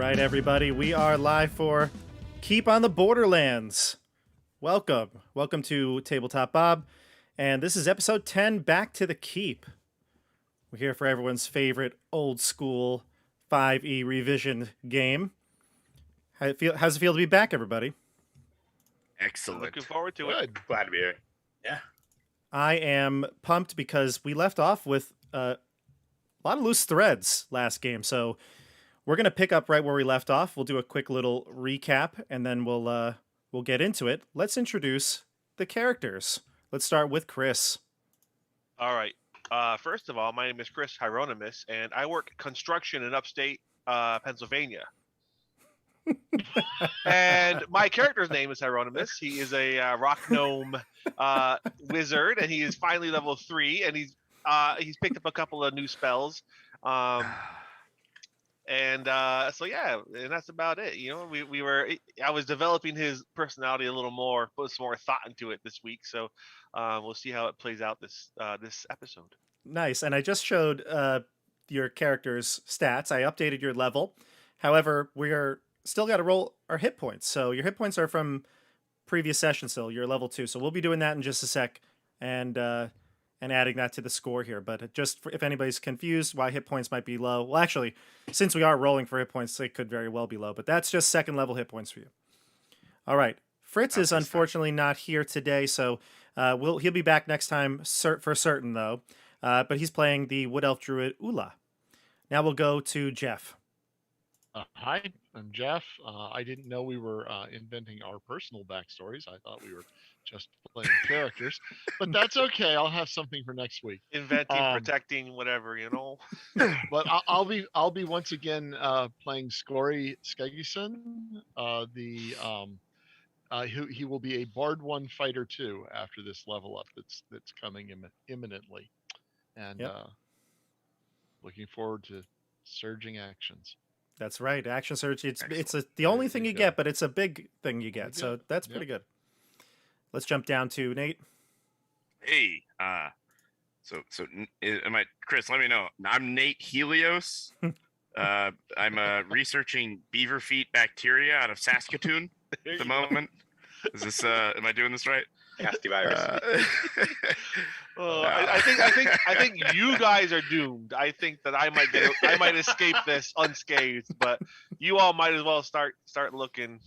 right, everybody, we are live for Keep on the Borderlands. Welcome to Tabletop Bob, and this is episode 10, Back to the Keep. We're here for everyone's favorite old school 5e revision game. How's it feel to be back, everybody? Excellent. Looking forward to it. Glad to be here. Yeah. I am pumped because we left off with a lot of loose threads last game, so we're going to pick up right where we left off. We'll do a quick little recap, and then we'll get into it. Let's introduce the characters. Let's start with Chris. All right. First of all, my name is Chris Hieronymus, and I work construction in upstate Pennsylvania. And my character's name is Hieronymus. He is a rock gnome wizard, and he is finally level 3, and he's picked up a couple of new spells. So yeah, and that's about it. You know, I was developing his personality a little more, put some more thought into it this week. So we'll see how it plays out this episode. Nice. And I just showed your character's stats. I updated your level. However, we're still got to roll our hit points. So your hit points are from previous session still. You're level 2. So we'll be doing that in just a sec and adding that to the score here. But just if anybody's confused why hit points might be low, well, actually, since we are rolling for hit points, they could very well be low. But that's just second level hit points for you. All right. Fritz is unfortunately not here today, so he'll be back next time for certain, though. But he's playing the Wood Elf Druid Ula. Now we'll go to Jeff. Hi, I'm Jeff. I didn't know we were inventing our personal backstories. I thought we were just playing characters, but that's okay. I'll have something for next week. Inventing, protecting, whatever, you know. But I'll be once again playing Scory Skegison. He will be a Bard 1 Fighter 2 after this level up that's coming imminently, and looking forward to surging actions. That's right. Action Surge. It's Excellent. the only thing you get, but it's a big thing you get. So that's pretty good. Let's jump down to Nate. Hey, so am I Chris? Let me know. I'm Nate Helios. I'm researching beaver feet bacteria out of Saskatoon at the moment. Is this? Am I doing this right? Nasty virus. I think you guys are doomed. I think that I might escape this unscathed, but you all might as well start looking.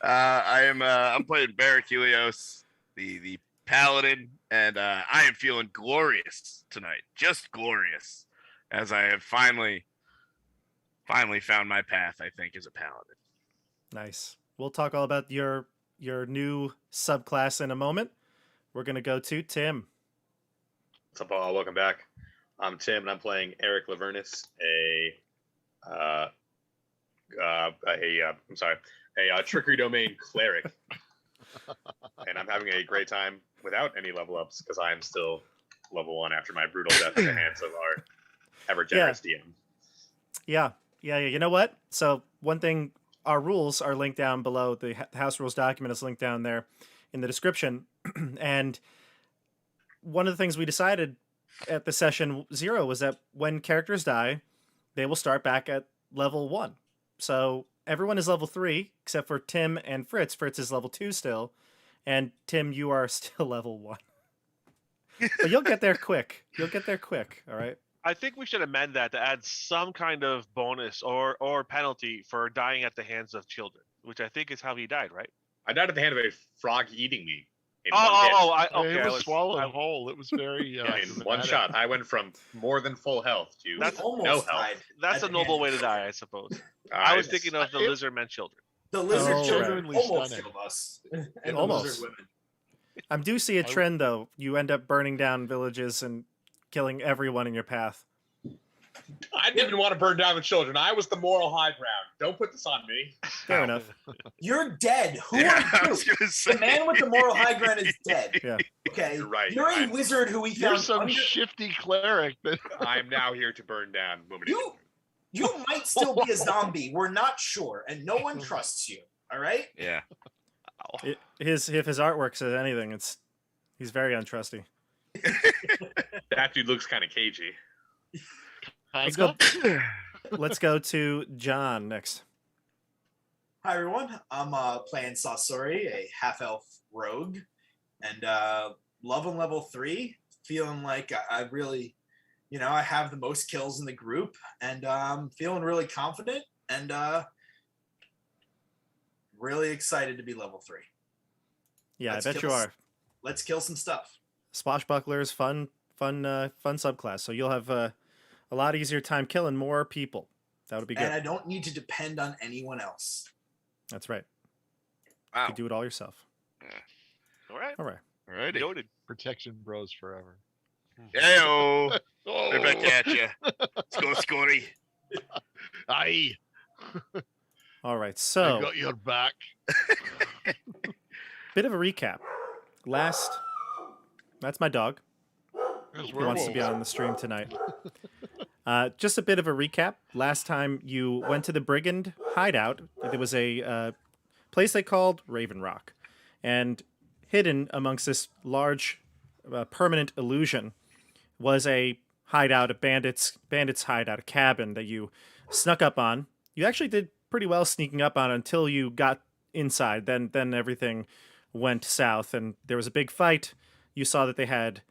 I'm playing Barrack Helios, the paladin, and I am feeling glorious tonight. Just glorious, as I have finally found my path, I think, as a paladin. Nice. We'll talk all about your new subclass in a moment. We're going to go to Tim. What's up, all? Welcome back. I'm Tim, and I'm playing Eric Lavernus, a trickery domain cleric. And I'm having a great time without any level ups because I'm still level 1 after my brutal death at the hands of our ever generous DM. Yeah. You know what? So one thing, our rules are linked down below. The house rules document is linked down there in the description. And one of the things we decided at the session 0 was that when characters die, they will start back at level 1. So everyone is level 3 except for Tim and Fritz. Fritz is level 2 still. And Tim, you are still level 1. But you'll get there quick. All right. I think we should amend that to add some kind of bonus or penalty for dying at the hands of children, which I think is how he died, right? I died at the hand of a frog eating me. It was swallowed whole. It was very in one shot. I went from more than full health to no health. That's a noble way to die, I suppose. I was thinking of the lizard men children. The lizard children Genuinely almost stunning. killed us. And Almost. the lizard women. I do see a trend, though. You end up burning down villages and killing everyone in your path. I didn't even want to burn down the children. I was the moral high ground. Don't put this on me. Fair enough. You're dead. Who Yeah, are I you? was gonna say. The man with the moral high ground is dead. Yeah. Okay. You're right. You're a wizard who we You're found some shifty cleric. I am now here to burn down women. You might still be a zombie. We're not sure, and no one trusts you. All right. Yeah. If his artwork says anything, he's very untrusty. That dude looks kind of cagey. Let's go. let's go to John next. Hi everyone, I'm playing Sasori, a half-elf rogue, and loving level 3, feeling like I really, I have the most kills in the group, and feeling really confident, and really excited to be level 3. Yeah, Let's I bet you kill are. Let's kill some stuff. Swashbuckler's fun subclass. So you'll have a lot easier time killing more people. That would be good. And I don't need to depend on anyone else. That's right. Wow. You can do it all yourself. All right. All right. Alrighty. Noted. Protection bros forever. Heyo. Oh, Right back at you. Let's go, Scotty. aye, All right. I So, got your back. bit of a recap. That's my dog. There's He wants to be werewolves. on the stream tonight. Just a bit of a recap. Last time you went to the Brigand hideout, there was a place they called Raven Rock. And hidden amongst this large permanent illusion was a hideout, a bandits hideout, a cabin that you snuck up on. You actually did pretty well sneaking up on it until you got inside. Then everything went south, and there was a big fight. You saw that they had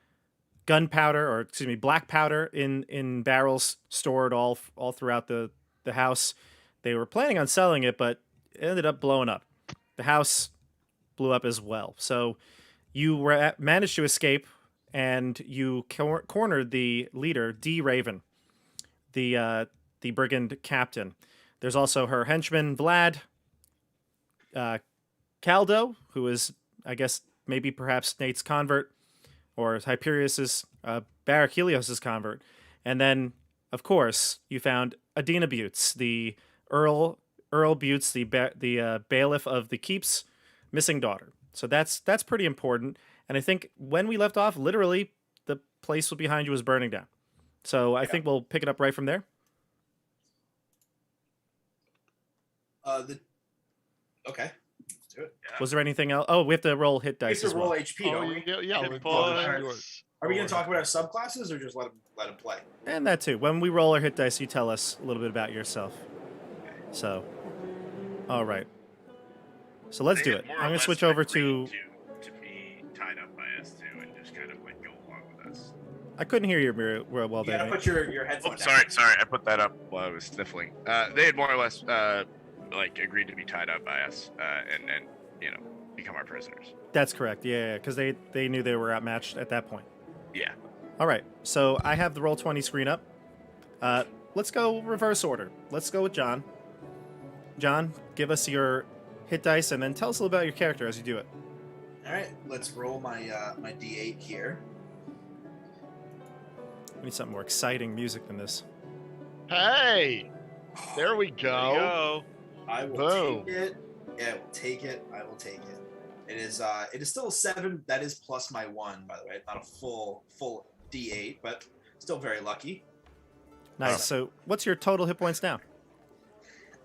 black powder in barrels stored all throughout the house. They were planning on selling it, but it ended up blowing up. The house blew up as well. So you managed to escape, and you cornered the leader, D. Raven, the brigand captain. There's also her henchman, Vlad, Caldo, who is, I guess, maybe perhaps Nate's convert, or Hyperius's, Barak Helios's convert. And then, of course, you found Adina Butts, the Earl Butts, the bailiff of the keep's missing daughter. So that's pretty important. And I think when we left off, literally, the place behind you was burning down. So I think we'll pick it up right from there. Okay, let's do it. Was there anything else? Oh, we have to roll hit We have dice to as roll well. HP, don't we? yeah. Hit we- points. Are we going to talk about our subclasses or just let them play? And that too. When we roll our hit dice, you tell us a little bit about yourself. So, all right. So let's They do had it. more or I'm going to less switch over agreed to... to be tied up by us too, and just kind of like go along with us. I couldn't hear you very well You there, gotta Nate. put your Oh, headphones down. sorry, I put that up while I was sniffling. They had more or less like agreed to be tied up by us, and become our prisoners. That's correct. Yeah, because they knew they were outmatched at that point. Yeah. All right. So I have the Roll20 screen up. Let's go reverse order. Let's go with John. John, give us your hit dice, and then tell us a little about your character as you do it. All right, let's roll my my D8 here. We need something more exciting music than this. Hey, there we There you go. go. I will Boom. take it. Yeah, I will take it. I will take it. It is still a 7. That is plus my 1, by the way. Not a full D8, but still very lucky. Nice. So what's your total hit points now?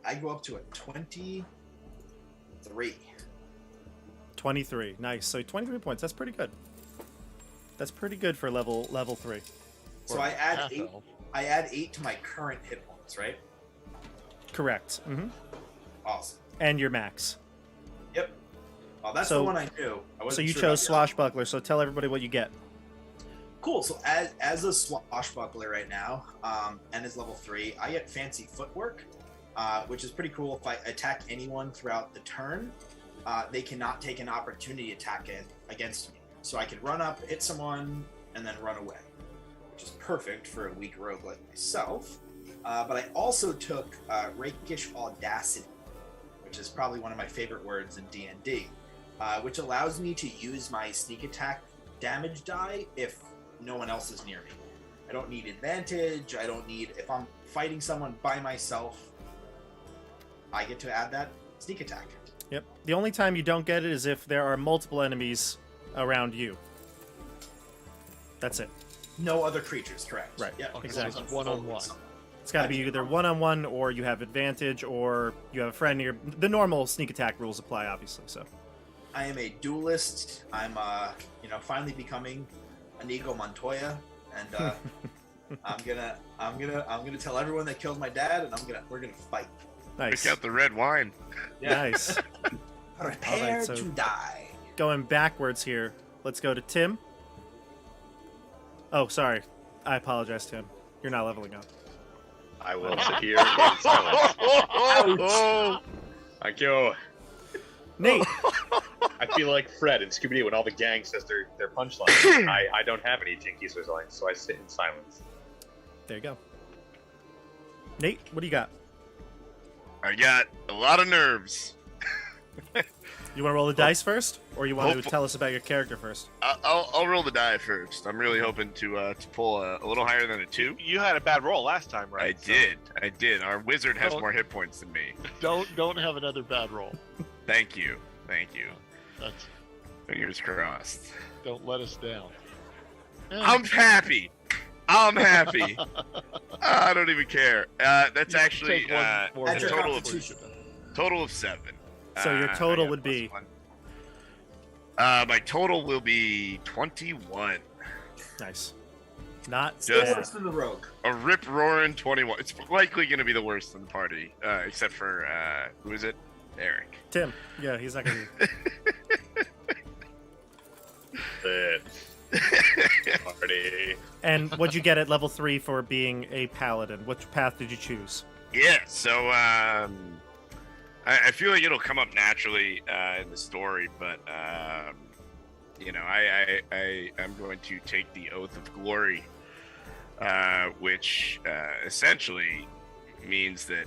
I go up to a 23. 23. Nice. So 23 points. That's pretty good. That's pretty good for level 3. So I add Half 8. elf. I add 8 to my current hit points, right? Correct. Mm-hmm. Awesome. And your max. Yep. Oh, that's So- the one I knew. I So wasn't you sure chose about the other. Swashbuckler. So tell everybody what you get. Cool. So as a swashbuckler right now, and is level 3, I get fancy footwork, which is pretty cool. If I attack anyone throughout the turn, they cannot take an opportunity attack against me. So I can run up, hit someone, and then run away, which is perfect for a weak rogue like myself. But I also took rakish audacity, which is probably one of my favorite words in D&D, which allows me to use my sneak attack damage die if no one else is near me. I don't need advantage. I don't need, if I'm fighting someone by myself, I get to add that sneak attack. Yep. The only time you don't get it is if there are multiple enemies around you. That's it. No other creatures, correct? Right. Yeah. Okay, Exactly. so it's one-on-one. It's got to be either one-on-one or you have advantage or you have a friend near. The normal sneak attack rules apply, obviously. So I am a duelist. I'm finally becoming Inigo Montoya, and I'm gonna tell everyone that killed my dad, and we're gonna fight. Nice. Pick out the red wine. Nice. Prepare so- to die. Going backwards here. Let's go to Tim. Oh, sorry. I apologize, Tim. You're not leveling up. I will sit here in silence. Thank you. Nate. I feel like Fred and Scooby-Doo when all the gang says their punchlines. I don't have any jinkies or lines, so I sit in silence. There you go. Nate, what do you got? I got a lot of nerves. You want to roll the dice first, or you want to Hopeful- tell us about your character first? I'll roll the die first. I'm really hoping to pull a little higher than a 2. You had a bad roll last time, right? I did. Our wizard has Oh. more hit points than me. Don't have another bad roll. Thank you. That's Fingers crossed. don't let us down. I'm happy. I don't even care. That's You actually take one more Add hit your total of before you get done. total of 7. So your I total got would be? +1. My total will be 21. Nice. Not Still Just- worse than the rogue. A rip roaring 21. It's likely going to be the worst in the party, except for who is it? Eric. Tim. Yeah, he's not gonna be. Party. And what'd you get at level 3 for being a paladin? Which path did you choose? Yeah. So I feel like it'll come up naturally in the story, but I'm going to take the Oath of Glory, which essentially means that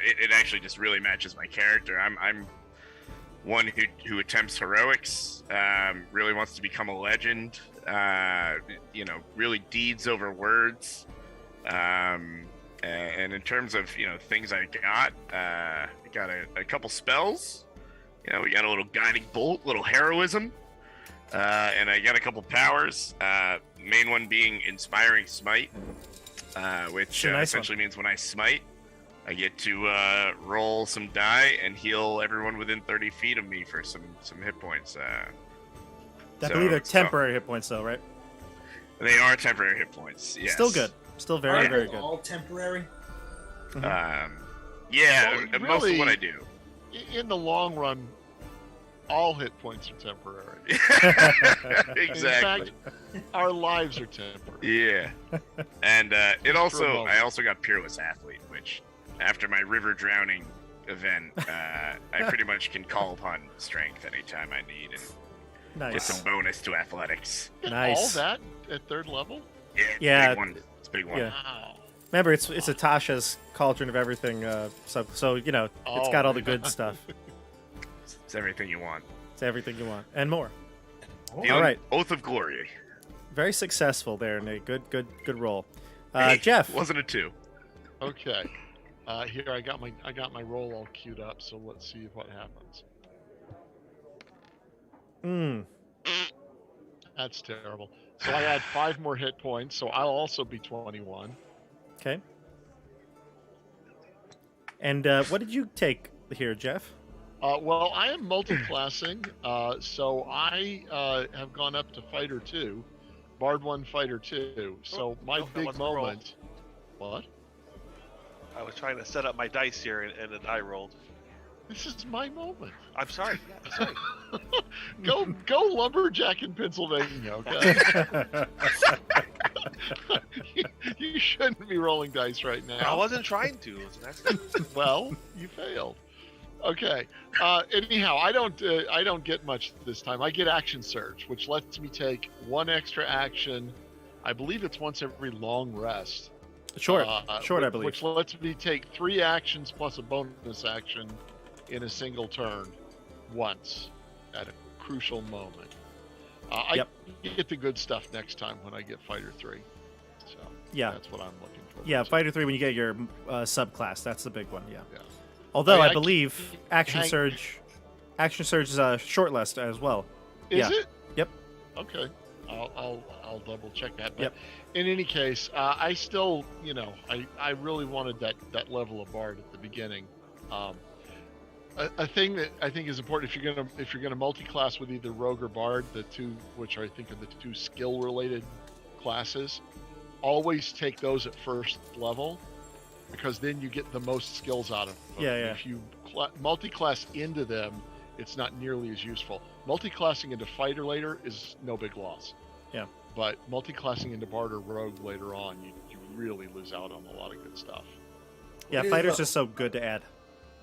it actually just really matches my character. I'm one who attempts heroics, really wants to become a legend, really deeds over words. And in terms of, things I got a couple spells. We got a little guiding bolt, little heroism, and I got a couple powers. Main one being inspiring smite, which It's a nice essentially means when I smite, I get to roll some die and heal everyone within 30 feet of me for some hit points. I believe they're temporary hit points, though, right? They are temporary hit points. Yes. Still good. Still very, Aren't very they good. all temporary? Yeah, Well, most of what I really- do. In the long run, all hit points are temporary. Exactly. In fact, our lives are temporary. Yeah, and I moment. also got Peerless Athlete, which after my river drowning event, I pretty much can call upon strength anytime I need and get Nice. some bonus to athletics. All Nice. that at 3rd level? Yeah, it's a Yeah. big one. It's a big one. Yeah. Wow. Remember, it's Atasha's cauldron of everything. So it's got all the good stuff. It's everything you want. It's everything you want and more. The All right. Oath of Glory. Very successful there, Nate. Good roll. Hey, Jeff. Wasn't a 2. Okay. Here I got my roll all queued up, so let's see what happens. That's terrible. So I add 5 more hit points, so I'll also be 21. Okay. And what did you take here, Jeff? Well, I am multi-classing, so I have gone up to Fighter 2, Bard 1, Fighter 2. So my that big wasn't the roll. moment. What? I was trying to set up my dice here, and the die rolled. This is my moment. I'm sorry. Yeah, sorry. Go lumberjack in Pennsylvania, okay? You shouldn't be rolling dice right I now. wasn't trying to. It was an accident. Well, you failed. Okay. Anyhow, I don't get much this time. I get action surge, which lets me take 1 extra action. I believe it's once every long rest. Short, I believe. Which lets me take 3 actions plus a bonus action in a single turn once at a crucial moment. Yep. I get the good stuff next time when I get Fighter 3. So Yeah. that's what I'm looking for. Yeah, Fighter 3 when you get your subclass. That's the big one, yeah. Yeah. Although Wait, I believe Action hang- Surge is a short list as well. Is Yeah. it? Yep. Okay. I'll double check that. But Yep. in any case, I still, I really wanted that level of Bard at the beginning. A thing that I think is important if you're gonna multi-class with either Rogue or Bard, the two which I think are the 2 skill-related classes, always take those at first level, because then you get the most skills out of them. Yeah. If you multi-class into them, it's not nearly as useful. Multi-classing into fighter later is no big loss. Yeah. But multi-classing into bard or rogue later on, you really lose out on a lot of good stuff. Yeah, What is fighter's the- just so good to add.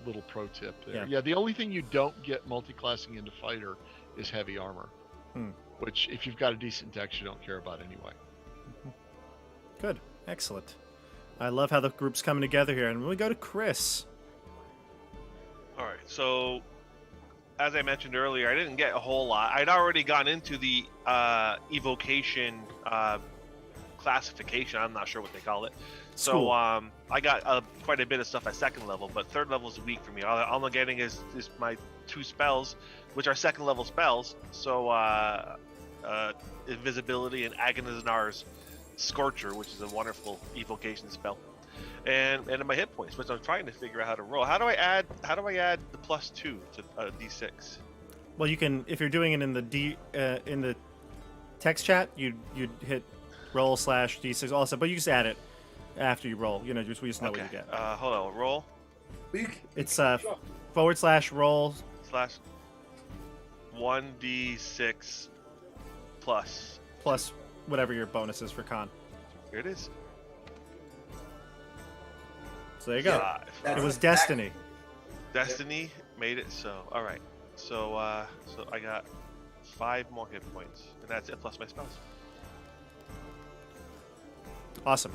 Little pro tip there. Yeah. Yeah, the only thing you don't get multi-classing into fighter is heavy armor, Hmm. which if you've got a decent dex, you don't care about anyway. Good. Excellent. I love how the group's coming together here. And we go to Chris. All right. So, as I mentioned earlier, I didn't get a whole lot. I'd already gone into the evocation classification. I'm not sure what they call it. So School. I got quite a bit of stuff at second level, but third level is weak for me. All I'm getting is my 2 spells, which are second level spells. So Invisibility and Agonizar's Scorcher, which is a wonderful evocation spell, and my hit points, which I'm trying to figure out how to roll. How do I add the +2 to D6? Well, you can, if you're doing it in the text chat, you'd hit roll /d6 also, but you just add it after you roll. You know, we just know what you get. Hold on. Roll It's /roll /1d6 plus. plus whatever your bonus is for con. Here it is. So there you go. Five. It was Destiny. Destiny made it so. All right. So so I got 5 more hit points, and that's it plus my spells. Awesome.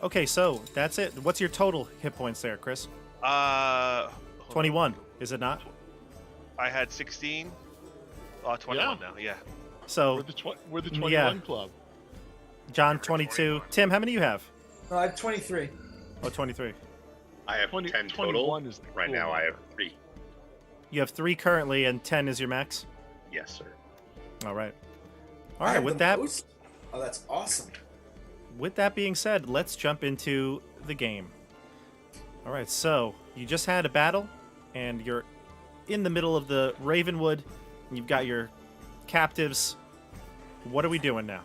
Okay, so that's it. What's your total hit points there, Chris? Hold on. 21, is it not? I had 16. 21 now. Yeah. So We're the 21 Yeah. club. John 22. Tim, how many do you have? No, I have 23. Oh, 23. I have 20 10 total. 21 is the Right cool now, I have number. 3. You have 3 currently, and 10 is your max. Yes, sir. All right. I All right. have With the that, most? Oh, that's awesome. with that being said, let's jump into the game. All right. So you just had a battle, and you're in the middle of the Ravenwood, and you've got your captives. What are we doing now?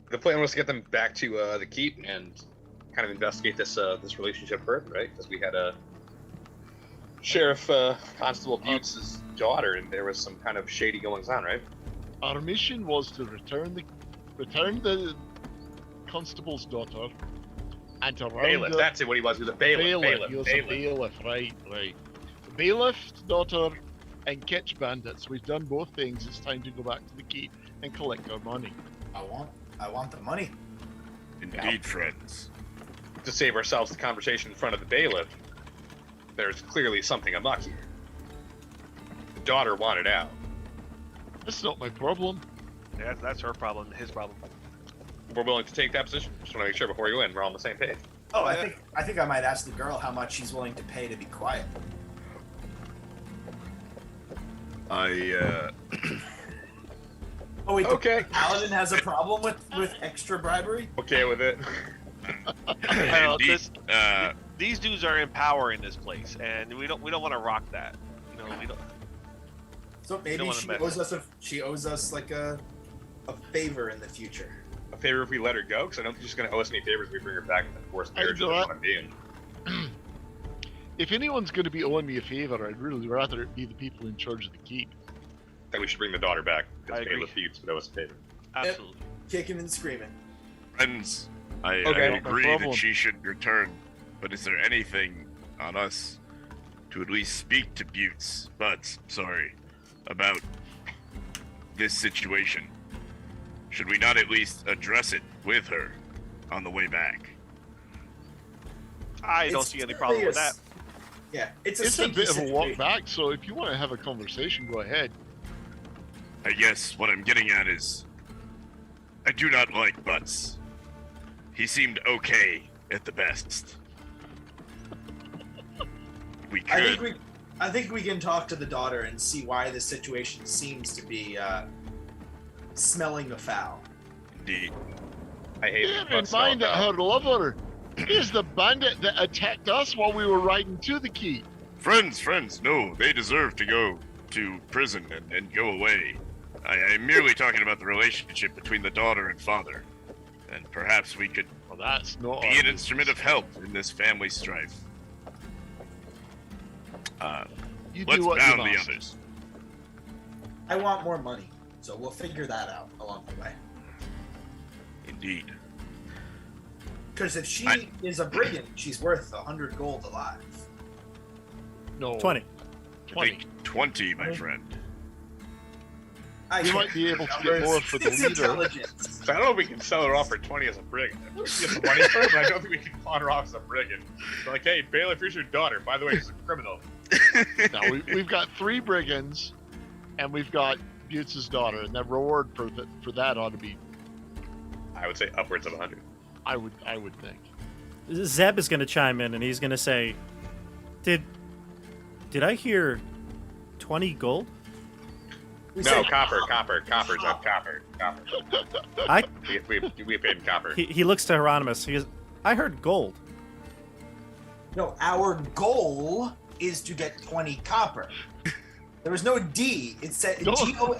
The plan was to get them back to the keep and kind of investigate this this relationship further, right? Because we had a Sheriff Constable Buttes' daughter, and there was some kind of shady goings on, right? Our mission was to return the constable's daughter and to round Bailiff. up- That's it. What he was. He was a bailiff. He was a bailiff, right. The bailiff's daughter and catch bandits. We've done both things. It's time to go back to the keep and collect our money. I want the money. Indeed, friends. To save ourselves the conversation in front of the bailiff, there's clearly something amok here. The daughter wanted out. That's not my problem. Yeah, that's her problem. His problem. We're willing to take that position. Just want to make sure before you win, we're all on the same page. Oh, I think I might ask the girl how much she's willing to pay to be quiet. Oh wait, Okay. the paladin has a problem with extra bribery? Okay with it. Indeed. These dudes are in power in this place, and we don't want to rock that. You know, we don't. So don't maybe wanna she owes us like a favor in the future. A favor if we let her go, because I don't think she's going to owe us any favors if we bring her back in the forced I marriage do that we that. want to be in. If anyone's going to be owing me a favor, I'd really rather it be the people in charge of the keep. I think we should bring the daughter back, I because agree. bailiff Buttes would owe us a favor. Absolutely. Kicking and screaming. Friends, I Okay. agree No that problem. she should return, but is there anything on us to at least speak to about this situation? Should we not at least address it with her on the way back? I don't It's see any certainly problem with that. Yeah, it's a It's a sneaky bit of a walk situation. back, so if you want to have a conversation, go ahead. I guess what I'm getting at is, I do not like Butts. He seemed okay at the best. We could. I think we can talk to the daughter and see why the situation seems to be smelling afoul. Indeed. I hate Bear it. in mind that her lover is the bandit that attacked us while we were riding to the keep. Friends, no, they deserve to go to prison and go away. I'm merely talking about the relationship between the daughter and father. And perhaps we could Well, that's not. be an instrument of help in this family strife. You Let's do what bound you the must. others. I want more money, so we'll figure that out along the way. Indeed. Because if she I- is a brigand, she's worth 100 gold alive. No. 20. I 20. think 20, my friend. I You can't might be do able to get numbers. more for the It's leader. intelligence. So I don't know if we can sell her off for 20 as a brigand. We can get the money for her, but I don't think we can pawn her off as a brigand. We're like, hey, bailiff, here's your daughter. By the way, she's a criminal. Now we've got 3 brigands, and we've got Butz's daughter, and the reward for that ought to be, I would say upwards of 100. I would think. Zeb is going to chime in and he's going to say, "Did I hear 20 gold?" We No, said- copper. Copper's up, copper. I We paid in copper. he looks to Hieronymus. He goes, "I heard gold." No, our goal is to get 20 copper. There was no D. It said No. GOAL.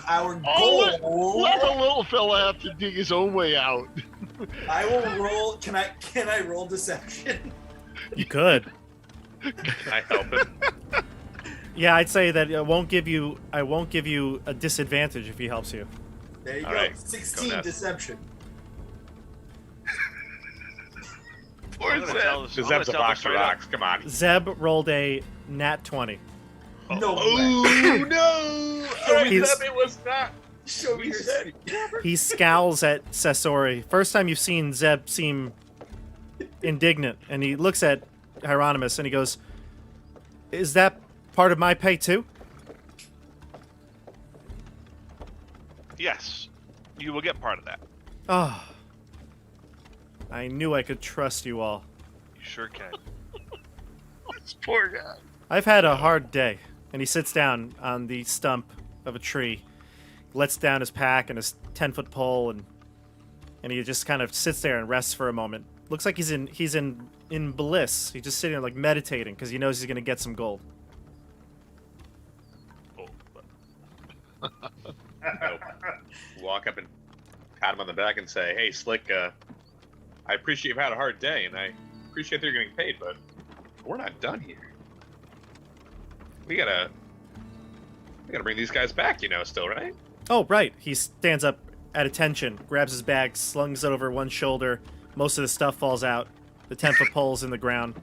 Our Oh, goal. Let the little fella have to dig his own way out. I will roll. Can I roll deception? You could. I help him. Yeah, I'd say that I won't give you a disadvantage if he helps you. There you All go. right, 16 go nuts. deception. Poor I'm gonna Zeb. tell this- I'm Because gonna that's a tell box this of straight up. rocks. Come on. Zeb rolled a nat 20. No way. Oh, no! I He's- thought it was not. Show me We your said He scowls at Sasori. First time you've seen Zeb seem indignant, and he looks at Hieronymus and he goes, "Is that part of my pay too?" Yes, you will get part of that. Oh, I knew I could trust you all. You sure can. This poor guy. I've had a hard day. And he sits down on the stump of a tree, lets down his pack and his 10-foot pole, and he just kind of sits there and rests for a moment. Looks like he's in bliss. He's just sitting there like meditating because he knows he's gonna get some gold. Walk up and pat him on the back and say, "Hey, Slick, I appreciate you've had a hard day, and I appreciate that you're getting paid, but we're not done here. We gotta bring these guys back, still, right?" Oh, right. He stands up at attention, grabs his bag, slings it over one shoulder. Most of the stuff falls out. The 10-foot pole's in the ground.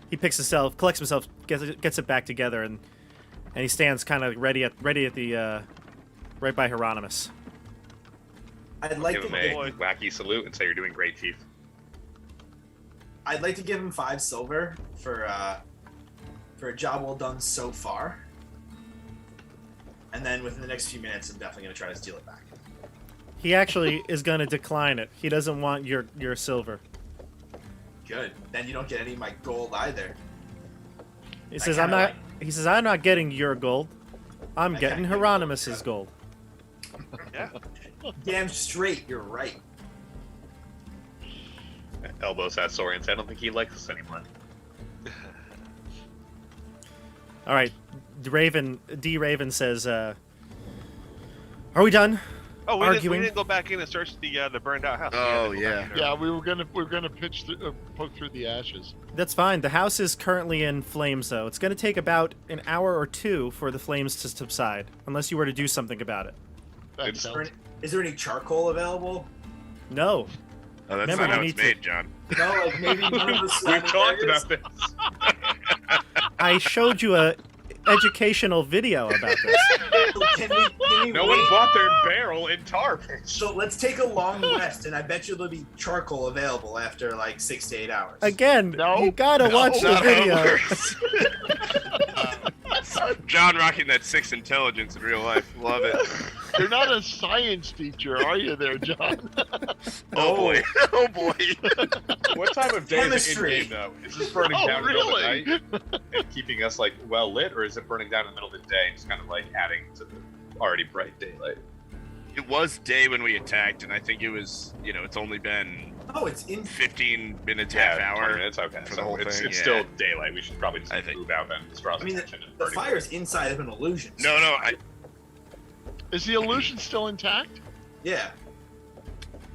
He collects himself, gets it back together, and he stands kind of ready at the right by Hieronymus. I'd like Give to him boy. a wacky salute and say, "You're doing great, Chief." I'd like to give him 5 silver for a job well done so far. And then within the next few minutes, I'm definitely gonna try to steal it back. He actually is going to decline it. He doesn't want your silver. Good. Then you don't get any of my gold either. He I says, kinda "I'm not." like- He says, "I'm not getting your gold. I'm I getting kinda get Hieronymus's gold, gold." Yeah. Damn straight, you're right. Elbows at Sorian and said, "I don't think he likes us anymore." All right, D. Raven says, "Are we done?" Oh, we Arguing. didn't go back in and search the burned out house. Oh, We had to go back in there. Yeah, we were gonna poke through the ashes. That's fine. The house is currently in flames, though. It's going to take about an hour or two for the flames to subside, unless you were to do something about it. That It's- sounds- Is there any charcoal available? No. Oh, that's Remember, not how we it's need to- made, John. No, like maybe one of the We've surrounding talked areas? about this. I showed you a educational video about this. Can we No wait? one bought their barrel in tar pits. So let's take a long rest, and I bet you there'll be charcoal available after like 6 to 8 hours. Again, No. you gotta watch the Not how it video. works. John rocking that 6 intelligence in real life. Love it. You're not a science teacher, are you, there, John? Oh boy. Oh boy. What time of day Chemistry. is it in game, though? Is this burning Oh, down in the middle of the really? night and keeping us, like, well lit, or is it burning down in the middle of the day and just kind of, like, adding to the already bright daylight? It was day when we attacked, and I think it was, it's only been Oh, it's in. 15 minutes, Yeah, half 20 hour. minutes, okay. for the So whole it's thing, it's yeah. still daylight. We should probably just I think- move out then. Just draw I mean, attention and the burning. fire's inside of an illusion. No, Is the illusion still intact? Yeah.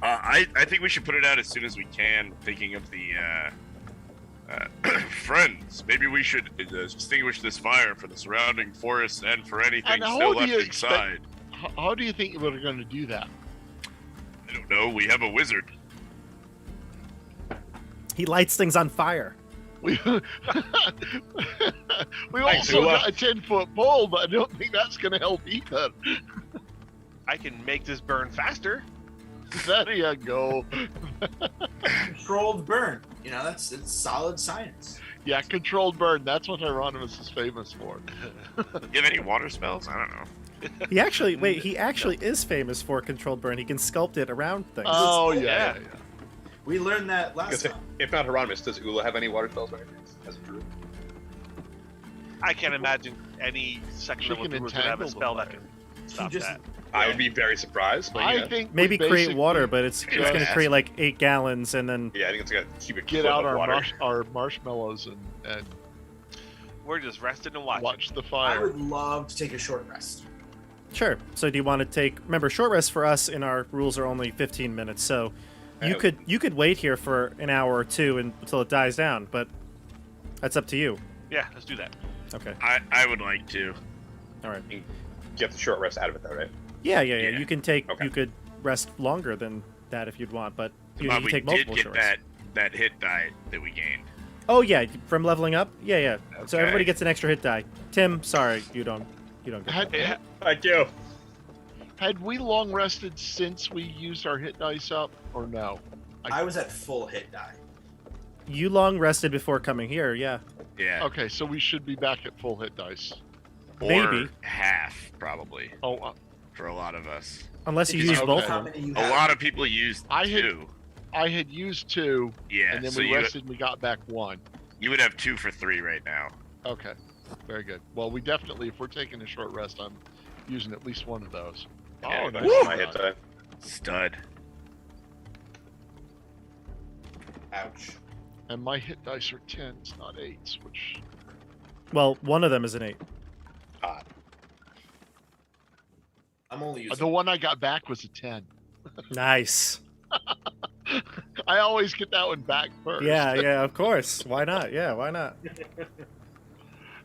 I think we should put it out as soon as we can. Thinking of the friends, maybe we should extinguish this fire for the surrounding forest and for anything And how still do left you inside. How do you think we're going to do that? I don't know. We have a wizard. He lights things on fire. We we Thanks, also Ula. got a 10-foot pole, but I don't think that's going to help either. I can make this burn faster. There you go. Controlled burn. You know, it's solid science. Yeah, controlled burn. That's what Hieronymus is famous for. Do you have any water spells? I don't know. He actually is famous for controlled burn. He can sculpt it around things. Oh, Yeah. yeah. We learned that last Because time. if not Hieronymus, does Ula have any water spells or anything as a druid? I can't imagine any second She level can druid would have a entangle spell the that can He stop just that. I would be very surprised. But I yeah. think Maybe we create water, basically but it's Just going to ask. create like 8 gallons, and then Yeah, I think it's like a cubic get foot out of water. our marshmallows and We're just resting and watching. watch the I fire. would love to take a short rest. sure. So do you want to take? Remember, short rest for us in our rules are only 15 minutes. So you Oh. could wait here for an hour or two until it dies down, but that's up to you. Yeah, let's do that. Okay. I would like to. All right. Get the short rest out of it, though, right? Yeah. Yeah. You can take. Okay. You could rest longer than that if you'd want, but you But can we take did multiple get short rests. that hit die that we gained. Oh yeah, from leveling up. Yeah. So Okay. everybody gets an extra hit die. Tim, sorry, you don't get that. Had, Thank you. had we long rested since we used our hit dice up, or no? I was at full hit die. You long rested before coming here. Yeah. Yeah. Okay, so we should be back at full hit dice. Or Maybe. half, probably, Oh, for a lot of us. Unless you Because use okay. both how of them. many you A have? lot of people used I had- 2. I had used 2, Yeah, and then so we rested and we got back 1. you would have 2 for 3 right now. Okay, very good. Well, we definitely, if we're taking a short rest, I'm using at least one of those. Yeah, Oh, that's nice. My hit die. Stud. Ouch. And my hit dice are 10s, not 8s, which... Well, one of them is an 8. Ah, I'm only using. The one I got back was a 10. Nice. I always get that one back first. Yeah, of course. Why not? Yeah, why not?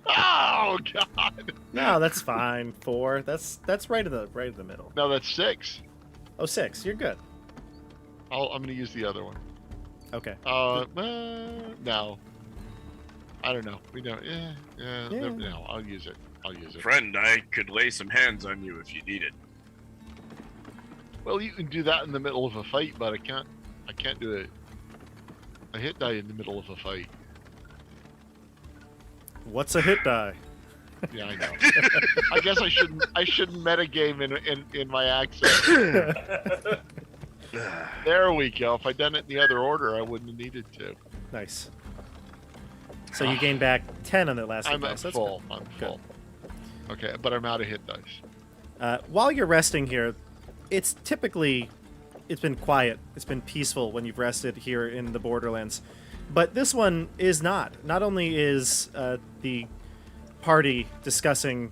Oh, God! No, that's fine. 4. That's right in the middle. No, that's 6. Oh, 6. You're good. I'm going to use the other one. Okay. No. I don't know. We don't. Yeah. Yeah. No, I'll use it. Friend, I could lay some hands on you if you need it. Well, you can do that in the middle of a fight, but I can't do a hit die in the middle of a fight. What's a hit die? Yeah, I know. I guess I shouldn't metagame in my accent. There we go. If I'd done it in the other order, I wouldn't have needed to. Nice. So you gain back 10 on that last hit I'm die. at so that's full. good. I'm full. Okay, but I'm out of hit dice. While you're resting here, it's been quiet. It's been peaceful when you've rested here in the Borderlands. But this one is not. Not only is the party discussing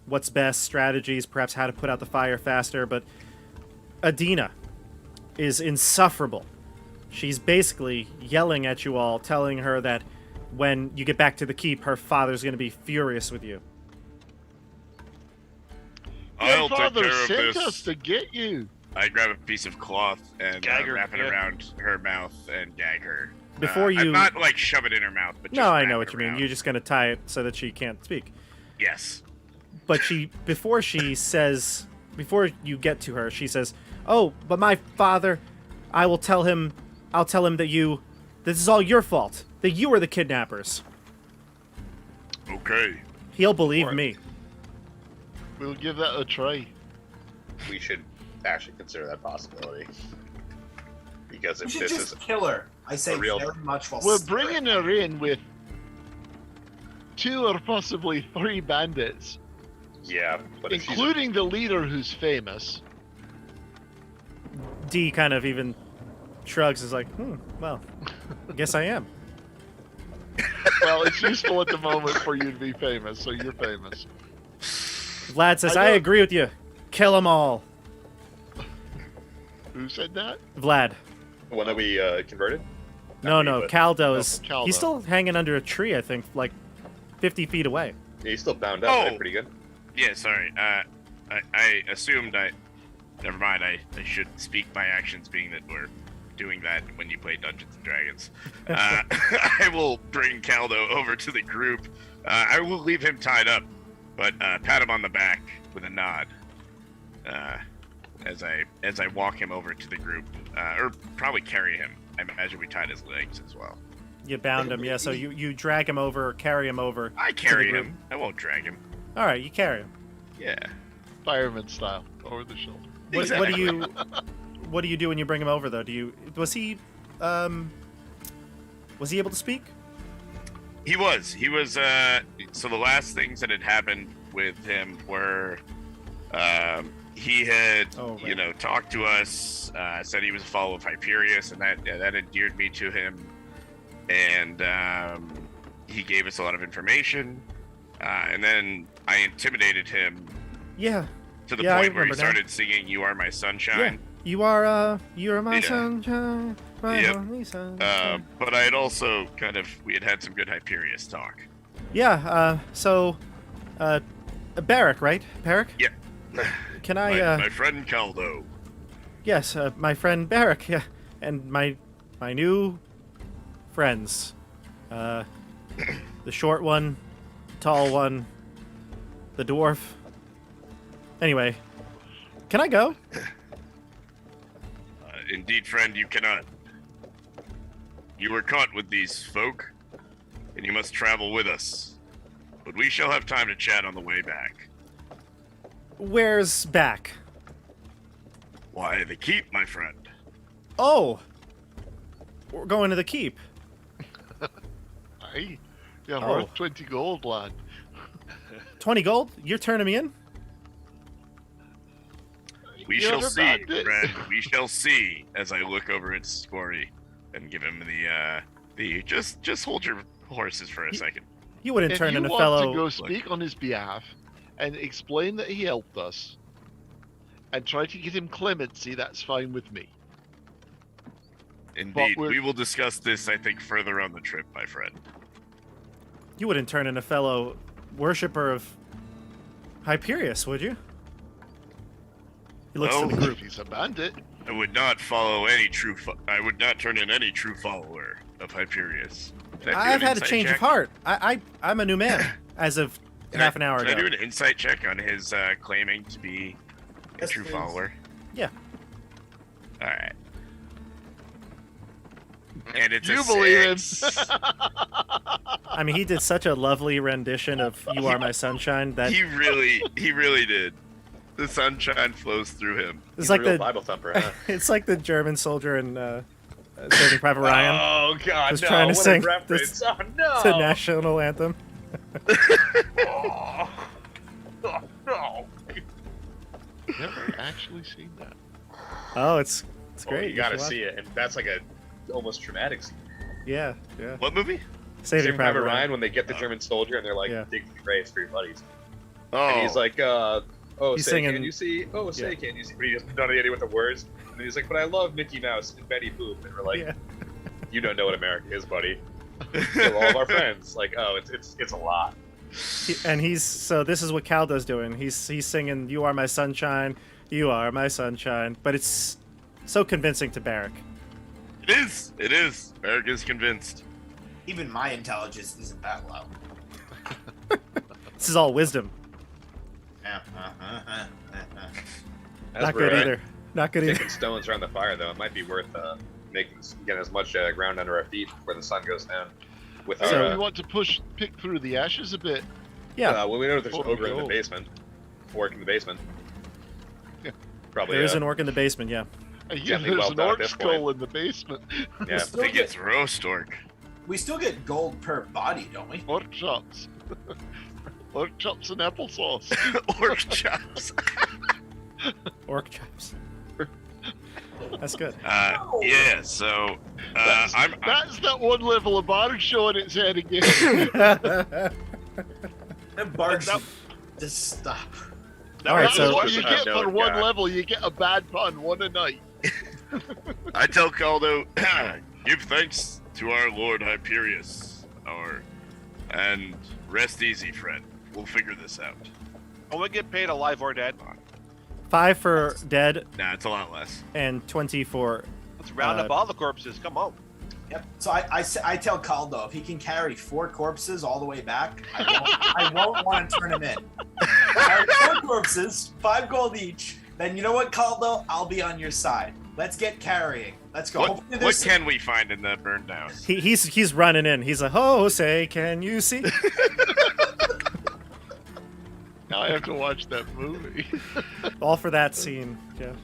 what's best, strategies, perhaps how to put out the fire faster, but Adina is insufferable. She's basically yelling at you all, telling her that when you get back to the keep, her father's going to be furious with you. I'll Your take father care of sent this. us to get you. I grab a piece of cloth and Gag her, wrap it yeah. around her mouth and gag her. Before you... I'm not like shove it in her mouth, but just No, I wrap know it what you mean. around. You're just going to tie it so that she can't speak. Yes. But before you get to her, she says, "Oh, but my father, I'll tell him that this is all your fault, that you are the kidnappers. Okay. He'll believe Right. me." We'll give that a try. we should actually consider that possibility. Because We if should this just is kill her. I say a real- very much while We're staring. bringing her in with 2 or possibly 3 bandits, yeah, but if she's including the leader who's famous. D kind of even shrugs, is like, well, I guess I am. Well, it's useful at the moment for you to be famous, so you're famous. Vlad says, I "I know- agree with you." Kill them all. Who said that? Vlad. The one that we converted? No, Not me, no, but- Caldo is. Caldo. He's still hanging under a tree, I think, like 50 feet away. Yeah, he's still bound up. Oh. Right? Pretty good. Yeah, sorry. I assumed I. Never mind. I should speak my actions, being that we're doing that when you play Dungeons and Dragons. I will bring Caldo over to the group. I will leave him tied up, but pat him on the back with a nod. As I walk him over to the group, or probably carry him. I imagine we tied his legs as well. You bound him, yeah. So you drag him over, carry him over. I carry him. I won't drag him. All right, you carry him. Yeah. Fireman style, over the shoulder. What do you do when you bring him over though? Was he able to speak? He was. So the last things that had happened with him were, he had, Oh, right. talked to us, said he was a follower of Hyperius, and that endeared me to him. And he gave us a lot of information, and then I intimidated him Yeah. to the Yeah, I point where he remember now. started singing "You Are My Sunshine." Yeah. You are my Yeah. sunshine, my Yep. only sunshine. But I had also we had some good Hyperius talk. Yeah. So, Barrack, right? Barrack? Yeah. Can I? My friend Caldo. Yes, my friend Barrack. Yeah, and my new friends. The short one, the tall one, the dwarf. Anyway, can I go? Indeed, friend, you cannot. You were caught with these folk, and you must travel with us. But we shall have time to chat on the way back. Where's back? Why, the keep, my friend. Oh, we're going to the keep. Aye. Yeah, Oh. worth 20 gold, lad. 20 gold? You're turning me in? We You shall ever see, bagged it? friend. We shall see. As I look over at Scory and give him the just hold your horses for a second. You wouldn't If turn you in a want fellow. to go speak on his behalf and explain that he helped us and try to get him clemency, that's fine with me. Indeed, we're- we will discuss this, I think, further on the trip, my friend. You wouldn't turn in a fellow worshipper of Hyperius, would you? He looks No. to the group. If he's a bandit, I would not follow any true. I would not turn in any true follower of Hyperius. Can I do I've an had a insight change check? of heart. I'm a new man as of half an hour Can I ago. do an insight check on his claiming to be a Yes, true please. follower? Yeah. All right. And it's you a believe him. 6. I mean, he did such a lovely rendition of "You Are My Sunshine" that He really did. The sunshine flows through him. it's He's like a real the Bible thumper, huh? it's like the German soldier in Saving Private Ryan, Oh God, was no! trying to what sing a reference! this- Oh no! the national anthem. Oh, no! never actually seen that. Oh, it's Oh, great. you gotta should watch see it, and that's like a almost traumatic scene. Yeah, yeah. What movie? Saving Private Ryan. Ryan when they get the German soldier and they're like Yeah. digging graves for your buddies, Oh, and he's like, "Oh, He's say, singing- can you see? Oh, say, Yeah. can you see?" But he doesn't know any idea what the words. And he's like, "But I love Mickey Mouse and Betty Boop," and we're like, Yeah. "You don't know what America is, buddy." They're all of our friends. Like, oh, it's a lot. And so this is what Caldo's doing. He's singing "You Are My Sunshine, You Are My Sunshine," but it's so convincing to Barrack. It is. It is. Eric is convinced. Even my intelligence isn't that low. This is all wisdom. As Not we're, good either. Not good either. Taking stones around the fire, though, it might be worth getting as much ground under our feet before the sun goes down. With So our, we want to pick through the ashes a bit. Yeah, well, we know there's an Before we ogre in the go. basement. Orc in the basement. Yeah. Probably. there is an orc in the basement. Yeah. And yeah, Definitely there's well an done at orc this skull in the basement. Yeah. I Still think get- it's roast orc. We still get gold per body, don't we? Orc chops. Orc chops and applesauce. Orc chops. Orc chops. That's good. Yeah. So I'm That's that one level of bar showing its head again. That barge That- just stop. All right, That's so what you I get know, for one God. level. You get a bad pun, one a night. I tell Caldo, give thanks to our Lord Hyperius, and rest easy, friend. We'll figure this out. Only get paid alive or dead. 5 for dead Nah, it's a lot less. and 20 for. Let's round up all the corpses. Come on. Yep. So I tell Caldo if he can carry 4 corpses all the way back, I won't want to turn him in. Carry 4 corpses, 5 gold each. Then you know what, Caldo? I'll be on your side. Let's get carrying. Let's go. What Hopefully there's can we find in the burned house? He's running in. He's like, "Oh, say, can you see?" Now I have to watch that movie. All for that scene, Jeff.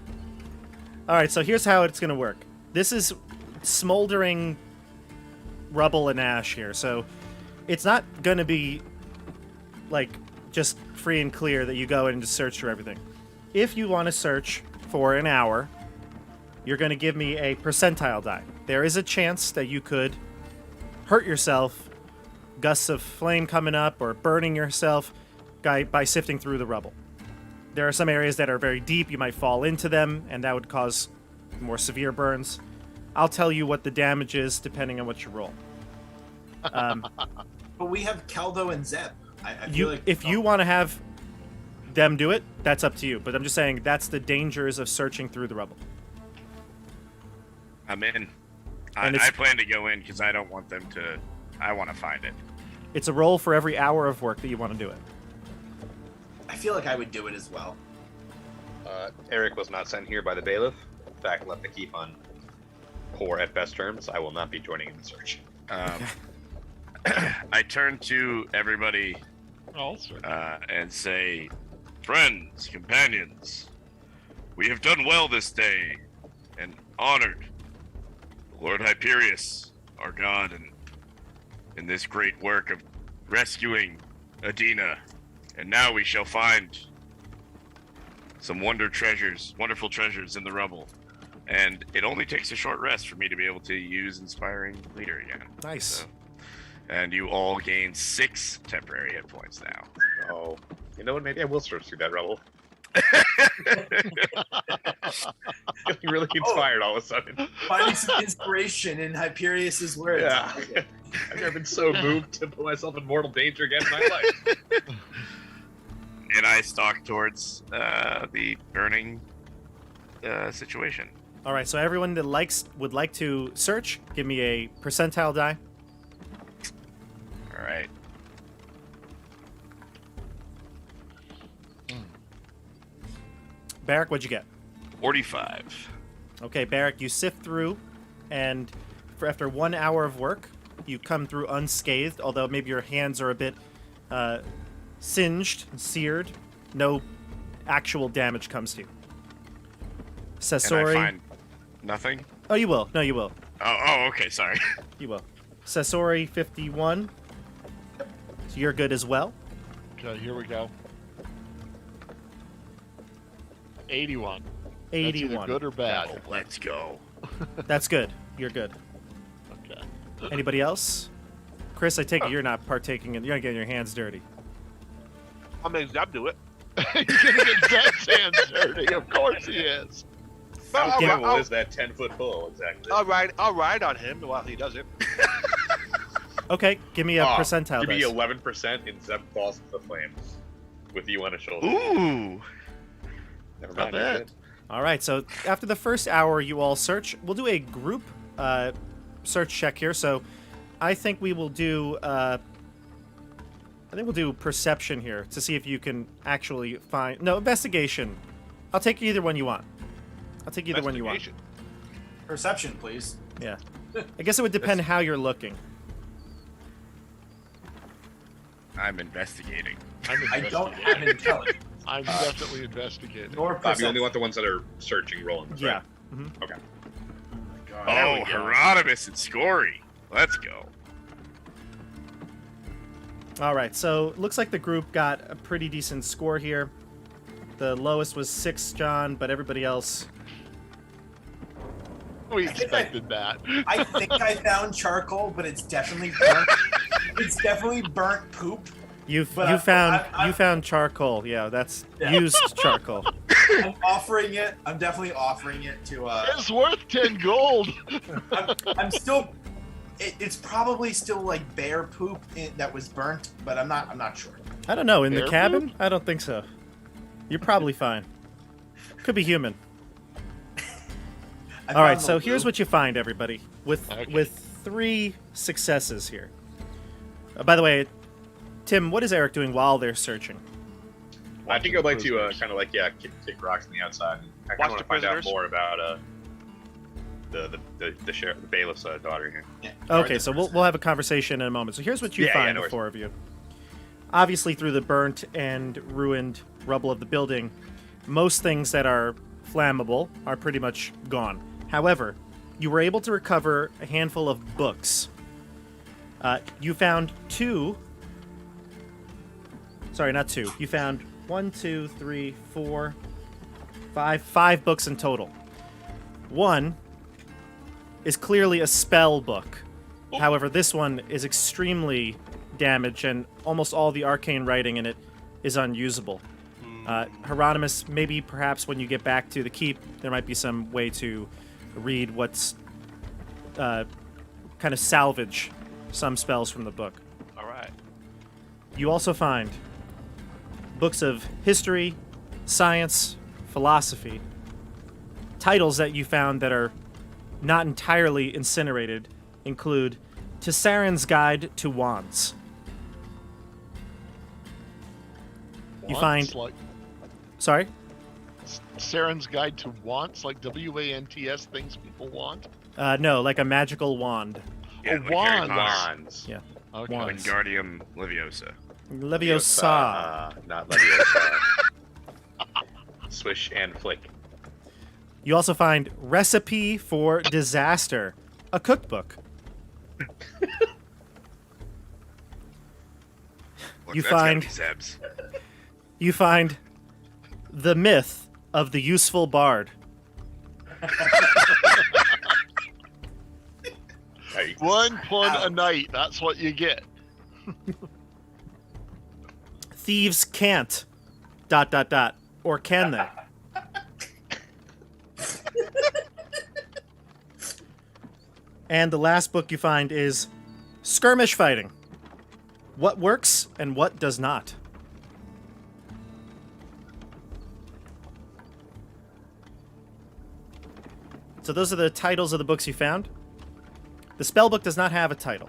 All right, so here's how it's gonna work. This is smoldering rubble and ash here, so it's not gonna be like just free and clear that you go in and just search for everything. If you want to search for an hour, you're going to give me a percentile die. There is a chance that you could hurt yourself, gusts of flame coming up, or burning yourself by sifting through the rubble. There are some areas that are very deep. You might fall into them, and that would cause more severe burns. I'll tell you what the damage is depending on what you roll. But we have Caldo and Zeb. I feel like If you want to have them do it, that's up to you. But I'm just saying that's the dangers of searching through the rubble. I'm in. And I it's- plan to go in because I don't want them to. I want to find it. It's a roll for every hour of work that you want to do it. I feel like I would do it as well. Eric was not sent here by the bailiff. In fact, left the keep on poor at best terms. I will not be joining in the search. I turn to everybody Also, and say, friends, companions, we have done well this day and honored Lord Hyperius, our god, in this great work of rescuing Adina. And now we shall find some wonderful treasures in the rubble. And it only takes a short rest for me to be able to use Inspiring Leader again. Nice. So, and you all gain 6 temporary hit points now. Oh, you know what? Maybe I will search through that rubble. Feeling really inspired all of a sudden. Finding some inspiration in Hyperius's words. Yeah. I've never been so moved to put myself in mortal danger again in my life. And I stalk towards the burning situation. All right, so everyone that would like to search, give me a percentile die. All right. Barrick, what'd you get? 45. Okay, Barrick, you sift through, and after 1 hour of work, you come through unscathed, although maybe your hands are a bit singed and seared. No actual damage comes to you. And I Sasori. find nothing? Oh, you will. No, you will. Oh, okay, sorry. You will. Sasori, 51. So you're good as well. okay, here we go. 81. That's 81. either good or bad. Oh, let's go. That's good. You're good. Okay. Anybody else? Chris, I take it you're not partaking in. You're not getting your hands dirty. I'll make Zeb do it. He's gonna get Zeb's hands dirty. Of course he is. How I'll, capable I'll, is that 10-foot pole exactly? I'll ride on him while he does it. Okay, give me a Ah, percentile. Give me dice. 11% and Zeb falls into the flames with you on his shoulder. Ooh. Never not mind. you're bad. good. All right, so after the first hour, you all search. We'll do a group search check here. So I think we will do. We'll do perception here to see if you can actually find. No, investigation. I'll take either one you want. I'll take either one you want. Investigation. Perception, please. Yeah. I guess it would depend how you're looking. I'm investigating. I'm I don't have intelligence. I'm definitely investigating. Nor Bob, you perception. only want the ones that are searching, rolling. Right? Yeah. Okay. Oh, we go. Hieronymus and Scory. Let's go. All right, so looks like the group got a pretty decent score here. The lowest was 6, John, but everybody else. We I think I- expected that. I think I found charcoal, but it's definitely burnt. It's definitely burnt poop. You But I'm- found charcoal. Yeah, that's Yeah. used charcoal. I'm offering it. I'm definitely offering it to. It's worth 10 gold. I'm still. It's probably still like bear poop that was burnt, but I'm not sure. I don't know. In the Bear cabin? I don't think so. You're probably fine. Could be human. All right, so here's what you find, everybody, with Okay. with 3 successes here. By the way, Tim, what is Eric doing while they're searching? I think I'd like to Prisoners. kind of like kick rocks on the outside. I Watch kind of want the to find out prisoners. more about the sheriff, the bailiff's daughter here. Yeah. Okay, so we'll have a conversation in a moment. So here's what you Yeah, find, no the worries. 4 of you. Obviously, through the burnt and ruined rubble of the building, most things that are flammable are pretty much gone. However, you were able to recover a handful of books. You found 2. Sorry, not 2. You found 1, 2, 3, 4, 5 books in total. One is clearly a spell book. However, this one is extremely damaged, and almost all the arcane writing in it is unusable. Hieronymus, maybe perhaps when you get back to the keep, there might be some way to read what's kind of salvage some spells from the book. All right. You also find books of history, science, philosophy, titles that you found that are not entirely incinerated include Tissarin's Guide to Wands. You Wants, find- like Sorry? Saren's Guide to Wants, like WANTS, things people want. No, like a magical wand. Yeah, Oh, like Harry wands. Potter. Wands. Yeah. Okay. Wands. Wingardium Leviosa. Leviosa. Not Leviosa. Swish and flick. You also find Recipe for Disaster, a cookbook. Look, You that's gotta find- be Zeb's. You find The Myth of the Useful Bard. Hey, 1 point a Ouch. night. That's what you get. Thieves can't. ... Or can they? And the last book you find is Skirmish Fighting. What works and what does not. So those are the titles of the books you found. The spell book does not have a title.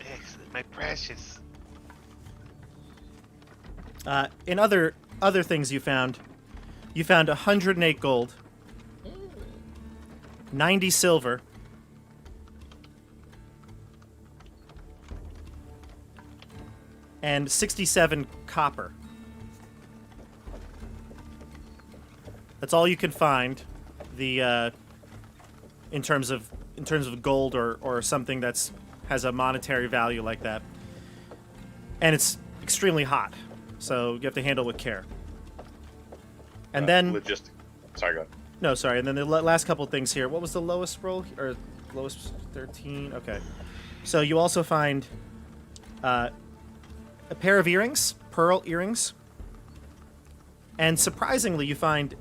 Excellent, my precious. In other things you found 108 gold, 90 silver, and 67 copper. That's all you can find. The in terms of gold or something that's has a monetary value like that, and it's extremely hot, so you have to handle with care. And then logistic. Sorry, go ahead. no, sorry. And then the last couple things here. What was the lowest roll? Or lowest 13? Okay. So you also find a pair of earrings, pearl earrings. And surprisingly, you find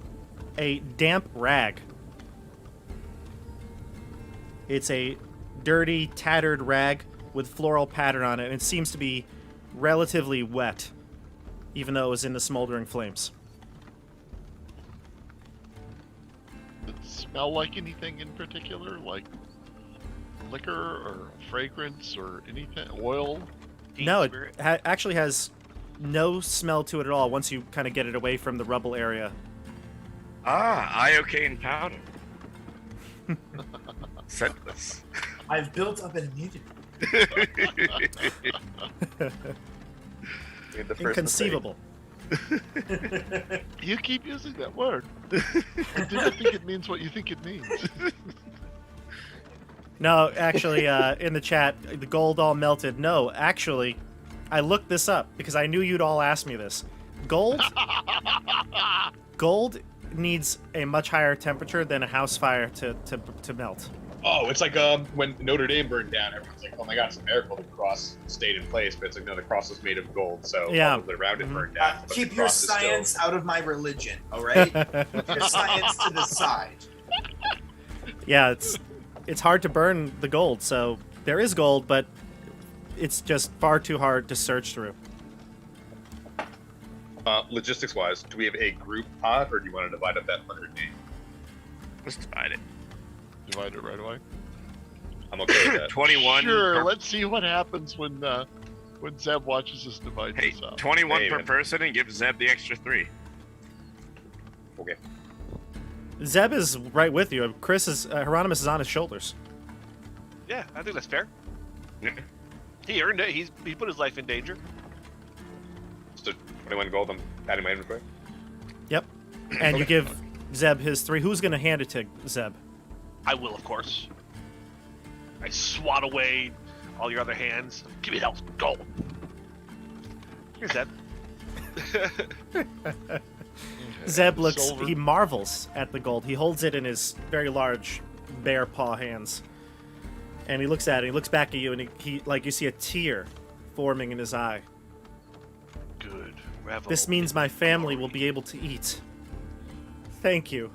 a damp rag. It's a dirty, tattered rag with floral pattern on it, and it seems to be relatively wet, even though it was in the smoldering flames. Does it smell like anything in particular? Like liquor or fragrance or anything? Oil? No, it Spirit. actually has no smell to it at all once you kind of get it away from the rubble area. Iocane powder. Scentless. I've built up an immunity. Made the first Inconceivable. You keep using that word. I didn't think it means what you think it means. No, actually, in the chat, the gold all melted. No, actually, I looked this up because I knew you'd all ask me this. Gold needs a much higher temperature than a house fire to melt. Oh, it's like when Notre Dame burned down, everyone's like, "Oh my God, it's a miracle the cross stayed in place." But it's like, no, the cross was made of gold, so Yeah. all of it around it Mhm. burned down. but Keep the your cross is still- science out of my religion, all right? Your science to the side. Yeah, it's hard to burn the gold. So there is gold, but it's just far too hard to search through. Logistics-wise, do we have a group pod, or do you want to divide up that 108? Let's divide it. Divide it right away. I'm okay with that. 21. Sure. per- Let's see what happens when Zeb watches us divide Hey, this up. 21 Hey, per man. person and give Zeb the extra 3. Okay. Zeb is right with you. Chris is Hieronymus is on his shoulders. Yeah, I think that's fair. Yeah. He earned it. He put his life in danger. So 21 gold. I'm adding my inventory. Yep. And you Okay. give Zeb his 3. Who's going to hand it to Zeb? I will, of course. I swat away all your other hands. Give me health. Go. Here's that. Okay. Zeb looks. Silver. He marvels at the gold. He holds it in his very large, bare paw hands, and he looks at it. He looks back at you, and he like you see a tear forming in his eye. Good. Revel. This means my family will be able to eat. Thank you.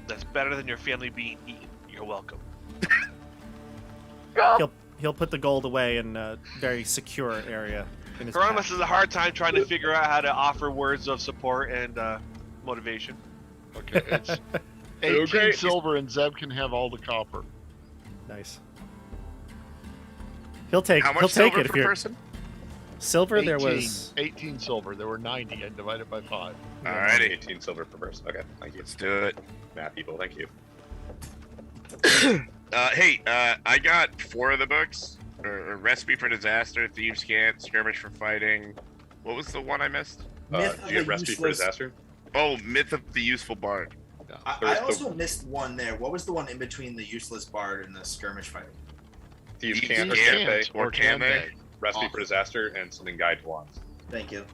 That's better than your family being eaten. You're welcome. He'll put the gold away in a very secure area in his Hieronymus pack. has a hard time trying to figure out how to offer words of support and motivation. Okay, it's 18 Okay. silver, and Zeb can have all the copper. Nice. He'll take. How He'll much take silver it if per you're person? silver. 18, There was 18 silver. There were 90, and divided by 5. Alrighty. 18 silver per person. Okay, thank you. Let's do it. Math people, thank you. Hey, I got 4 of the books. Or Recipe for Disaster, Thieves' Cant, Skirmish for Fighting. What was the one I missed? Myth Do of you have the recipe for useless- disaster? Oh, Myth of the Useful Bard. I There's the- also missed one there. What was the one in between the useless bard and the skirmish fighting? Thieves' Thieves' Cant or Cant. Campay, Or can they? Recipe for disaster, and something guide to wands. Thank you.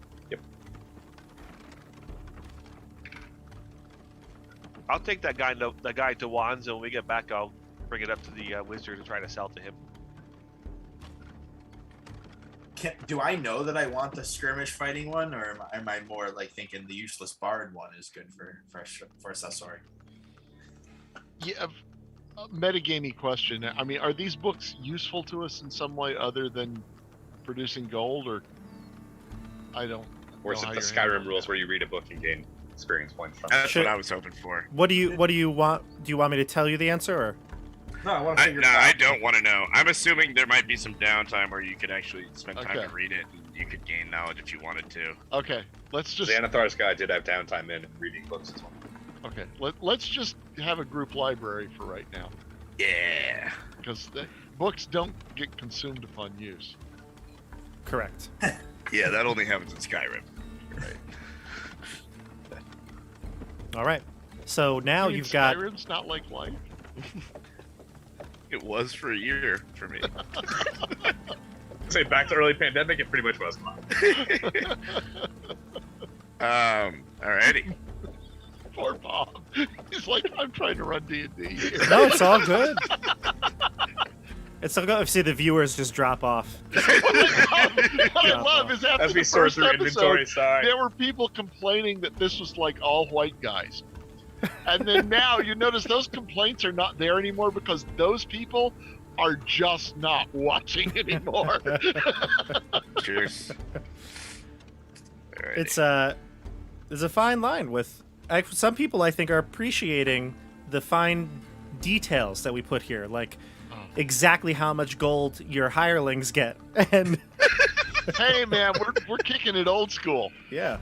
I'll take that guy to Wands, and when we get back, I'll bring it up to the wizard and try to sell to him. Do I know that I want the skirmish fighting one, or am I more like thinking the useless bard one is good for accessory? Yeah, a metagamey question. I mean, are these books useful to us in some way other than producing gold, or I don't. Or is know it how the you're Skyrim handling rules that. where you read a book and gain experience points from it? That's Sure. what I was hoping for. What do you want? Do you want me to tell you the answer, or No, I want to figure No, it out. I don't want to know. I'm assuming there might be some downtime where you could actually spend time Okay. to read it, and you could gain knowledge if you wanted to. Okay, let's just Xanathar's guy did have downtime in reading books as well. okay. Let's just have a group library for right now, Yeah. because the books don't get consumed upon use. correct? Yeah, that only happens in Skyrim. All right. So now I mean, you've got. Skyrim's not like life. It was for a year for me. Say back to early pandemic, it pretty much was. Alrighty. Poor Bob. He's like, I'm trying to run D&D here. No, it's all good. It's all good. See the viewers just drop off. What I love is after As we the sort first through inventory episode, side. there were people complaining that this was like all white guys. And then now you notice those complaints are not there anymore because those people are just not watching anymore. Cheers. Alrighty. It's there's a fine line with some people. I think are appreciating the fine details that we put here, like exactly how much gold your hirelings get, and Hey man, we're kicking it old school. yeah.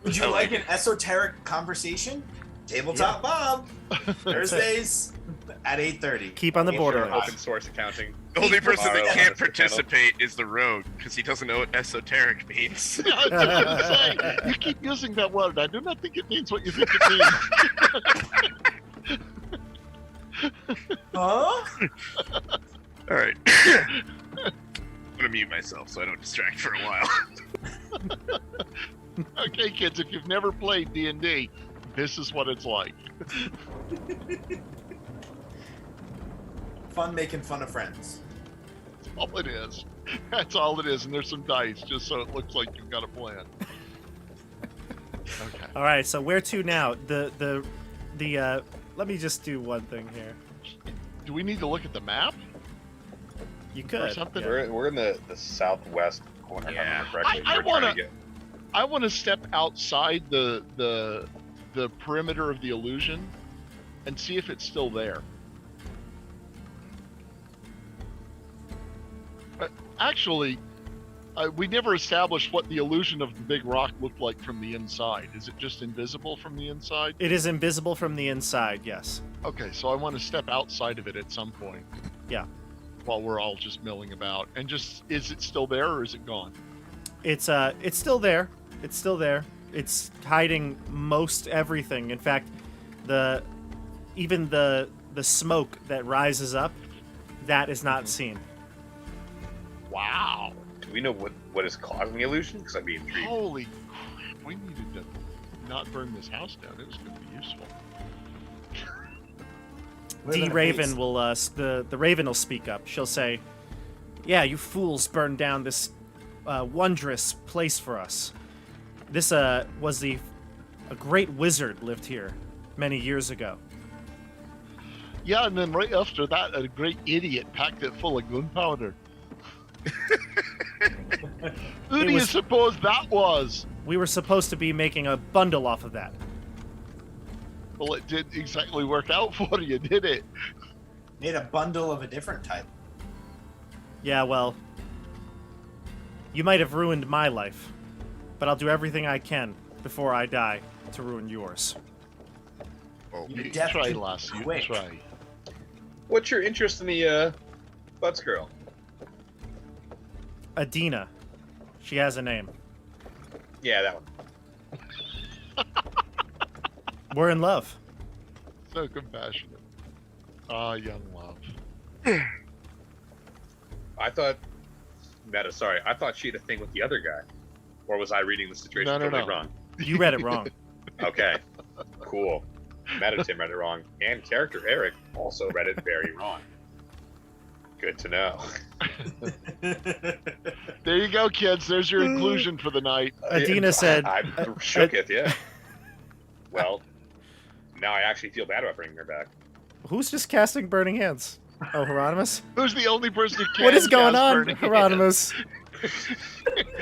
Would you like an esoteric conversation? Tabletop Bob. Thursdays at 8:30. Keep on the Sure, Borderlands. open source accounting. The only person that Tomorrow on can't the channel. participate is the rogue, because he doesn't know what esoteric means. I was just gonna say, you keep using that word. I do not think it means what you think it means. Huh? Alright. I'm gonna mute myself so I don't distract for a while. Okay, kids, if you've never played D&D, this is what it's like. Fun making fun of friends. That's all it is. That's all it is. And there's some dice, just so it looks like you've got a plan. Okay. All right, so where to now? The let me just do one thing here. Do we need to look at the map? You Or could. something? yeah. We're in the southwest corner. if I Yeah. remember correctly. I We're trying to wanna- get- I want to step outside the perimeter of the illusion and see if it's still there. Actually, we never established what the illusion of the big rock looked like from the inside. Is it just invisible from the inside? It is invisible from the inside. Yes. Okay, so I want to step outside of it at some point. Yeah. While we're all just milling about, and just is it still there or is it gone? It's still there. It's still there. It's hiding most everything. In fact, even the smoke that rises up, that is not seen. Wow! Do we know what is causing the illusion? Because I'd be intrigued. Holy crap! We needed to not burn this house down. It was going to be useful. Live in D a Raven base. will the Raven will speak up. She'll say, "Yeah, you fools burned down this wondrous place for us. This was a great wizard lived here many years ago. Yeah, and then right after that, a great idiot packed it full of gunpowder. Who do you was- suppose that was? We were supposed to be making a bundle off of that. Well, it didn't exactly work out for you, did it? Made a bundle of a different type. Yeah, well, you might have ruined my life, but I'll do everything I can before I die to ruin yours." Oh, Your you death try, could be lass. You quick. try. What's your interest in the Butts girl? Adina. She has a name. Yeah, that one. We're in love. So compassionate. Ah, young love. I thought she had a thing with the other guy. Or was I reading the situation No, totally no. wrong? You read it wrong. Okay. Cool. Metatim read it wrong. And character Eric also read it very wrong. Good to know. There you go, kids. There's your inclusion for the night. Adina said- I shook it, yeah. Well, now I actually feel bad about bringing her back. Who's just casting Burning Hands? Oh, Hieronymus? Who's the only person who can What is going cast on, Burning Hands? Hieronymus?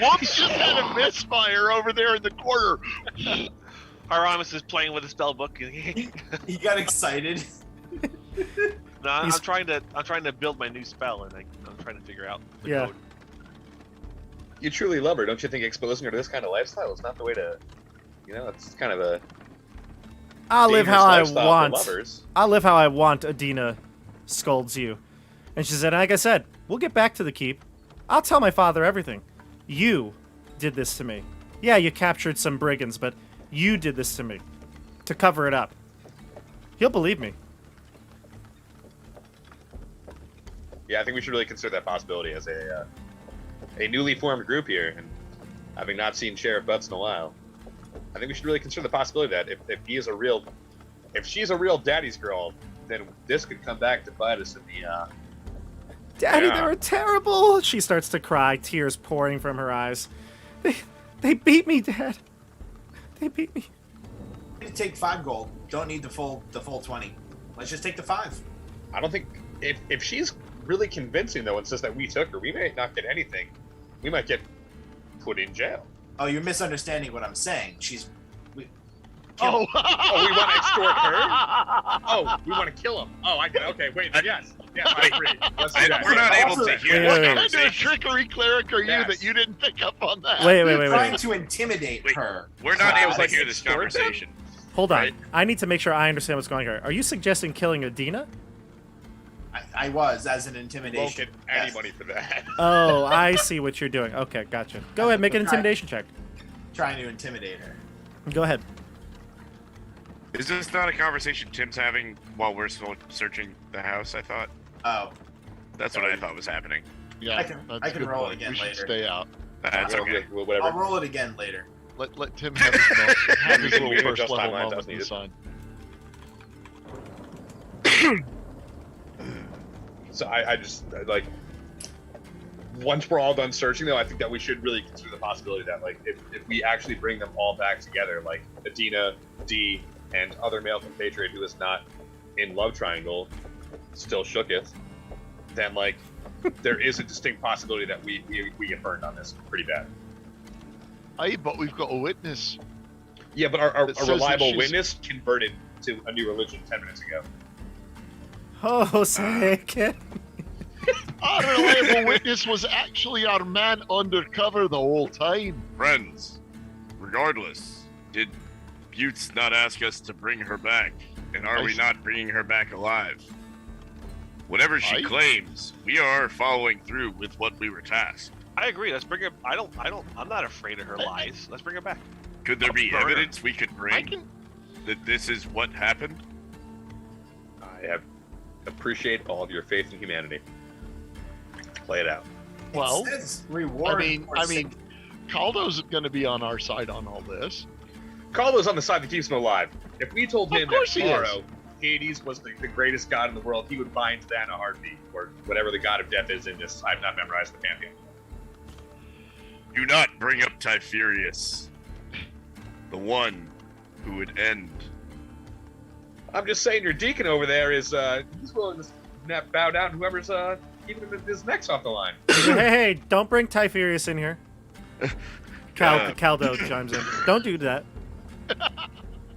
Whoops, just had a misfire over there in the corner. Hieronymus is playing with a spell book. no, He got excited. I'm He's- trying to build my new spell, and I'm trying to figure out the Yeah. code. You truly love her. Don't you think exposing her to this kind of lifestyle is not the way to... it's kind of a... I'll live dangerous how I lifestyle for want. lovers. I'll live how I want, Adina scolds you. And she said, like I said, we'll get back to the keep. I'll tell my father everything. You did this to me. Yeah, you captured some brigands, but you did this to me. To cover it up. He'll believe me. Yeah, I think we should really consider that possibility as a newly formed group here, and having not seen Sheriff Butts in a while, I think we should really consider the possibility that if she's a real daddy's girl, then this could come back to bite us in the. Daddy, Yeah. they were terrible. She starts to cry, tears pouring from her eyes. They beat me, Dad. They beat me. Take 5 gold. Don't need the full 20. Let's just take the 5. I don't think if she's really convincing though and says that we took her, we may not get anything. We might get put in jail. Oh, you're misunderstanding what I'm saying. Oh, Oh, we want to extort her? Oh, we want to kill him. Oh, okay. Wait, yes, I agree. Let's do that. We're not able to hear Wait, this wait, wait. What kind of conversation. trickery cleric are you Yes. that you didn't pick up on that? Wait. Trying to intimidate Wait, her. We're not able to Like hear this extort them? conversation. Hold on. Right. I need to make sure I understand what's going on here. Are you suggesting killing Adina? I was as an Won't intimidation. get Yes. anybody for that. Oh, I see what you're doing. Okay, gotcha. Go ahead, make an intimidation check. Trying to intimidate her. Go ahead. Is this not a conversation Tim's having while we're still searching the house? I thought Oh, that's what I thought was happening. Yeah, I can- that's I a can good roll it point. again We should later. stay out. That's Well, okay. Whatever. I'll roll it again later. Let Tim have his, have his We little can first adjust level timelines moment as needed. inside. So I just like, once we're all done searching, though, I think that we should really consider the possibility that, like, if we actually bring them all back together, like Adina, Dee, and other male compatriot who is not in love triangle, still shooketh, then, like, there is a distinct possibility that we get burned on this pretty bad. Aye, but we've got a witness. Yeah, but a That says reliable that she's- witness converted to a new religion 10 minutes ago. Oh, sick. Our reliable witness was actually our man undercover the whole time. Friends, regardless, did Buttes not ask us to bring her back? And are we not bringing her back alive? Whatever she Aye. claims, we are following through with what we were tasked. I agree. Let's bring her. I'm not afraid of her lies. Let's bring her back. Could there be Burn her. evidence we could I bring can. that this is what happened? I appreciate all of your faith in humanity. Play it out. Well, It says reward. I mean, Caldo's going to be on our side on all this. Caldo's on the side that keeps him alive. If we told him Of that course he is. tomorrow Hades was the greatest god in the world, he would buy into that in a heartbeat, or whatever the god of death is in this. I've not memorized the pantheon. Do not bring up Typherius, the one who would end. I'm just saying your deacon over there is he's willing to bow down to whoever's keeping his necks off the line. Hey, don't bring Typherius in here. Caldo chimes in. Don't do that.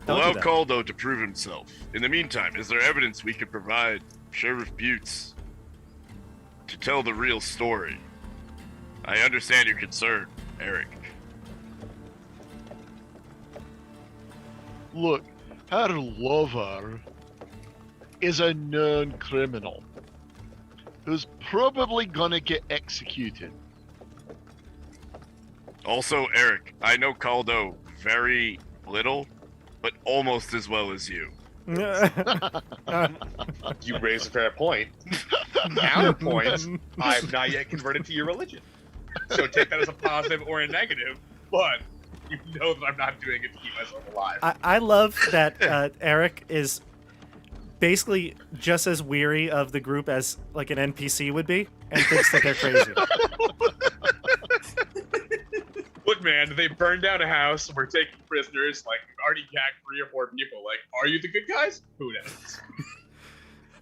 Don't Allow do that. Caldo to prove himself. In the meantime, is there evidence we could provide Sheriff Buttes to tell the real story? I understand your concern, Eric. Look, her lover is a known criminal who's probably gonna get executed. Also, Eric, I know Caldo very little, but almost as well as you. You raise a fair point. Counterpoint, I've not yet converted to your religion. So take that as a positive or a negative, but you know that I'm not doing it to keep myself alive. I love that Eric is basically just as weary of the group as like an NPC would be, and thinks that they're crazy. Look, man, they burned down a house. We're taking prisoners. Like, we've already gagged 3 or 4 people. Like, are you the good guys? Who knows?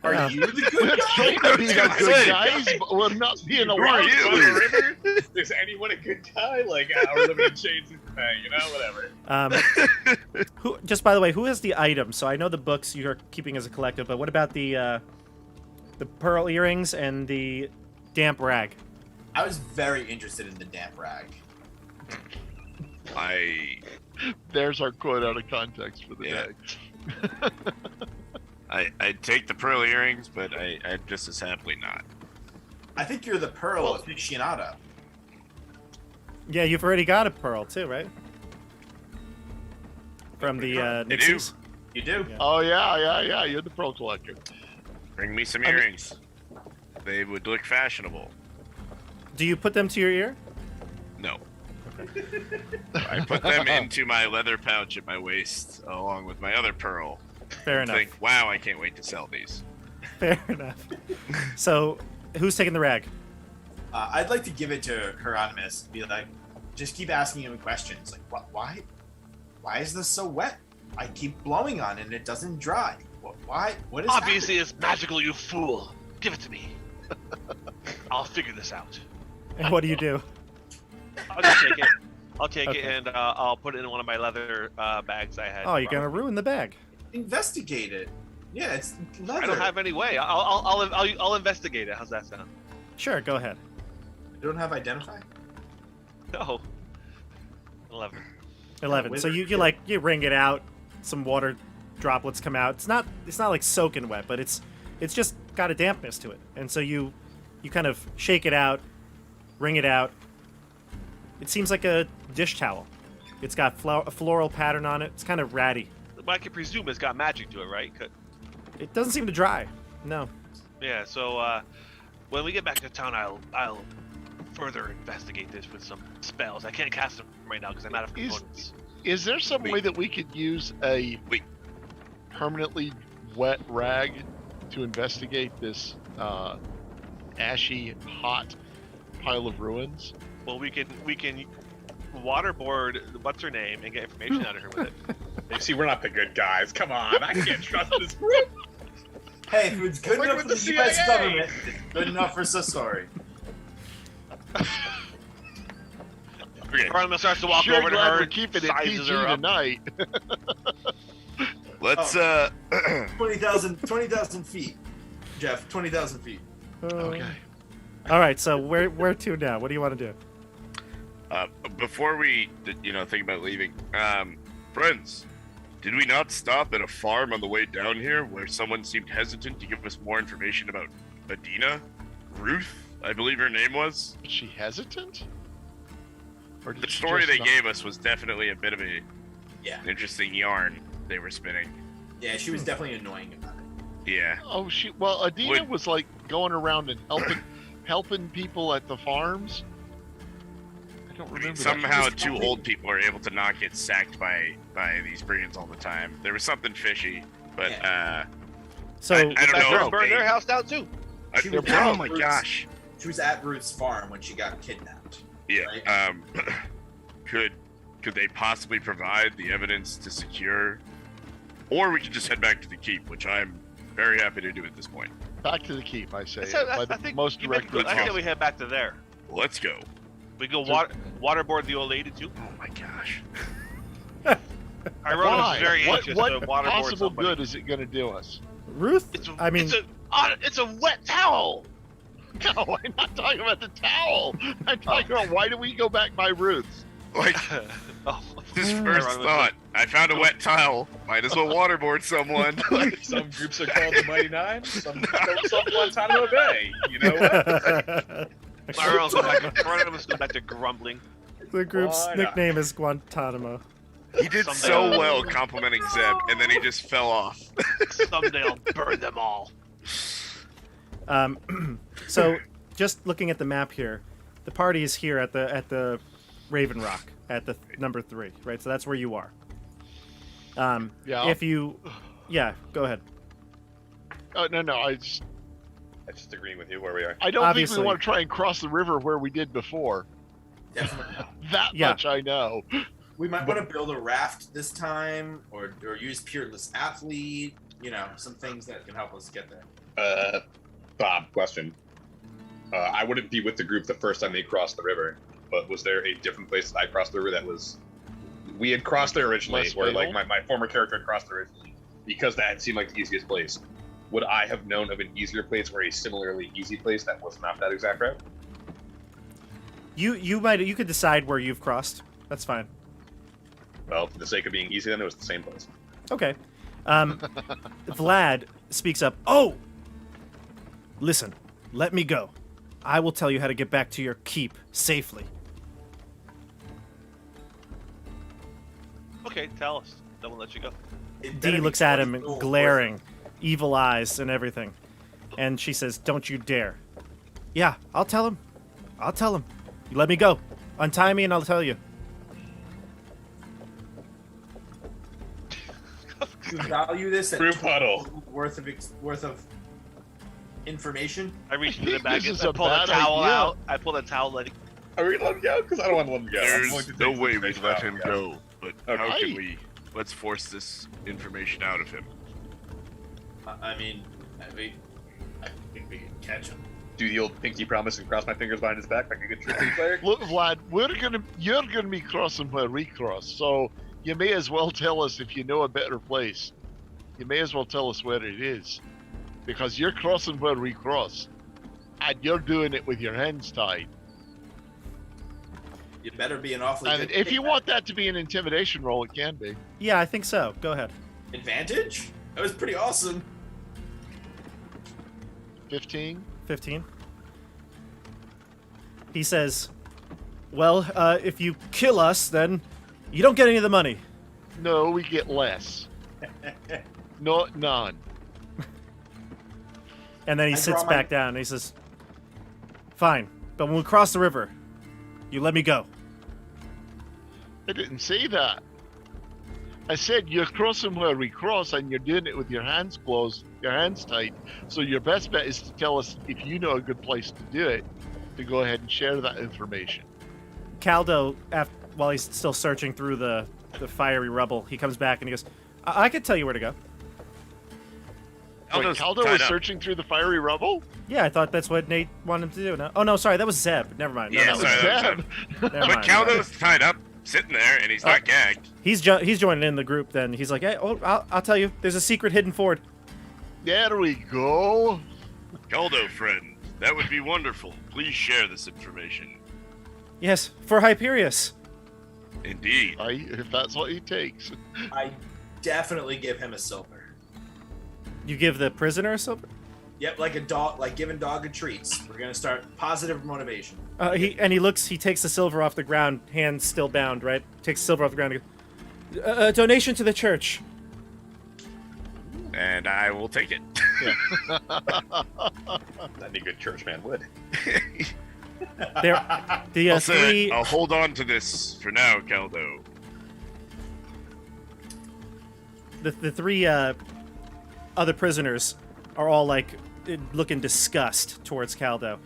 Are Yeah. you the We're good guy? trying to be the gonna good say, guys, but we're not being Who are allowed. you? On the river? Is anyone a good guy? Like, we're living in chains and you know, whatever. Who? Just by the way, who has the item? So I know the books you're keeping as a collective, but what about the pearl earrings and the damp rag? I was very interested in the damp rag. There's our quote out of context for the Yeah. day. I'd take the pearl earrings, but I'd just as happily not. I think you're the pearl Well- aficionado. Yeah, you've already got a pearl too, right? From the I do. Nixies? You do? Yeah. Oh yeah. You're the pearl collector. Bring me some I mean- earrings. They would look fashionable. Do you put them to your ear? No. I put them into my leather pouch at my waist, along with my other pearl. Fair enough. Think, wow, I can't wait to sell these. Fair enough. So, who's taking the rag? I'd like to give it to Hieronymus. Be like, just keep asking him questions. Like, why is this so wet? I keep blowing on it and it doesn't dry. Why? What is Obviously, it's magical, you fool. Give it to me. I'll figure this out. And what do you do? I'll just take it. I'll take Okay. it and I'll put it in one of my leather bags I had. Oh, you're gonna ruin the bag. Investigate it. Yeah, it's leather. I don't have any way. I'll investigate it. How's that sound? Sure, go ahead. You don't have identify? No. 11. 11. So wizard. you wring it out, some water droplets come out. It's not like soaking wet, but it's just got a dampness to it. And so you kind of shake it out, wring it out. It seems like a dish towel. It's got a floral pattern on it. It's kind of ratty. But I can presume it's got magic to it, right? It doesn't seem to dry. No. Yeah. So when we get back to town, I'll further investigate this with some spells. I can't cast them right now because I'm out of components. Is there some Wait. way that we could use a Wait. permanently wet rag to investigate this ashy, hot pile of ruins. Well, we can waterboard what's her name and get information out of her with it. You see, we're not the good guys. Come on, I can't trust this group. Hey, if it's good Working enough for with the the U.S. CIA. government, it's good enough for Sasori. Okay, Geronimo starts to walk Sure over to glad her, we're keeping it sizes PG her up. tonight. let's 20,000 feet. Jeff, 20,000 feet. Okay. All right. So where to now? What do you want to do? before we think about leaving, friends, did we not stop at a farm on the way down here where someone seemed hesitant to give us more information about Adina? Ruth, I believe her name was. Was she hesitant? Or did The she story just they not- gave us was definitely a bit of a Yeah. interesting yarn they were spinning. Yeah, she was definitely annoying about it. Yeah. Oh, well, Adina Would- was like going around and helping people at the farms. I don't remember. that. Somehow was two helping- old people are able to not get sacked by these brigands all the time. There was something fishy, but So I don't know. Burn, burn their house down too. She was oh at my Ruth's- gosh. She was at Ruth's farm when she got kidnapped. Yeah. Right. Could they possibly provide the evidence to secure, or we could just head back to the keep, which I'm very happy to do at this point. Back to the keep, I say. So by I the think most you direct mentioned- I route think we head back to there. Let's go. We go So- waterboard the old lady too. Oh my gosh. Ironically, Why? she's very What, anxious what to waterboard possible somebody. good is it going to do us? Ruth, I mean, It's a wet towel. No, I'm not talking about the towel. I'm talking about why do we go back by Ruth's? Like, Oh, this Mm. first Ironically. thought, I found a wet tile. Might as well waterboard someone. Some groups are called the Mighty Nine. Some folks on Guantanamo Bay. You know what? Geronimo's go back to grumbling. the group's Why not? nickname is Guantanamo. He did so Someday. well complimenting Zeb, and then he just fell off. Someday I'll burn them all. So, just looking at the map here, the party is here at the Raven Rock at the number 3, right? So that's where you are. Yeah. If you, yeah, go ahead. No, I'm just agreeing with you where we are. I don't Obviously. think we want to try and cross the river where we did before. Definitely not. That Yeah. much I know. We might want to build a raft this time, or use Peerless Athlete. You know, some things that can help us get there. Bob, question. I wouldn't be with the group the first time they crossed the river, but was there a different place that I crossed the river that was... We had crossed there originally, Less where like fatal? my former character had crossed there originally, because that seemed like the easiest place. Would I have known of an easier place or a similarly easy place that was not that exact route? You could decide where you've crossed. That's fine. Well, for the sake of being easy, then it was the same place. Okay. Vlad speaks up. Oh! Listen, let me go. I will tell you how to get back to your keep safely. Okay, tell us. Then we'll let you go. It better Dee be looks at him, 20 glaring, evil eyes and everything. And she says, "Don't you dare." Yeah, I'll tell him. I'll tell him. You let me go. Untie me and I'll tell you. You value this at Brew puddle. worth of information. I reach into the think bag. this is I a pull the bad towel idea. out. I pull the towel like Are we letting him go? Because I don't want to let him go. I'm going There's to no take way some we information let out him of go, but how Okay. can we? Let's force this information out of him. I mean, I think we can catch him. Do the old pinky promise and cross my fingers behind his back like a good tricky player? Look, Vlad, you're gonna be crossing where we cross, so you may as well tell us if you know a better place. You may as well tell us where it is, because you're crossing where we cross, and you're doing it with your hands tied. You better be an awfully And good if you kickback. want that to be an intimidation roll, it can be. Yeah, I think so. Go ahead. advantage, that was pretty awesome. 15. 15. He says, "Well, if you kill us, then you don't get any of the money." No, we get less. No, none. And then he I sits draw my- back down and he says, "Fine, but when we cross the river, you let me go." I didn't say that. I said you're crossing where we cross, and you're doing it with your hands closed, your hands tight. So your best bet is to tell us if you know a good place to do it, to go ahead and share that information. Caldo, while he's still searching through the fiery rubble, he comes back and he goes, I could tell you where to go. Wait, Caldo's Caldo tied was up. searching through the fiery rubble? Yeah, I thought that's what Nate wanted him to do. No, oh, no, sorry, that was Zeb. Never mind. No, Yeah, that was sorry, that was Zeb. Never But mind. Caldo's tied up, sitting there, and he's not gagged. He's joining in the group then. He's like, hey, I'll tell you. There's a secret hidden ford. There we go. Caldo, friend, that would be wonderful. Please share this information. Yes, for Hyperius. Indeed. If that's what he takes. I definitely give him a silver. You give the prisoner a silver? Yep, like a dog, like giving dog a treats. We're gonna start positive motivation. He takes the silver off the ground, hands still bound, right? Takes the silver off the ground and goes, a donation to the church. And I will take it. Any good churchman would. The I'll say three... it. I'll hold on to this for now, Caldo. The three other prisoners are all like looking disgust towards Caldo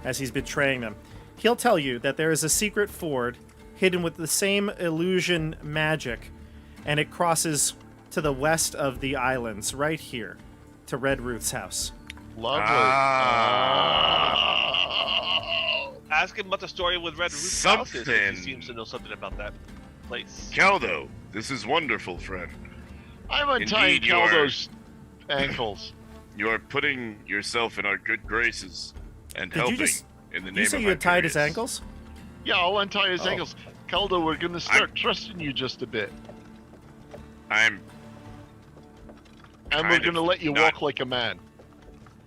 as he's betraying them. He'll tell you that there is a secret ford hidden with the same illusion magic, and it crosses to the west of the islands, right here, to Red Ruth's house. Lovely. Ask him about the story with Red Ruth's house is, if Something. He seems to know something about that place. Caldo, this is wonderful, friend. I'm untying Indeed, you are. Caldo's ankles. You are putting yourself in our good graces and Did you helping just- in the name You say of you had tied his Hyperius. ankles? Yeah, I'll untie his Oh. ankles. Caldo, we're gonna start trusting you just a bit. I'm And Kind we're of gonna let you not. walk like a man.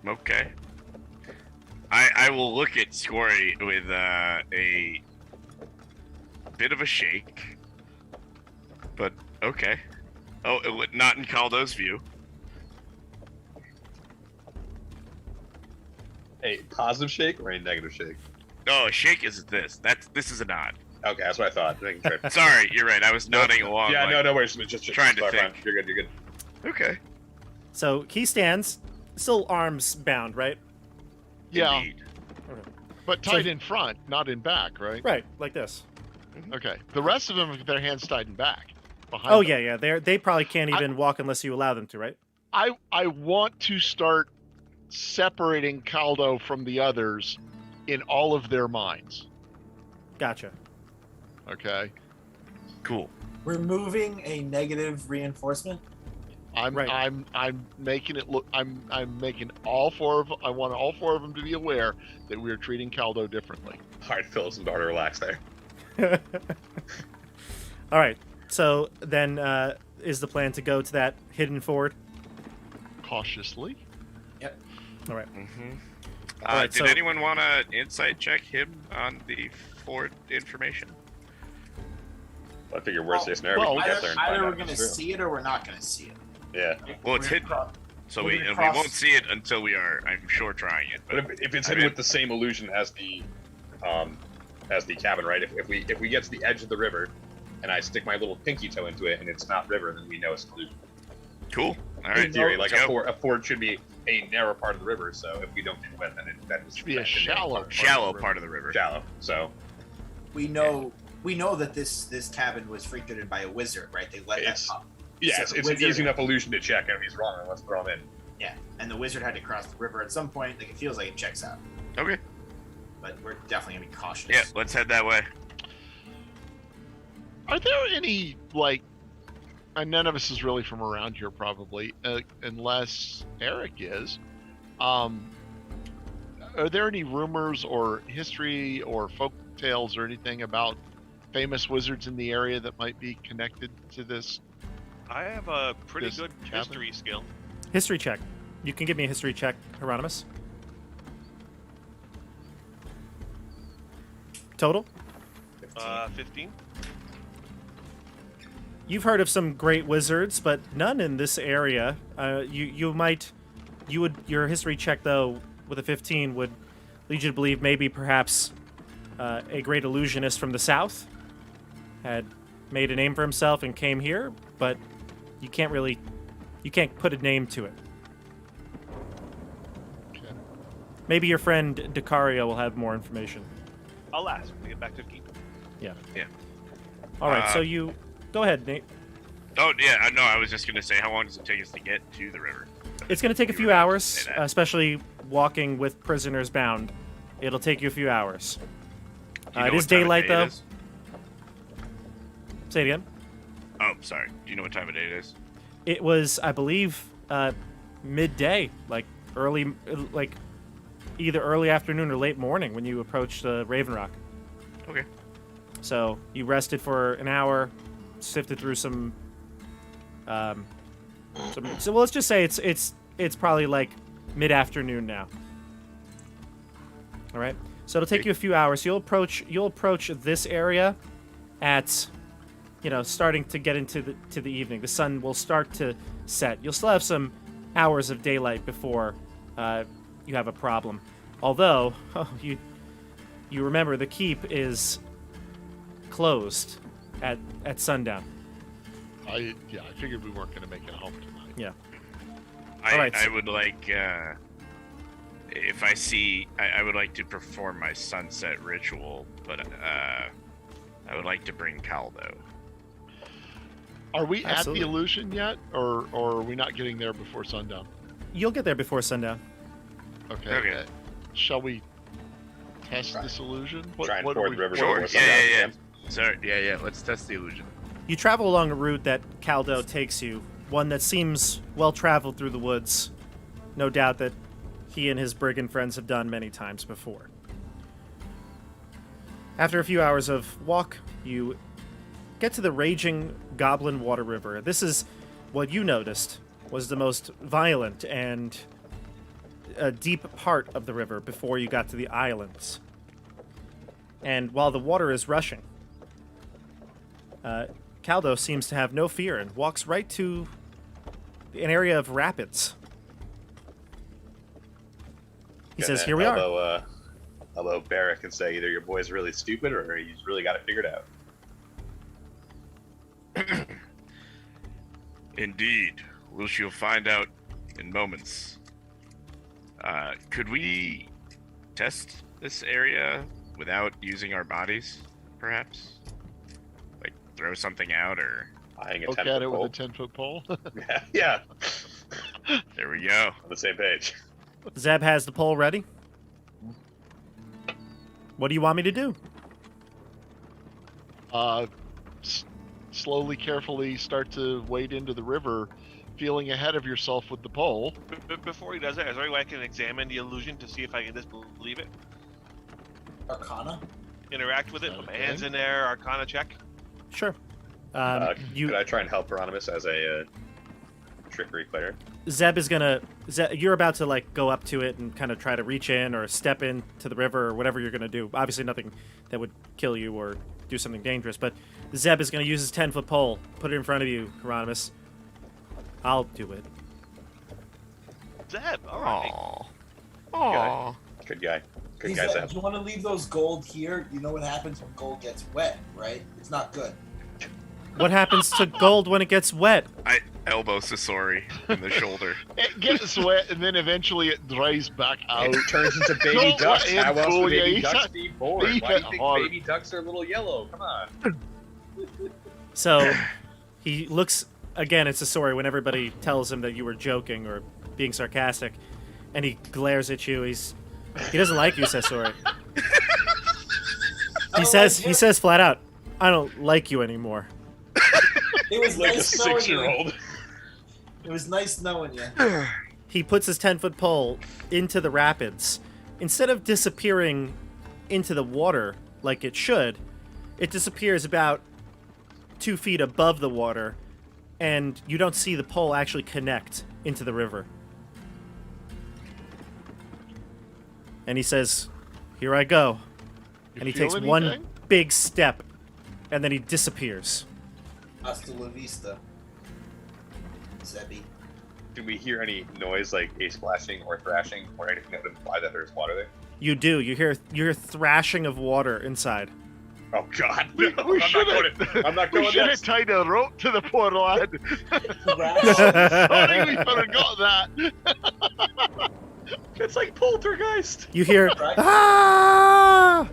okay. I will look at Scory with a bit of a shake. But okay. Oh, not in Caldo's view. A positive shake or a negative shake? Oh, a shake is this. This is a nod. Okay, that's what I thought. Making sure. Sorry, you're right. I was nodding along. Yeah, like, no worries. Just trying to clarifying. think. You're good. You're good. Okay. So he stands, still arms bound, right? Yeah, Indeed. but So- tied in front, not in back, right? Right, like this. Okay. The rest of them have their hands tied in back. Behind Oh, them. yeah. They probably can't even walk unless you allow them to, right? I want to start separating Caldo from the others in all of their minds. Gotcha. Okay. Cool. Removing a negative reinforcement. Right. I'm making it look. I'm making all four of. I want all four of them to be aware that we are treating Caldo differently. All right, Phillips and Barter, relax there. All right. So then is the plan to go to that hidden ford? Cautiously. All right. Mm-hmm. Alright, Did so- anyone want to insight check him on the Ford information? I figure worst case scenario, well, we can get there and Either find we're out if gonna it's true. see it or we're not gonna see it. Yeah, Well, it's We're hidden, gonna so we're we gonna and cross- we won't see it until we are, I'm sure, trying it. but if it's hidden with the same illusion as the cabin, right? If we get to the edge of the river, and I stick my little pinky toe into it, and it's not river, then we know it's an illusion. Cool. All In right. theory, like let's go. a ford should be a narrow part of the river. So if we don't get wet, then that is Should be a shallow Shallow part of the river. Shallow. So We know that this cabin was frequented by a wizard, right? They let that It's- up. yeah, So it's the an wizard- easy enough illusion to check. And if he's wrong, let's throw him in. Yeah, and the wizard had to cross the river at some point. Like it feels like it checks out, Okay. but we're definitely gonna be cautious. Yeah, let's head that way. Are there any like? And none of us is really from around here, probably, unless Eric is. Are there any rumors or history or folk tales or anything about famous wizards in the area that might be connected to this? I have a pretty This good cabin? history skill. History check. You can give me a history check, Hieronymus. Total? 15. You've heard of some great wizards, but none in this area. Your history check though with a 15 would lead you to believe maybe perhaps a great illusionist from the south had made a name for himself and came here, but you can't put a name to it. Okay. Maybe your friend Decario will have more information. I'll ask when we get back to the keep. All right, so Uh, you go ahead, Nate. Oh yeah, no, I was just gonna say, how long does it take us to get to the river? It's going to take a You few were about to hours, say that. especially walking with prisoners bound. It'll take you a few hours. Do you know It is what time of daylight, day it though. is? Say it again. Oh, sorry. Do you know what time of day it is? It was, I believe, midday, like either early afternoon or late morning when you approached Raven Rock. Okay. So you rested for an hour, sifted through some. So let's just say it's probably like mid-afternoon now. All right. So it'll take you a few hours. You'll approach this area at, starting to get into the evening. The sun will start to set. You'll still have some hours of daylight before you have a problem. Although you remember the keep is closed at sundown. I figured we weren't going to make it home tonight. Yeah. I All right, so- would like, if I see, I would like to perform my sunset ritual, but I would like to bring Caldo. Are we Absolutely. at the illusion yet, or are we not getting there before sundown? You'll get there before sundown. Okay. Okay. Shall we test this illusion? Try and do ford we- the river Sure. before Yeah, sundown. yeah, yeah. Sorry. Yeah. Let's test the illusion. You travel along a route that Caldo takes you, one that seems well traveled through the woods. No doubt that he and his brigand friends have done many times before. After a few hours of walk, you get to the raging Goblin Water River. This is what you noticed was the most violent and deep part of the river before you got to the islands. And while the water is rushing, Caldo seems to have no fear and walks right to an area of rapids. He says, "Here we are." Although Barrack can say either your boy's really stupid or he's really got it figured out. Indeed. We shall find out in moments. Could we test this area without using our bodies, perhaps? Like, throw something out, or... Eyeing a Poke 10 at foot it pole. with a 10-foot pole. Yeah, There we go. on the same page. Zeb has the pole ready. What do you want me to do? Slowly, carefully start to wade into the river, feeling ahead of yourself with the pole. But before he does that, is there any way I can examine the illusion to see if I can disbelieve it? Arcana? Interact with it? Put my hands Okay. in there, Arcana check? Sure. Could I try and help Hieronymus as a trickery player? Zeb is gonna. You're about to like go up to it and kind of try to reach in or step into the river or whatever you're gonna do. Obviously, nothing that would kill you or do something dangerous. But Zeb is gonna use his 10-foot pole, put it in front of you, Hieronymus. I'll do it. Zeb, alright. Aww. Good guy. Good He's guy, like, Zeb. if you want to leave those gold here, you know what happens when gold gets wet, right? It's not good. What happens to gold when it gets wet? I elbow Sasori in the shoulder. It gets wet, and then eventually it dries back out. It turns into baby Don't ducks. let him How else fool would you. baby He's ducks not- be born? leave Why do it you think hard. baby ducks are a little yellow? Come on. So he looks again at Sasori when everybody tells him that you were joking or being sarcastic, and he glares at you. He doesn't like you, Sasori. He says flat out, "I don't like you anymore." It was Like a nice knowing you. 6-year-old. It was nice knowing you. He puts his 10-foot pole into the rapids. Instead of disappearing into the water like it should, it disappears about 2 feet above the water, and you don't see the pole actually connect into the river. And he says, "Here I go." You And he feel takes anything? one big step, and then he disappears. Hasta la vista. Zebby. Do we hear any noise like a splashing or thrashing or anything that would imply that there's water there? You do. You hear thrashing of water inside. Oh God! We I'm not going We should have next. tied a rope to the poor lad. Rash, Sorry, we forgot that. It's like poltergeist. You hear, Right. ah!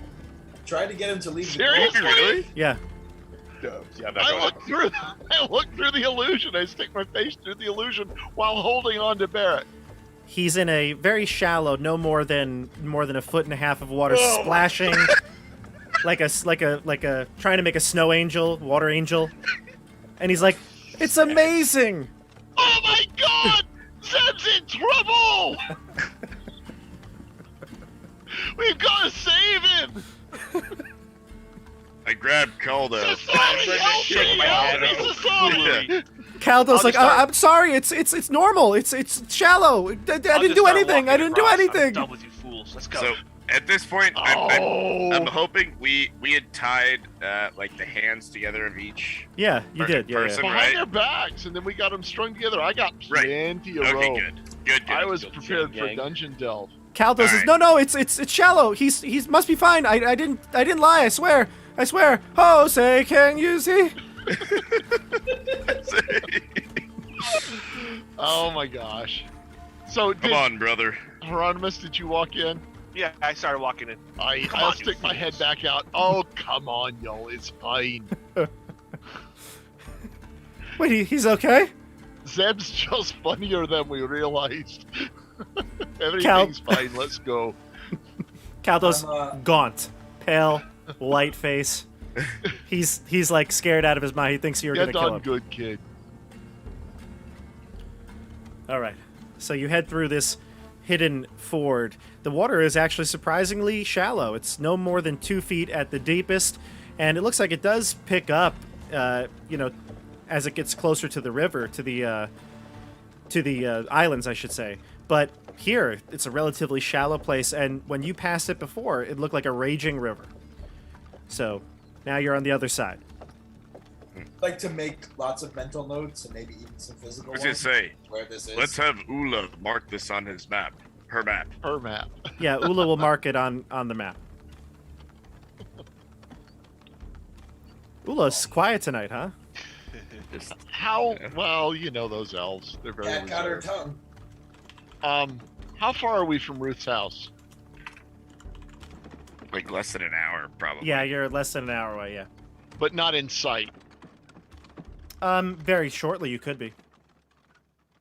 try to get him to leave Seriously? the boat. Really? Yeah. No, yeah, I'm not I going. look through the illusion. I stick my face through the illusion while holding on to Barrett. He's in a very shallow, no more than a foot and a half of water, Oh. splashing like a trying to make a snow angel, water angel, and he's like, "It's amazing." Oh my God! Zeb's in trouble! We've got to save him! I grabbed Caldo. Sasami, help Shake me! my Help me, head. Sasami! Caldo's I'll like, just start- "I'm sorry. It's normal. It's shallow. I didn't do anything. I didn't do I'm anything." done with you fools. Let's go. So at this point, I'm Oh! hoping we had tied like the hands together of each. Yeah, you did. Yeah, person. yeah. Behind right? their backs, and then we got them strung together. I got Right. plenty of Okay, rope. good. I was Good prepared for gang. dungeon delve. Caldo says, Alright. "No, it's shallow. He's must be fine. I didn't lie. I swear. Oh, say, can you see?" Oh my gosh. So, Come on, brother. Hieronymus, did you walk in? Yeah, I started walking in. I'll on, stick you my head fools. back out. Oh, come on, y'all. It's fine. Wait, he's okay? Zeb's just funnier than we realized. Everything's fine. Let's go. Caldo's I'm, gaunt, pale, white face. He's like scared out of his mind. He thinks you're Get gonna kill done, him. good kid. All right. So you head through this hidden ford. The water is actually surprisingly shallow. It's no more than 2 feet at the deepest, and it looks like it does pick up, as it gets closer to the river, to the islands, I should say. But here, it's a relatively shallow place, and when you passed it before, it looked like a raging river. So now you're on the other side. Like to make lots of mental notes and maybe even some physical I was ones. gonna say, Where this is. let's have Ula mark this on his map. Her map. Her map. Yeah, Ula will mark it on the map. Ula's quiet tonight, huh? How? Well, you know those elves. They're very Cat got her reserved. tongue. How far are we from Ruth's house? Like less than an hour, probably. Yeah, you're less than an hour away, yeah. But not in sight. Very shortly you could be.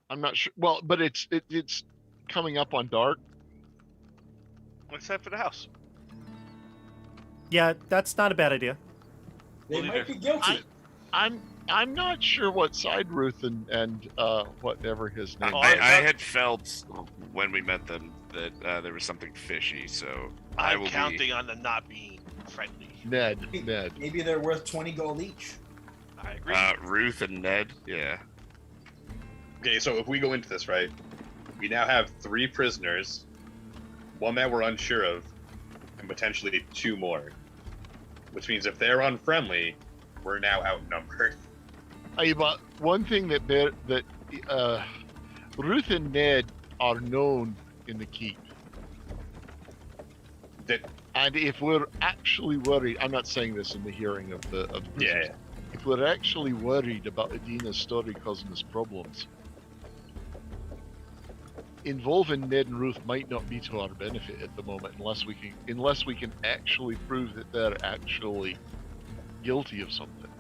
I'm not sure. Well, but it's coming up on dark. Let's head for the house. Yeah, that's not a bad idea. They We'll might leave be guilty. I'm not sure what side Ruth and whatever his name. I had felt when we met them that there was something fishy, so I I'm will counting on them not being friendly. Ned. Maybe they're worth 20 gold each. I agree. Ruth and Ned. Yeah. Okay, so if we go into this, right, we now have 3 prisoners, 1 that we're unsure of, and potentially 2 more. Which means if they're unfriendly, we're now outnumbered. But one thing that Ruth and Ned are known in the keep. That And if we're actually worried, I'm not saying this in the hearing of the prisoners. yeah. If we're actually worried about Adina's story causing us problems, involving Ned and Ruth might not be to our benefit at the moment, unless we can actually prove that they're actually guilty of something.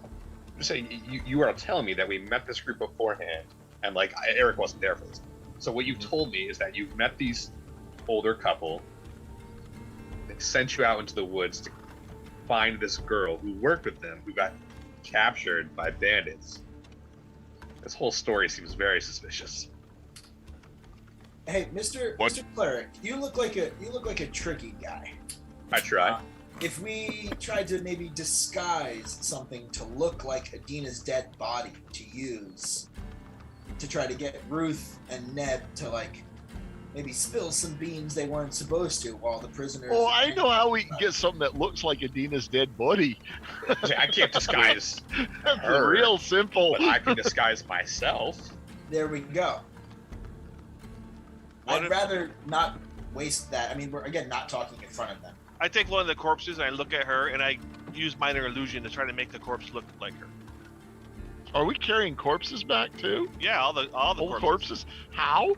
I'm saying you are telling me that we met this group beforehand, and like Eric wasn't there for this. So what you told me is that you've met these older couple. They sent you out into the woods to find this girl who worked with them, who got captured by bandits. This whole story seems very suspicious. Hey, Mr. What? Mr. Cleric, you look like a tricky guy. I try. If we tried to maybe disguise something to look like Adina's dead body to use to try to get Ruth and Ned to like maybe spill some beans they weren't supposed to while the prisoners. Oh, I know how we can get something that looks like Adina's dead body. I can't disguise, That's Her. real simple. but I can disguise myself. There we go. What I'd if- rather not waste that. I mean, we're again not talking in front of them. I take one of the corpses and I look at her and I use minor illusion to try to make the corpse look like her. Are we carrying corpses back too? Yeah, all the Old corpses. corpses? How?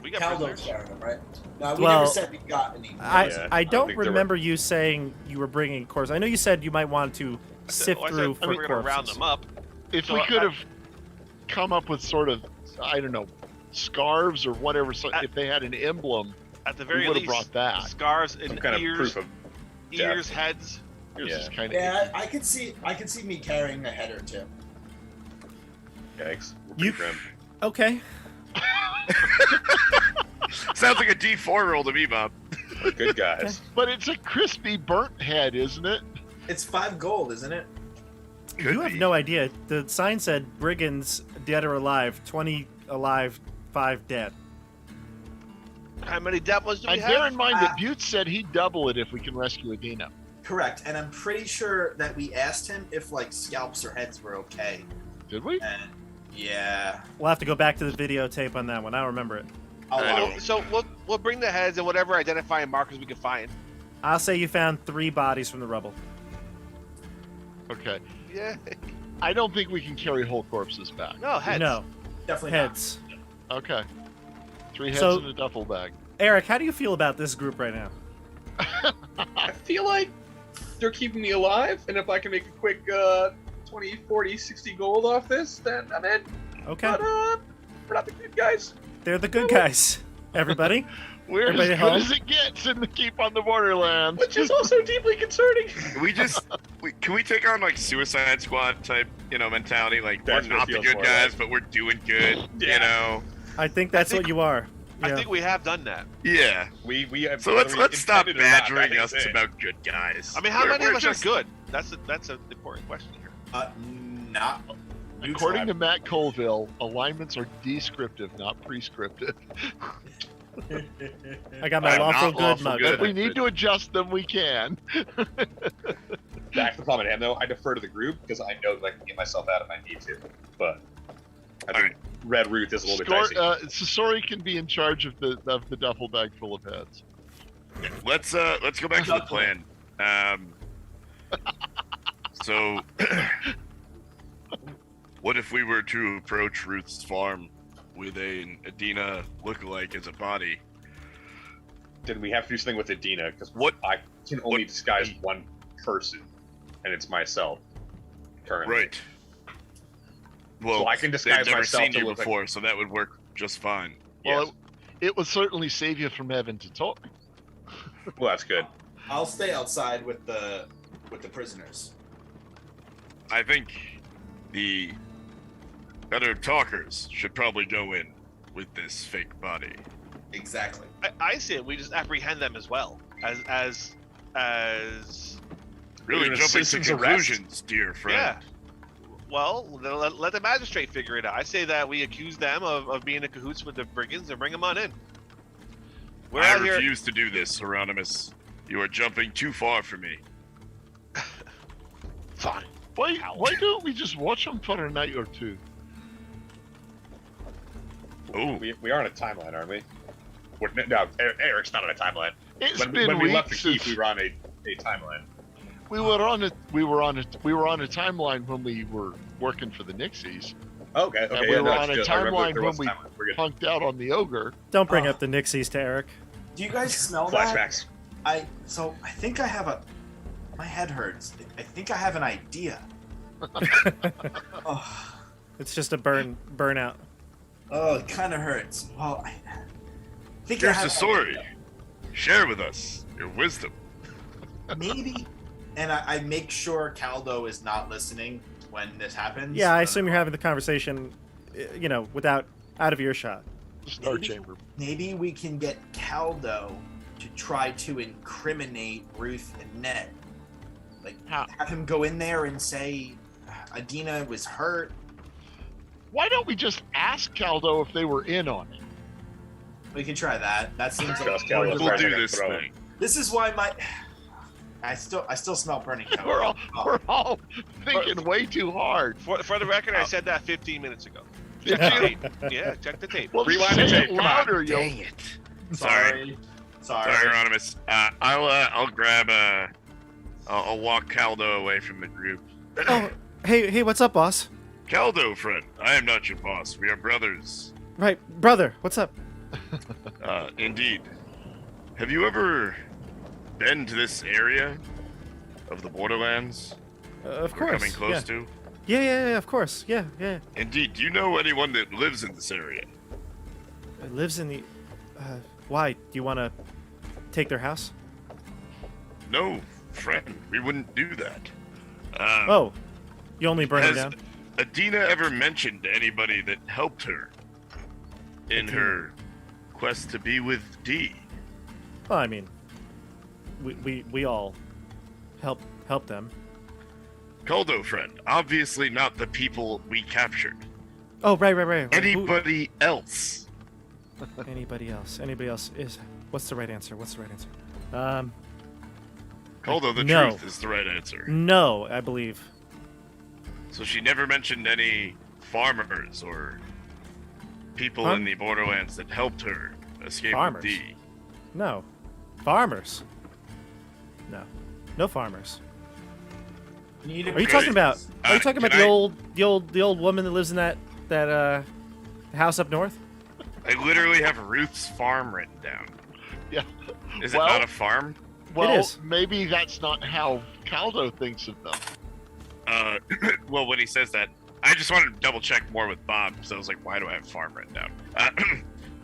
We got Caldo's prisoners. carrying them, right? No, we Well, never said we got any. I don't think there remember you saying you were bringing corpses. I know you said you might want to sift I said through we for were gonna round corpses. them up. If So we could I- have come up with sort of, I don't know, scarves or whatever, so At- if they had an emblem, At the we very would have least, brought that. scars Some and kind of ears, proof of ears, heads. Yours Yeah. is kind of Yeah, I could see me carrying a head or two. yikes. You- Grim. Okay. Sounds like a D4 roll to me, Bob. We're good guys. But it's a crispy burnt head, isn't it? It's 5 gold, isn't it? Could You have be. no idea. The sign said brigands, dead or alive. 20 alive, 5 dead. How many devils do we And have? bear in mind that Butte said he'd double it if we can rescue Adina. Correct. And I'm pretty sure that we asked him if like scalps or heads were okay. Did we? And yeah, We'll have to go back to the videotape on that one. I don't remember it. I'll I allow don't- it. So we'll bring the heads and whatever identifying markers we can find. I'll say you found 3 bodies from the rubble. Okay. Yeah. I don't think we can carry whole corpses back. No heads. No, Definitely heads. Okay. 3 heads So- in a duffel bag. Eric, how do you feel about this group right now? I feel like they're keeping me alive, and if I can make a quick 20, 40, 60 gold off this, then I'm in. Okay, But we're not the good guys. they're the good guys. Everybody, We're as Everybody good home? as it gets in the keep on the Borderlands. Which is also deeply concerning. Can we just can we take on like Suicide Squad type, mentality? Like That's we're what not the feels good more guys, like. but we're doing good. Yeah. I think that's think- what you are. I Yeah. think we have done that. Yeah. We have. So let's whether we stop intended it or not, badgering that us is it. about good guys. I mean, how We're- many of we're us just- are good? That's an important question here. Not. According to Matt Colville, alignments are descriptive, not prescriptive. I got my I'm lawful not good lawful mug. good. If we need to adjust them, we can. Back to the problem at hand, though. I defer to the group because I know that I can get myself out if I need to. But I think Red Ruth is a little bit dicey. Sasori can be in charge of the duffel bag full of heads. Let's go back to the plan. So what if we were to approach Ruth's farm with an Adina lookalike as a body? Then we have to do something with Adina because What- I can only what- disguise one person, and it's myself. Currently. Right. Well, So I can they've disguise never myself seen to you look like- before, so that would work just fine. Well, Yes. it would certainly save you from having to talk. Well, that's good. I'll stay outside with the prisoners. I think the better talkers should probably go in with this fake body. Exactly. I say we just apprehend them as well as Really Even a jumping to citizen's arrest? conclusions, dear friend. yeah. Well, then let the magistrate figure it out. I say that we accuse them of being in cahoots with the brigands and bring them on in. We're I out here. refuse to do this, Hieronymus. You are jumping too far for me. Fine. Why don't we just watch them for a night or two? Oh, We are on a timeline, aren't we? No, Eric's not on a timeline. It's When been we weeks left the keep, since we were on a timeline. we were on a timeline when we were working for the Nixies, Okay, okay. and we yeah, were no, on it's a good. I remember timeline there when was a we timeline. We're good. punked out on the ogre. Don't bring Oh. up the Nixies to Eric. Do you guys smell that? Flashbacks. I think I have my head hurts. I think I have an idea. Oh, It's just a burnout. it kind of hurts. Well, I think I here's have the an story. idea. Share with us your wisdom. Maybe. And I make sure Caldo is not listening when this happens. Yeah, I assume you're having the conversation, out of earshot. Star Maybe. Chamber. Maybe we can get Caldo to try to incriminate Ruth and Ned. Like, How? have him go in there and say Adina was hurt. Why don't we just ask Caldo if they were in on it? We can try that. That seems like Just Caldo. We'll Right, do I can this throw it. thing. this is why my I still smell burning cow. We're all thinking way too hard. For the record, I said that 15 minutes ago. Did Yeah. you? Yeah, check the tape. Well, Rewind say the it tape, come on. louder, yo. Dang it. Sorry. Sorry. Sorry, Hieronymus. I'll grab I'll walk Caldo away from the group. Oh, hey, what's up, boss? Caldo, friend, I am not your boss. We are brothers. Right, brother, what's up? Indeed. Have you ever been to this area of the Borderlands? Of We're course. coming close to? Yeah, of course. Yeah. Indeed. Do you know anyone that lives in this area? It lives in the. Why? Do you want to take their house? No, friend. We wouldn't do that. Oh, you only burn them Has down. Adina ever mentioned anybody that helped her in Adina. her quest to be with D? Well, I mean, we all help them. Caldo, friend. Obviously not the people we captured. Oh, right. Who- Anybody else? Anybody else? Anybody else is? What's the right answer? Caldo, the No. truth is the right answer. No, I believe. So she never mentioned any farmers or people Farm- in the Borderlands that helped her escape Farmers? with D. No, farmers. No farmers. Are you Okay. talking about? Are you talking about can the old woman that lives in that house up north? I literally have Ruth's farm written down. Yeah. Is it Well- not a farm? Well, is. maybe that's not how Caldo thinks of them. Well, when he says that, I just wanted to double check more with Bob, so I was like, why do I have farm written down?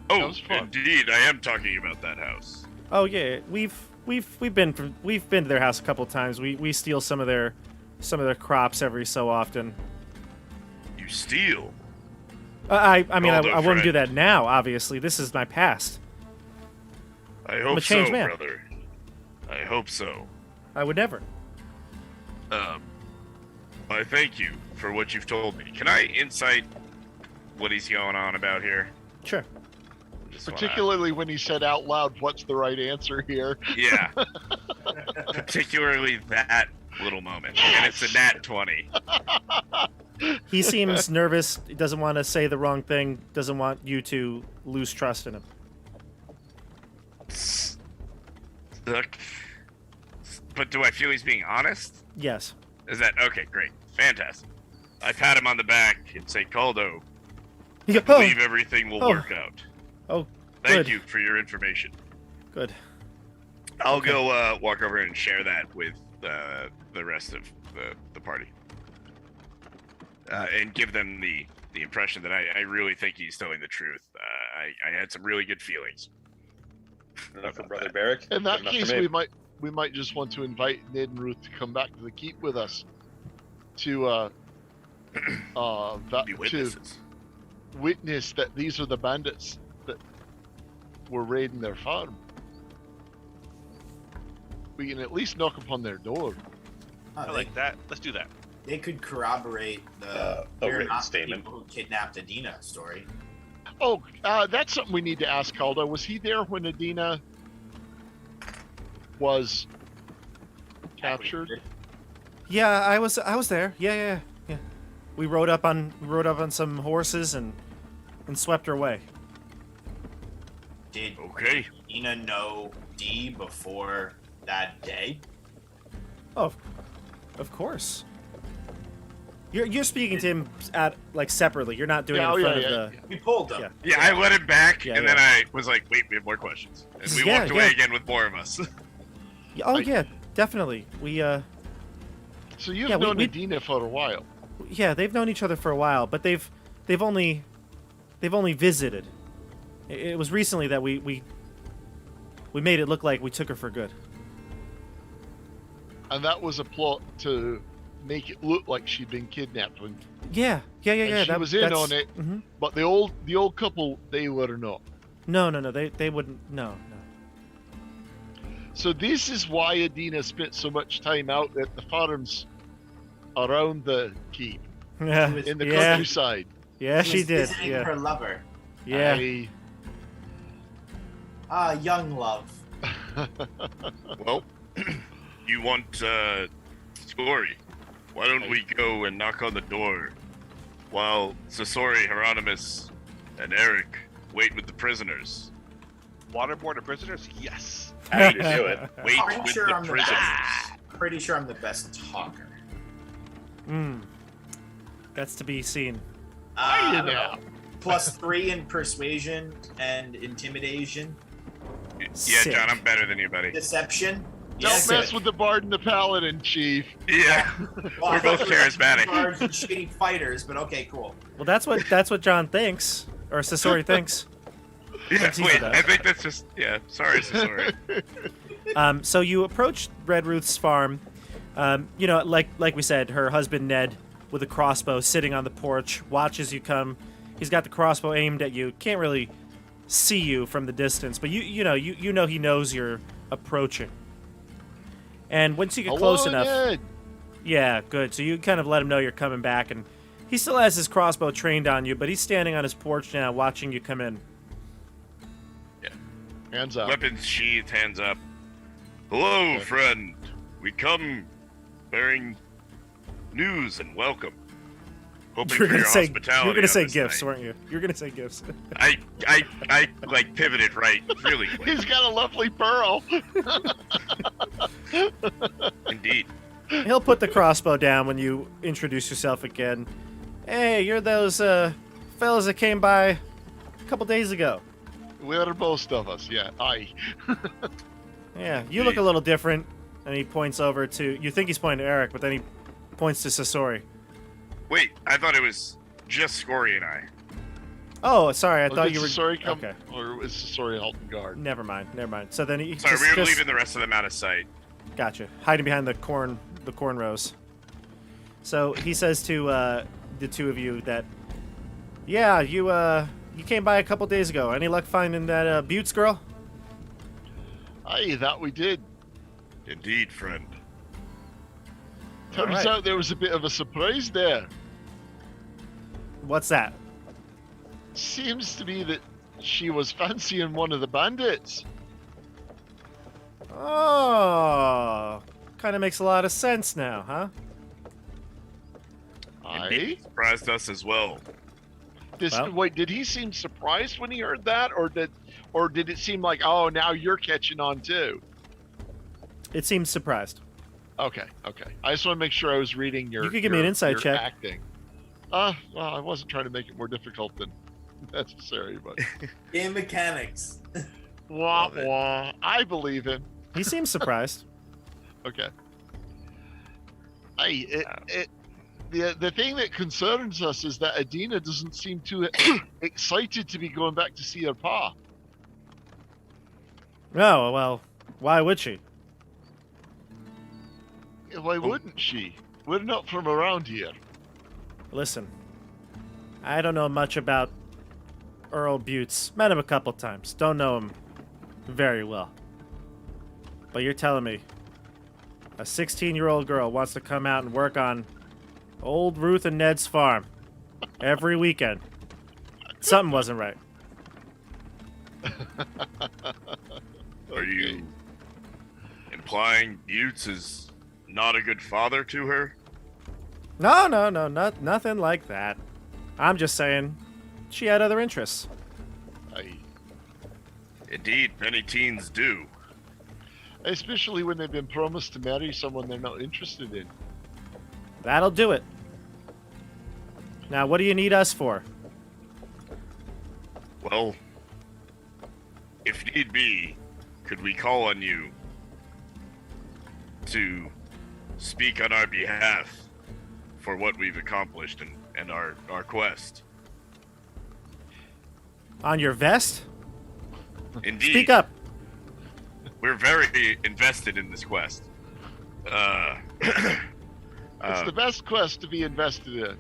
Oh, was fun. indeed, I am talking about that house. Oh yeah, we've been to their house a couple times. We steal some of their crops every so often. You steal. I mean, Caldo I wouldn't do friend. that now. Obviously, this is my past. I hope a changed so, man. brother. I hope so. I would never. I thank you for what you've told me. Can I insight what he's going on about here? Sure. Just wanna- Particularly when he said out loud, "What's the right answer here?" Yeah. Particularly that little moment. And it's a nat 20. He seems nervous. He doesn't want to say the wrong thing. Doesn't want you to lose trust in him. Look. But do I feel he's being honest? Yes. Is that okay? Great. Fantastic. I pat him on the back and say, Caldo, He go, I believe everything will Oh. work out. Oh, Thank good. you for your information. good. I'll go walk over and share that with the rest of the party. And give them the impression that I really think he's telling the truth. I had some really good feelings. Enough for Brother Barrick. In that enough for case, me. we might just want to invite Ned and Ruth to come back to the keep with us to Be witnesses. witness that these are the bandits that were raiding their farm. We can at least knock upon their door. I like that. Let's do that. They could corroborate the A "we're written not the statement. people who kidnapped Adina" story. Oh, that's something we need to ask Caldo. Was he there when Adina was captured? Yeah, I was there. Yeah. We rode up on some horses and swept her away. Did Okay. Adina know D before that day? Oh, of course. You're speaking to him separately. You're not doing it in front of the. We pulled them. Yeah. Yeah, I let him back, Yeah, and then I was like, wait, we have more questions. And we Yeah, walked away yeah. again with more of us. Oh yeah, definitely. We So you've Yeah, we- known we- Adina for a while. yeah, they've known each other for a while, but they've only visited. It was recently that we made it look like we took her for good. And that was a plot to make it look like she'd been kidnapped. And Yeah. she was in on it. Hmm. But the old couple, they were not. No. They wouldn't. No. So this is why Adina spent so much time out at the farms around the keep, Yeah. in the Yeah. countryside. Yeah, She she was did. visiting Yeah. her lover. Yeah. Young love. Well, you want story? Why don't we go and knock on the door while Sasori, Hieronymus, and Eric wait with the prisoners? Waterboard the prisoners? Yes. Happy to do it. Wait Pretty with sure the I'm the prisoners. Pretty sure I'm the best talker. That's to be seen. Are you I don't know. now? +3 in persuasion and intimidation. Yeah, Sick. John, I'm better than you, buddy. Deception. Don't Yes. mess with the bard and the paladin, Chief. Yeah, Well, I we're both thought you were charismatic. Guards and shitty fighters, but okay, cool. Well, that's what John thinks, or Sasori thinks. Yeah, Thanks, wait, Ethan. I think that's just sorry, sorry. So you approach Red Ruth's farm. You know, like we said, her husband Ned, with a crossbow, sitting on the porch, watches you come. He's got the crossbow aimed at you. Can't really see you from the distance, but you know he knows you're approaching. And once you get close enough, Ned. yeah, good. So you kind of let him know you're coming back, and he still has his crossbow trained on you, but he's standing on his porch now, watching you come in. Hands up. Weapons sheathed, hands up. Hello, friend. We come bearing news and welcome. Hoping You're for gonna your say hospitality. you're gonna on say this gifts, night. weren't you? You're gonna say gifts. I like pivoted right really quick. He's got a lovely pearl. Indeed. He'll put the crossbow down when you introduce yourself again. Hey, you're those fellas that came by a couple days ago. We're most of us, yeah. Aye. Yeah, you look a little different. And he points over to... You think he's pointing to Eric, but then he points to Sasori. Wait, I thought it was just Scory and I. Oh, sorry, I Oh, thought did you were... Sasori come, Okay, or is Sasori Halton Guard? never mind. So then he... Sorry, we were leaving the rest of them out of sight. Gotcha. Hiding behind the corn rows. So he says to the two of you that... Yeah, you came by a couple days ago. Any luck finding that Buttes girl? Aye, that we did. Indeed, friend. Turns Alright. out there was a bit of a surprise there. What's that? Seems to be that she was fancying one of the bandits. Oh, kind of makes a lot of sense now, huh? Aye. Indeed, surprised us as well. Well- Wait, did he seem surprised when he heard that, or did it seem like, oh, now you're catching on too? It seems surprised. Okay. I just want to make sure I was reading your. You could give me an insight your check. Acting. Well, I wasn't trying to make it more difficult than necessary, but Game mechanics. wah Love it. wah. I believe him. He seems surprised. Okay. The thing that concerns us is that Adina doesn't seem too excited to be going back to see her pa. Oh, well, why would she? Why wouldn't she? We're not from around here. Listen, I don't know much about Earl Buttes. Met him a couple times. Don't know him very well. But you're telling me a 16-year-old girl wants to come out and work on old Ruth and Ned's farm every weekend. Something wasn't right. Are you implying Buttes is not a good father to her? No, nothing like that. I'm just saying she had other interests. Aye. Indeed, many teens do. Especially when they've been promised to marry someone they're not interested in. That'll do it. Now, what do you need us for? Well, if need be, could we call on you to speak on our behalf for what we've accomplished and our quest? On your vest? Indeed. Speak up. We're very invested in this quest. It's the best quest to be invested in.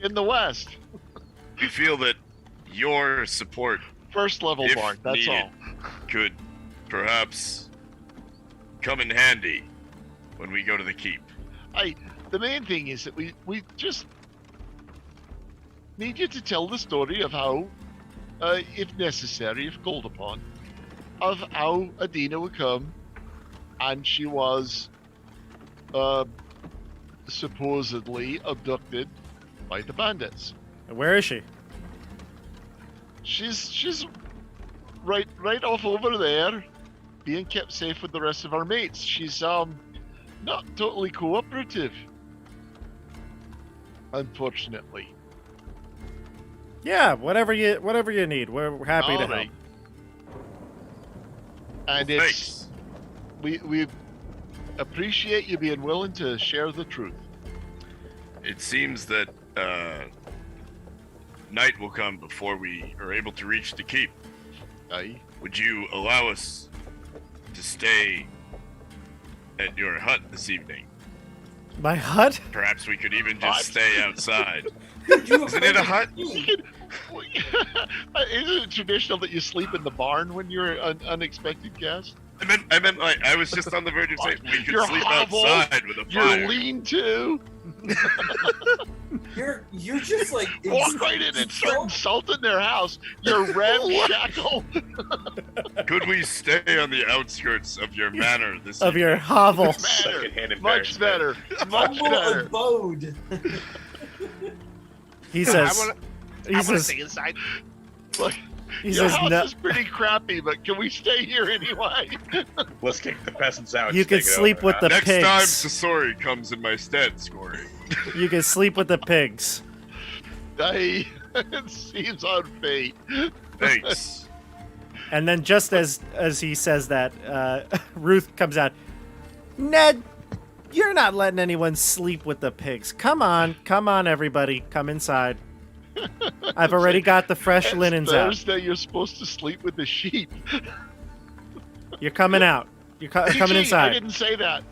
In the West. We feel that your support First level If bard, that's needed. all. could perhaps come in handy when we go to the keep. The main thing is that we just need you to tell the story of how, if necessary, if called upon, of how Adina would come and she was supposedly abducted by the bandits. Where is she? She's right off over there, being kept safe with the rest of our mates. She's not totally cooperative, unfortunately. Yeah, whatever you need, we're happy to help. Alright. And it's Thanks. we appreciate you being willing to share the truth. It seems that night will come before we are able to reach the keep. Aye. Would you allow us to stay at your hut this evening? My hut? Perhaps we could even Hut? just stay outside. You Isn't it a hut? Isn't it traditional that you sleep in the barn when you're an unexpected guest? I meant like I was just on the verge of saying we could Your sleep hovel, outside with a Your fire. lean-to. You're just like Walk right in and start insulting their house. You're ramshackle. Could we stay on the outskirts of your manor this Of evening? your hovel. Better. Secondhand Much embarrassment. better. Much humble better. abode. He I says. want He to says. stay inside. Look, He your says house no. is pretty crappy, but can we stay here anyway? Let's kick the peasants out. You just could take it sleep over, with huh? the Next pigs. time Sasori comes in my stead, Scory. You can sleep with the pigs. It seems on fate. Thanks. And then just as he says that, Ruth comes out. Ned, you're not letting anyone sleep with the pigs. Come on, everybody, come inside. I've already got the fresh It's linens out. Thursday, you're supposed to sleep with the sheep. You're coming out. You're coming I inside. didn't say that.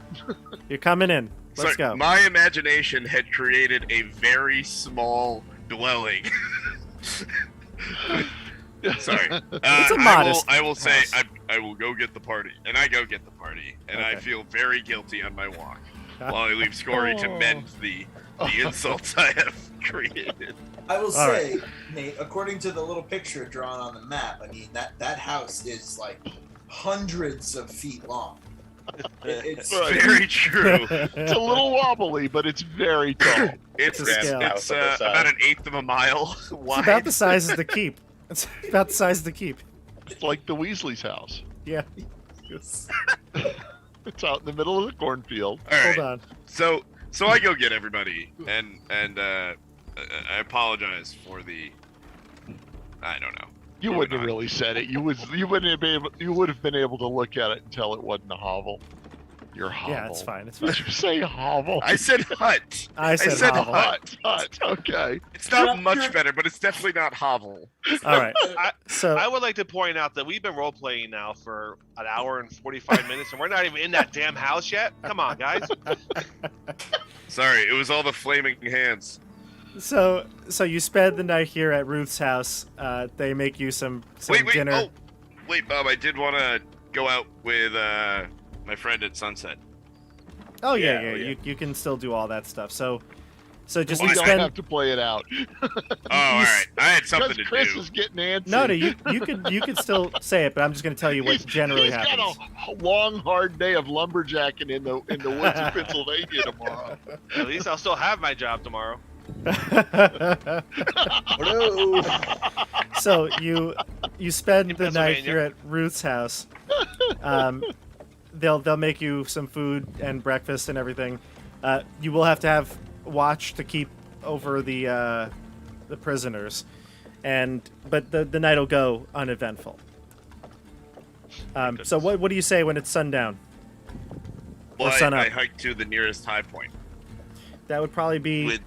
You're coming in. Let's Sorry, go. My imagination had created a very small dwelling. Sorry. It's a modest I will say house. I will go get the party, and I go get the party, and I Okay. feel very guilty on my walk while I leave Scory to mend the insults I have created. I will All say, Nate, according to the little picture drawn on the map, I mean that house is like hundreds of feet long. It's Right. Very true. It's a little wobbly, but it's very tall. It's a scale. it's House on the side. about an eighth of a mile It's wide. about the size of the keep. It's about the size of the keep. It's like the Weasley's house. Yeah. It's out in the middle of the cornfield. All right. Hold on. So I go get everybody, and I apologize for the. I don't know. You Moving wouldn't have on. really said it. You would have been able to look at it and tell it wasn't a hovel. Your hovel. Yeah, it's fine. It's fine. Did you say hovel? I said hut. I said said hovel. Hut. Okay. It's not much better, but it's definitely not hovel. All right. I So would like to point out that we've been role playing now for an hour and 45 minutes, and we're not even in that damn house yet. Come on, guys. Sorry, it was all the flaming hands. so you spend the night here at Ruth's house. They make you some Wait, dinner. oh, wait, Bob. I did want to go out with my friend at sunset. Oh yeah. yeah. You can still do all that stuff. So just We you don't spend. have to play it out. Oh, all right. I had something Because to Chris do. is getting antsy. No, you could still say it, but I'm just going to tell you what generally He's happens. got a long, hard day of lumberjacking in the woods of Pennsylvania tomorrow. At least I'll still have my job tomorrow. no. So you spend In the night Pennsylvania. here at Ruth's house. They'll make you some food and breakfast and everything. You will have to have watch to keep over the prisoners, but the night will go uneventful. So what do you say when it's sundown? Well, sun I up. hiked to the nearest high point. That would probably be With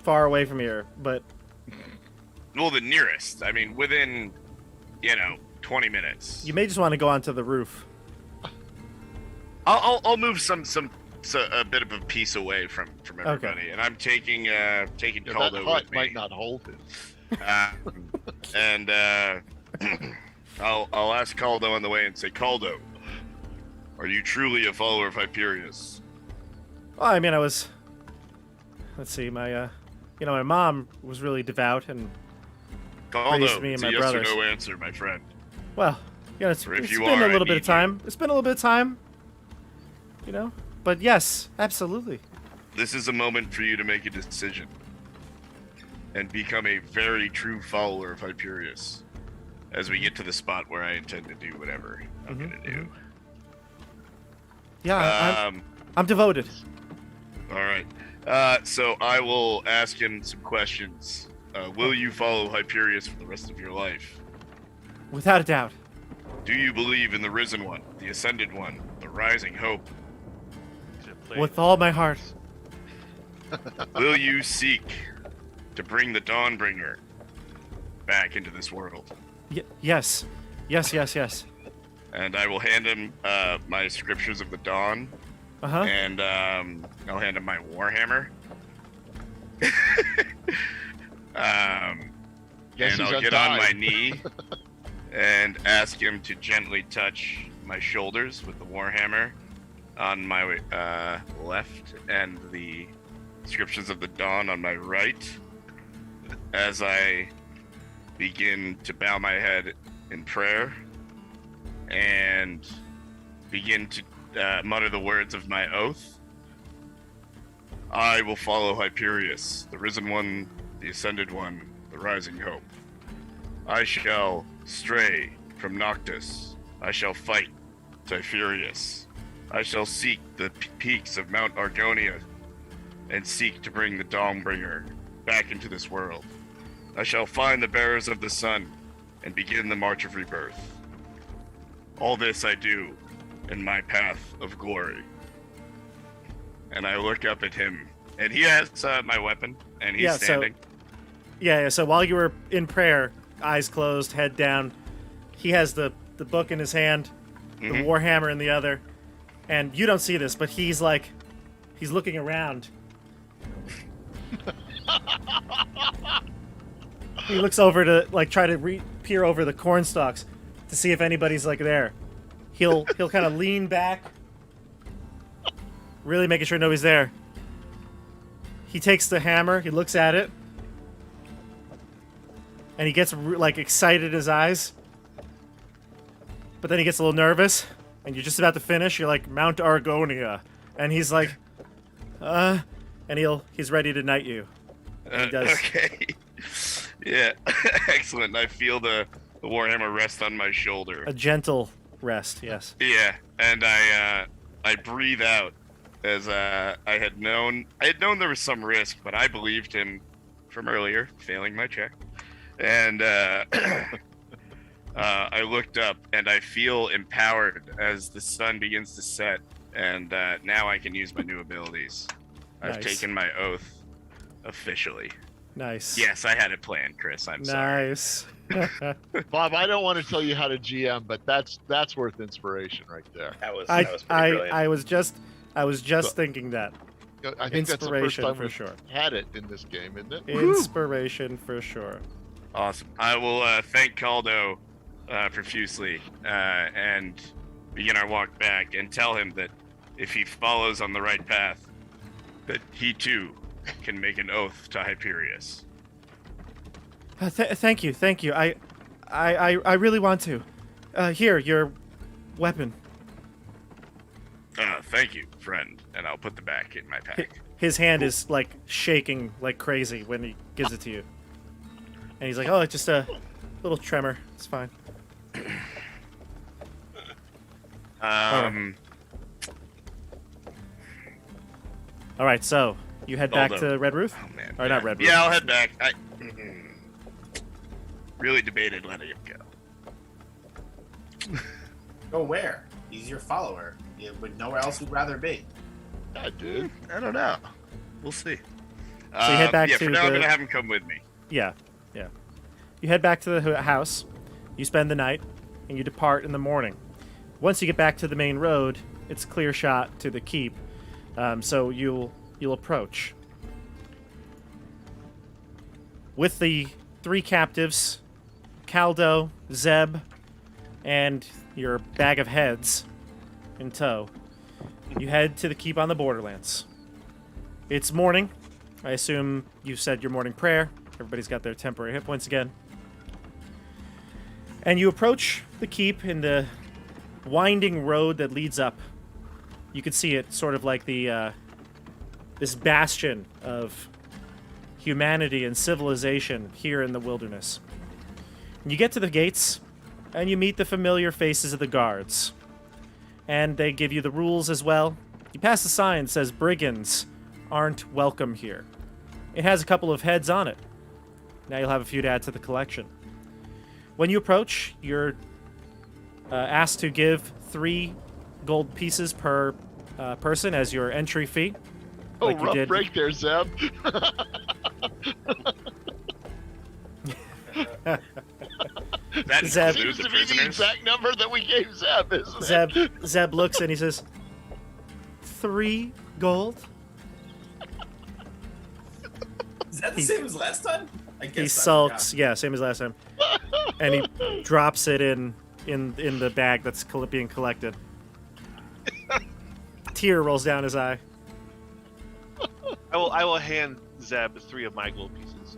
far away from here, but well, the nearest. I mean, within 20 minutes. you may just want to go onto the roof. I'll move a bit of a piece away from everybody, and I'm taking That Caldo hut with me. might not hold him. And I'll ask Caldo on the way and say, Caldo, are you truly a follower of Hyperius? Well, I mean, let's see, my mom was really devout, and Caldo, Raised me and it's my a yes brothers. or no answer, my friend. well, it's Or if it's you been are, a I little bit need of time. It's been a little bit of time, but yes, absolutely. This is a moment for you to make a decision and become a very true follower of Hyperius. as we get to the spot where I intend to do whatever I'm Mhm, gonna do. Yeah, I'm devoted. All right. So I will ask him some questions. Will you follow Hyperius for the rest of your life? Without a doubt. Do you believe in the Risen One, the Ascended One, the Rising Hope? With all my heart. Will you seek to bring the Dawnbringer back into this world? Yes. Yes. And I will hand him my Scriptures of the Dawn, Uh-huh. and I'll hand him my Warhammer. Guess And he's I'll get on my untied. knee and ask him to gently touch my shoulders with the Warhammer on my left and the Scriptures of the Dawn on my right, as I begin to bow my head in prayer and begin to mutter the words of my oath. I will follow Hyperius, the Risen One, the Ascended One, the Rising Hope. I shall stray from Noctis. I shall fight Typherius. I shall seek the peaks of Mount Argonia and seek to bring the Dawnbringer back into this world. I shall find the bearers of the sun and begin the March of Rebirth. All this I do in my path of glory. And I look up at him, and he has my weapon, and he's Yeah, standing. Yeah, so while you were in prayer, eyes closed, head down, he has the book in his hand, the Mhm. Warhammer in the other, and you don't see this, but he's looking around. He looks over to try to peer over the corn stalks to see if anybody's there. He'll kind of lean back, really making sure nobody's there. He takes the hammer, he looks at it, and he gets excited in his eyes. But then he gets a little nervous, and you're just about to finish. You're like, Mount Argonia, and he's like, and he's ready to knight you. And he does. Okay. Yeah, excellent. I feel the Warhammer rest on my shoulder. A gentle rest, yes. Yeah, and I breathe out as I had known there was some risk, but I believed him from earlier, failing my check. And I looked up, and I feel empowered as the sun begins to set, and now I can use my new abilities. I've Nice. taken my oath officially. Nice. Yes, I had it planned, Chris. I'm sorry. Nice. Bob, I don't want to tell you how to GM, but that's worth inspiration right there. That was I pretty I, brilliant. I was just thinking that. I think that's the first Inspiration time for we've sure. had it in this game, isn't it? Inspiration for sure. Awesome. I will thank Caldo profusely and begin our walk back and tell him that if he follows on the right path, that he too can make an oath to Hyperius. Thank you. I really want to. Here, your weapon. Thank you, friend. And I'll put the back in my pack. His hand is shaking like crazy when he gives it to you. And he's like, "Oh, it's just a little tremor. It's fine." All right, so you head back Hold up. to Red Ruth? Oh man. Or not Red Ruth. Yeah, I'll head back. I really debated letting him go. Go where? He's your follower. You would nowhere else you'd rather be. Yeah, dude. I don't know. We'll see. So you head back yeah, to for now I'm the- gonna have him come with me. Yeah. You head back to the house, you spend the night, and you depart in the morning. Once you get back to the main road, it's a clear shot to the keep, so you'll approach. With the 3 captives, Caldo, Zeb, and your bag of heads in tow, you head to the keep on the Borderlands. It's morning. I assume you said your morning prayer. Everybody's got their temporary hit points again. And you approach the keep in the winding road that leads up. You can see it sort of like the this bastion of humanity and civilization here in the wilderness. You get to the gates, and you meet the familiar faces of the guards. And they give you the rules as well. You pass a sign that says brigands aren't welcome here. It has a couple of heads on it. Now you'll have a few to add to the collection. When you approach, you're asked to give 3 gold pieces per person as your entry fee. Oh, like you rough did. break there, Zeb. That Zeb- includes Seems the to be the prisoners. exact number that we gave Zeb, isn't it? Zeb looks and he says, 3 gold? Is that the same as last time? I guess He I sulks. Yeah, same as last time. And he drops it in the bag that's being collected. Tear rolls down his eye. I will hand Zeb 3 of my gold pieces.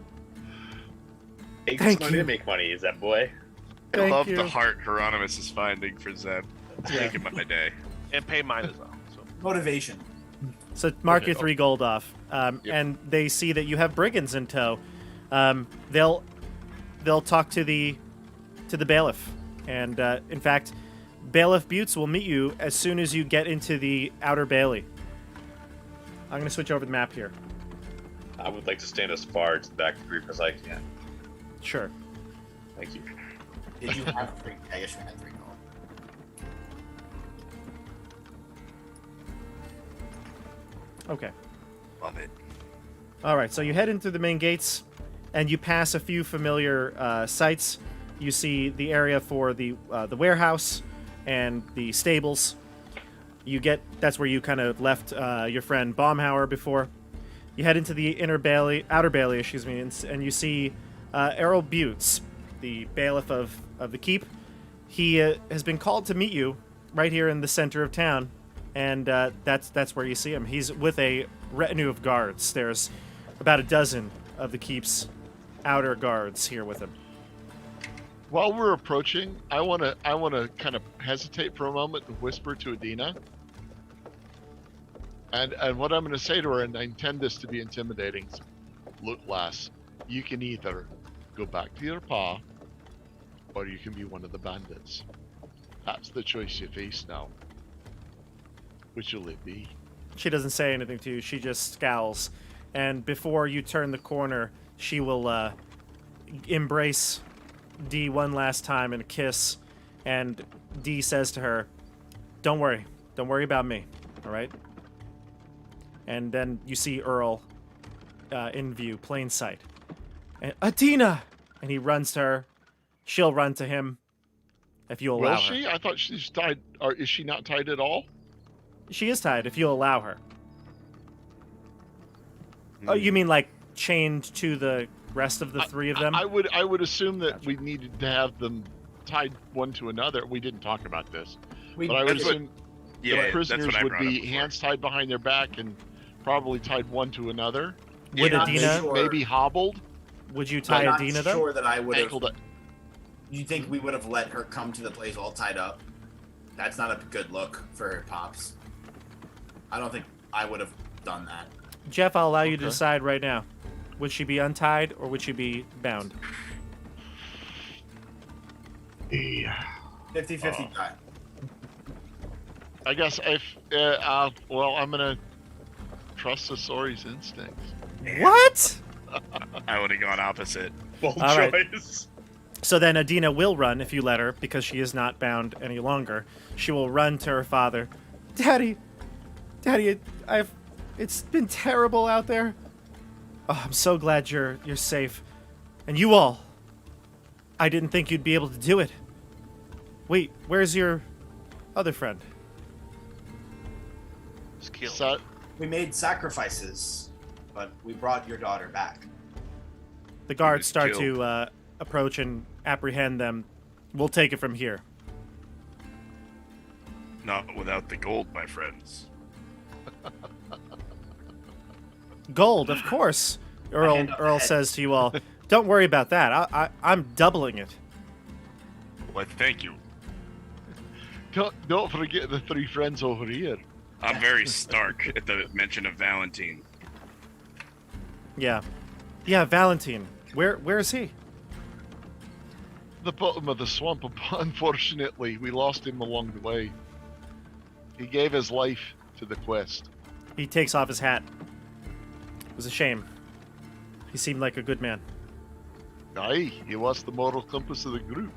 Takes Thank money you. to make money, is that boy? I Thank love you. the heart Hieronymus is finding for Zeb. It's Yeah. making my day. And pay mine as well. So. forgot. Motivation. So mark Okay. your 3 gold off. And they see that you have brigands in tow. They'll talk to the bailiff. And in fact, Bailiff Buttes will meet you as soon as you get into the outer bailey. I'm going to switch over the map here. I would like to stand as far to the back of the group as I can. Sure. Thank you. Did you have 3? I guess you had 3 gold. Okay. Love it. All right, so you head into the main gates, and you pass a few familiar sites. You see the area for the warehouse and the stables. That's where you kind of left your friend Baumhauer before. You head into the outer bailey, excuse me, and you see Errol Buttes, the bailiff of the keep. He has been called to meet you right here in the center of town, and that's where you see him. He's with a retinue of guards. There's about a dozen of the keep's outer guards here with him. While we're approaching, I want to kind of hesitate for a moment and whisper to Adina. And what I'm going to say to her, and I intend this to be intimidating, so look, lass, you can either go back to your pa, or you can be one of the bandits. That's the choice you face now. Which will it be? She doesn't say anything to you. She just scowls. And before you turn the corner, she will embrace Dee one last time in a kiss. And Dee says to her, Don't worry about me, all right? And then you see Earl in view, plain sight. And Adina! And he runs to her. She'll run to him if you allow Will her. she? I thought she's tied. Or is she not tied at all? She is tied if you'll allow her. Oh, you mean like chained to the rest of the 3 of them? I would assume that we needed to have them tied one to another. We didn't talk about this, but I would That's what- assume Yeah, the that's prisoners what I would brought up be before. hands tied behind their back and probably tied one to another. Would Not Adina, sure. Maybe hobbled, would you I'm tie not Adina though? sure that I would have. ankled. You think we would have let her come to the place all tied up? That's not a good look for her pops. I don't think I would have done that. Jeff, I'll allow you to Okay. decide right now. Would she be untied or would she be bound? 50-50 tie. I guess if well, I'm gonna trust Sasori's instincts. What? I would have gone opposite. Bold All right. choice. So then Adina will run if you let her, because she is not bound any longer. She will run to her father. Daddy, it's been terrible out there. Oh, I'm so glad you're safe. And you all. I didn't think you'd be able to do it. Wait, where's your other friend? Just kill. So, We made sacrifices, but we brought your daughter back. The guards was start killed. to approach and apprehend them. We'll take it from here. Not without the gold, my friends. Gold, of course. hand up Earl ahead. says to you all, don't worry about that. I'm doubling it. Well, thank you. don't forget the 3 friends over here. I'm very stark at the mention of Valentine. Yeah. Yeah, Valentine. Where is he? the bottom of the swamp. Unfortunately, we lost him along the way. He gave his life to the quest. He takes off his hat. It was a shame. He seemed like a good man. Aye, he was the moral compass of the group.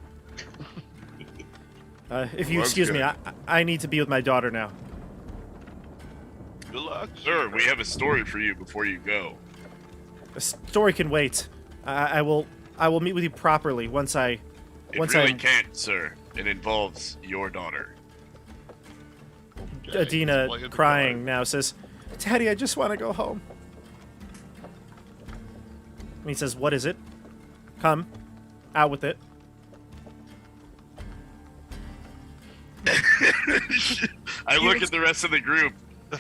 If you Well, excuse me, good. I need to be with my daughter now. Good luck. Sir, we have a story for you before you go. The story can wait. I will meet with you properly once I. It Once really I'm- can't, sir. It involves your daughter. Okay, Adina, play it crying now, says, "Daddy, I just want to go home." And he says, "What is it? Come, out with it." I look at the rest of the group.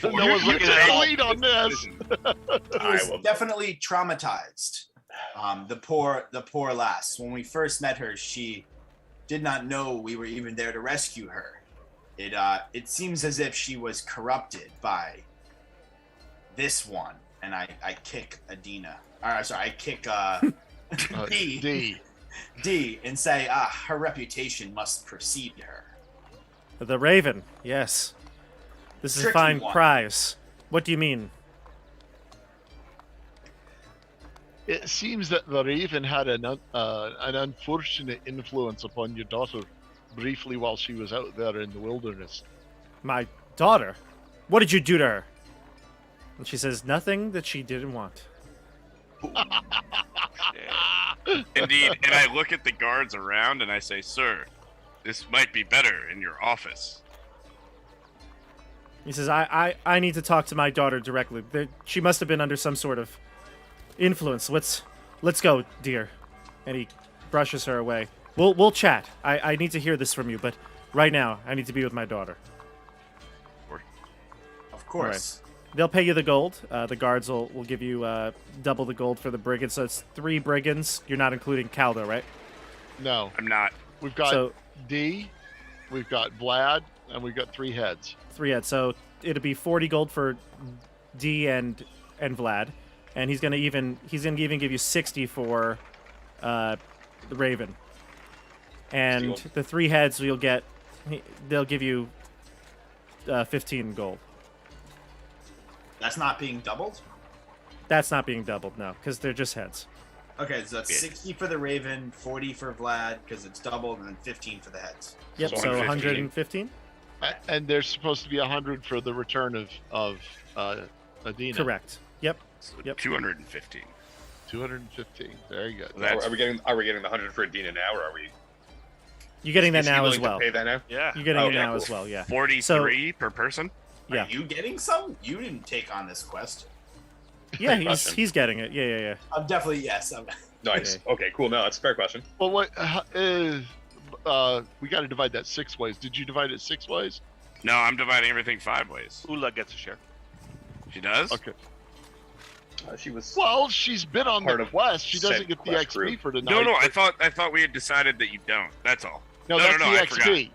No one's You looking take at the all. lead on this. He was definitely traumatized. The poor lass. When we first met her, she did not know we were even there to rescue her. It seems as if she was corrupted by this one, and I kick Adina. I kick D. D and say, her reputation must precede her. The Raven, yes. This is a Tricky fine one. prize. What do you mean? It seems that the Raven had an unfortunate influence upon your daughter briefly while she was out there in the wilderness. My daughter? What did you do to her? And she says, nothing that she didn't want. Indeed, and I look at the guards around and I say, "Sir, this might be better in your office." He says, I need to talk to my daughter directly. She must have been under some sort of influence. Let's go, dear. And he brushes her away. We'll chat. I need to hear this from you, but right now I need to be with my daughter. Of course. They'll pay you the gold. The guards will give you double the gold for the brigands. So it's 3 brigands. You're not including Caldo, right? No, I'm not. we've got So D, we've got Vlad, and we've got 3 heads. 3 heads. So it'll be 40 gold for D and Vlad, and he's gonna even give you 60 for the Raven. And Steal. the 3 heads they'll give you 15 gold. That's not being doubled? That's not being doubled, no, because they're just heads. Okay, so that's 60 for the Raven, 40 for Vlad, because it's doubled, and then 15 for the heads. Yep, So so 115. 115? And there's supposed to be 100 for the return of Adina. Correct. Yep. So Yep. 215. 215. Very good. That's Are we getting the 100 for Adina now, or are we? You're getting that is he now as willing to well. Pay that now? Yeah. You're getting Oh, it yeah, now cool. as well, yeah. 43 per person. Yeah. Are you getting some? You didn't take on this quest. Yeah, question. he's getting it. Yeah. I'm definitely, yes. Nice. Okay, cool. No, that's a fair question. Well, what? We got to divide that 6 ways. Did you divide it 6 ways? No, I'm dividing everything 5 ways. Ula gets a share. She does? Okay. She was. Well, she's been on Part the of quest. She doesn't said get the quest XP group. for tonight. No, I thought we had decided that you don't. That's all. No, no, that's no, the I forgot. XP.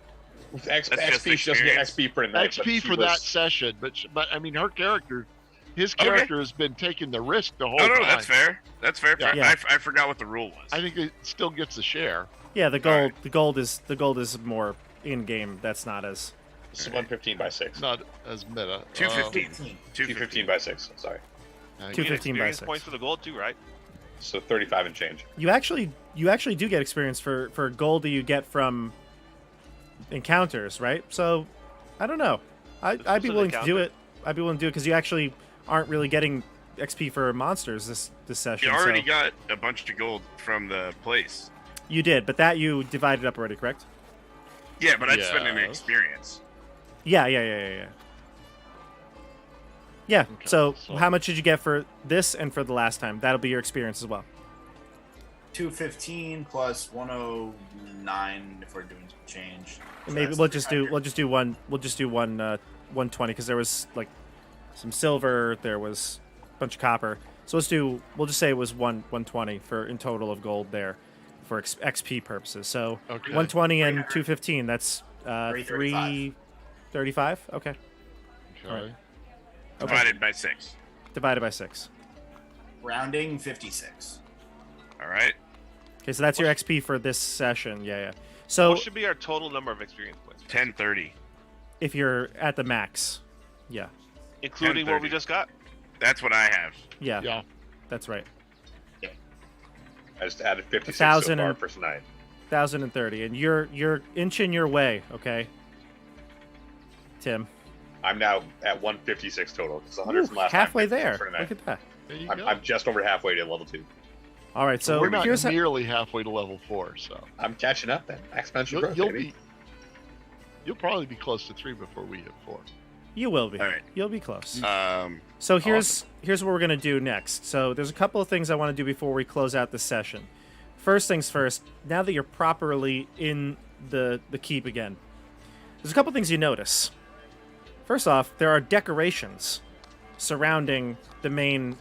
XP, That's just she doesn't get experience. XP for tonight. but XP she for that was- session, but I mean, his Okay. character has been taking the risk the whole No, time. that's fair. That's fair. Yeah. Yeah. I forgot what the rule was. I think it still gets a share. Yeah, the All gold right. the gold is more in game. That's not as This is 115 by 6. Not as meta. 215. 215 by 6. Sorry. 215 by experience 6. points for the gold too, right? So 35 and change. You actually do get experience for gold that you get from encounters, right? So I don't know. I'd be What's an willing to do encounter? it. I'd be willing to do it because you actually aren't really getting XP for monsters this session. You already so. got a bunch of gold from the place. You did, but that you divided up already, correct? Yeah, but I'd spend an Yes. experience. Yeah. Yeah. Okay, So so- how much did you get for this and for the last time? That'll be your experience as well. 215 plus 109 if we're doing some change. So Maybe that's we'll just 300. do one 120 because there was like some silver, there was a bunch of copper. So we'll just say it was 120 for in total of gold there for XP purposes. So Okay. 120 and 300. 215, that's 335. Okay. Okay. Divided by 6. Divided by 6. Rounding 56. All right. Okay, so that's your XP for this session. Yeah. So What should be our total number of experience points, 1030. if you're at the max, yeah, including what we 1030. just got? That's what I have. yeah, Yeah. that's right. I just added 56 so 1,000 far and- for tonight. 1,030, and you're inching your way. Okay, Tim. I'm now at 156 total. It's 100 from last halfway time. 56 there. for tonight. Look at that. There you I'm, go. I'm just over halfway to level 2. All right, so We're not here's nearly halfway to level 4, so I'm catching up then. Exponential growth, you'll baby. be. You'll probably be close to 3 before we hit 4. you will be. All right. You'll be close. Awesome. So here's what we're gonna do next. So there's a couple of things I want to do before we close out the session. First things first. Now that you're properly in the keep again, there's a couple things you notice. First off, there are decorations surrounding the main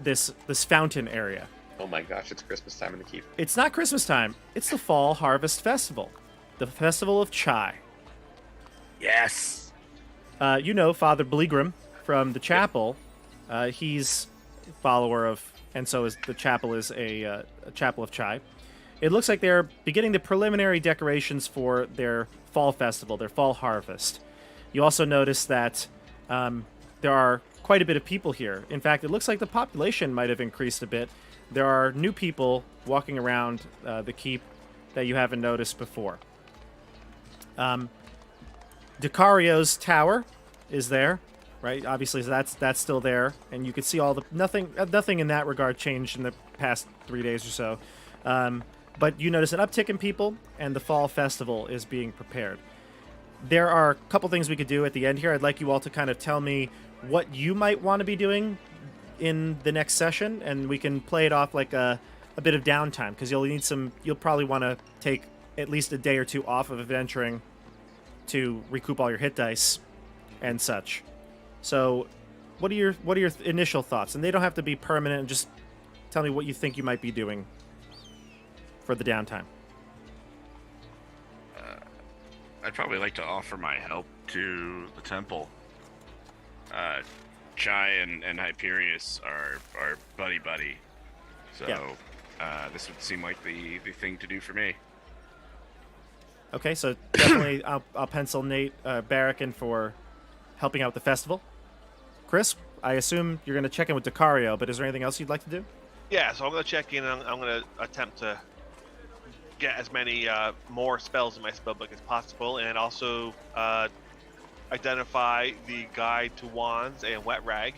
this fountain area. Oh my gosh, it's Christmas time in the keep. It's not Christmas time. It's the Fall Harvest Festival, the Festival of Chai. Yes. Father Blegram from the chapel. He's a follower of, and so is the chapel is a chapel of Chai. It looks like they're beginning the preliminary decorations for their fall festival, their fall harvest. You also notice that there are quite a bit of people here. In fact, it looks like the population might have increased a bit. There are new people walking around the keep that you haven't noticed before. Decario's tower is there, right? Obviously, so that's still there, and you can see all the nothing in that regard changed in the past 3 days or so. But you notice an uptick in people, and the fall festival is being prepared. There are a couple things we could do at the end here. I'd like you all to kind of tell me what you might want to be doing in the next session, and we can play it off like a bit of downtime, because you'll probably want to take at least a day or two off of adventuring to recoup all your hit dice and such. So what are your initial thoughts? And they don't have to be permanent. Just tell me what you think you might be doing for the downtime. I'd probably like to offer my help to the temple. Chai and Hyperius are buddy. So this would seem like the thing to do for me. Okay, so definitely I'll pencil Nate Barrack in for helping out with the festival. Chris, I assume you're going to check in with Decario, but is there anything else you'd like to do? Yeah, so I'm going to check in, and I'm going to attempt to get as many more spells in my spellbook as possible, and also identify the guide to wands and wet rag.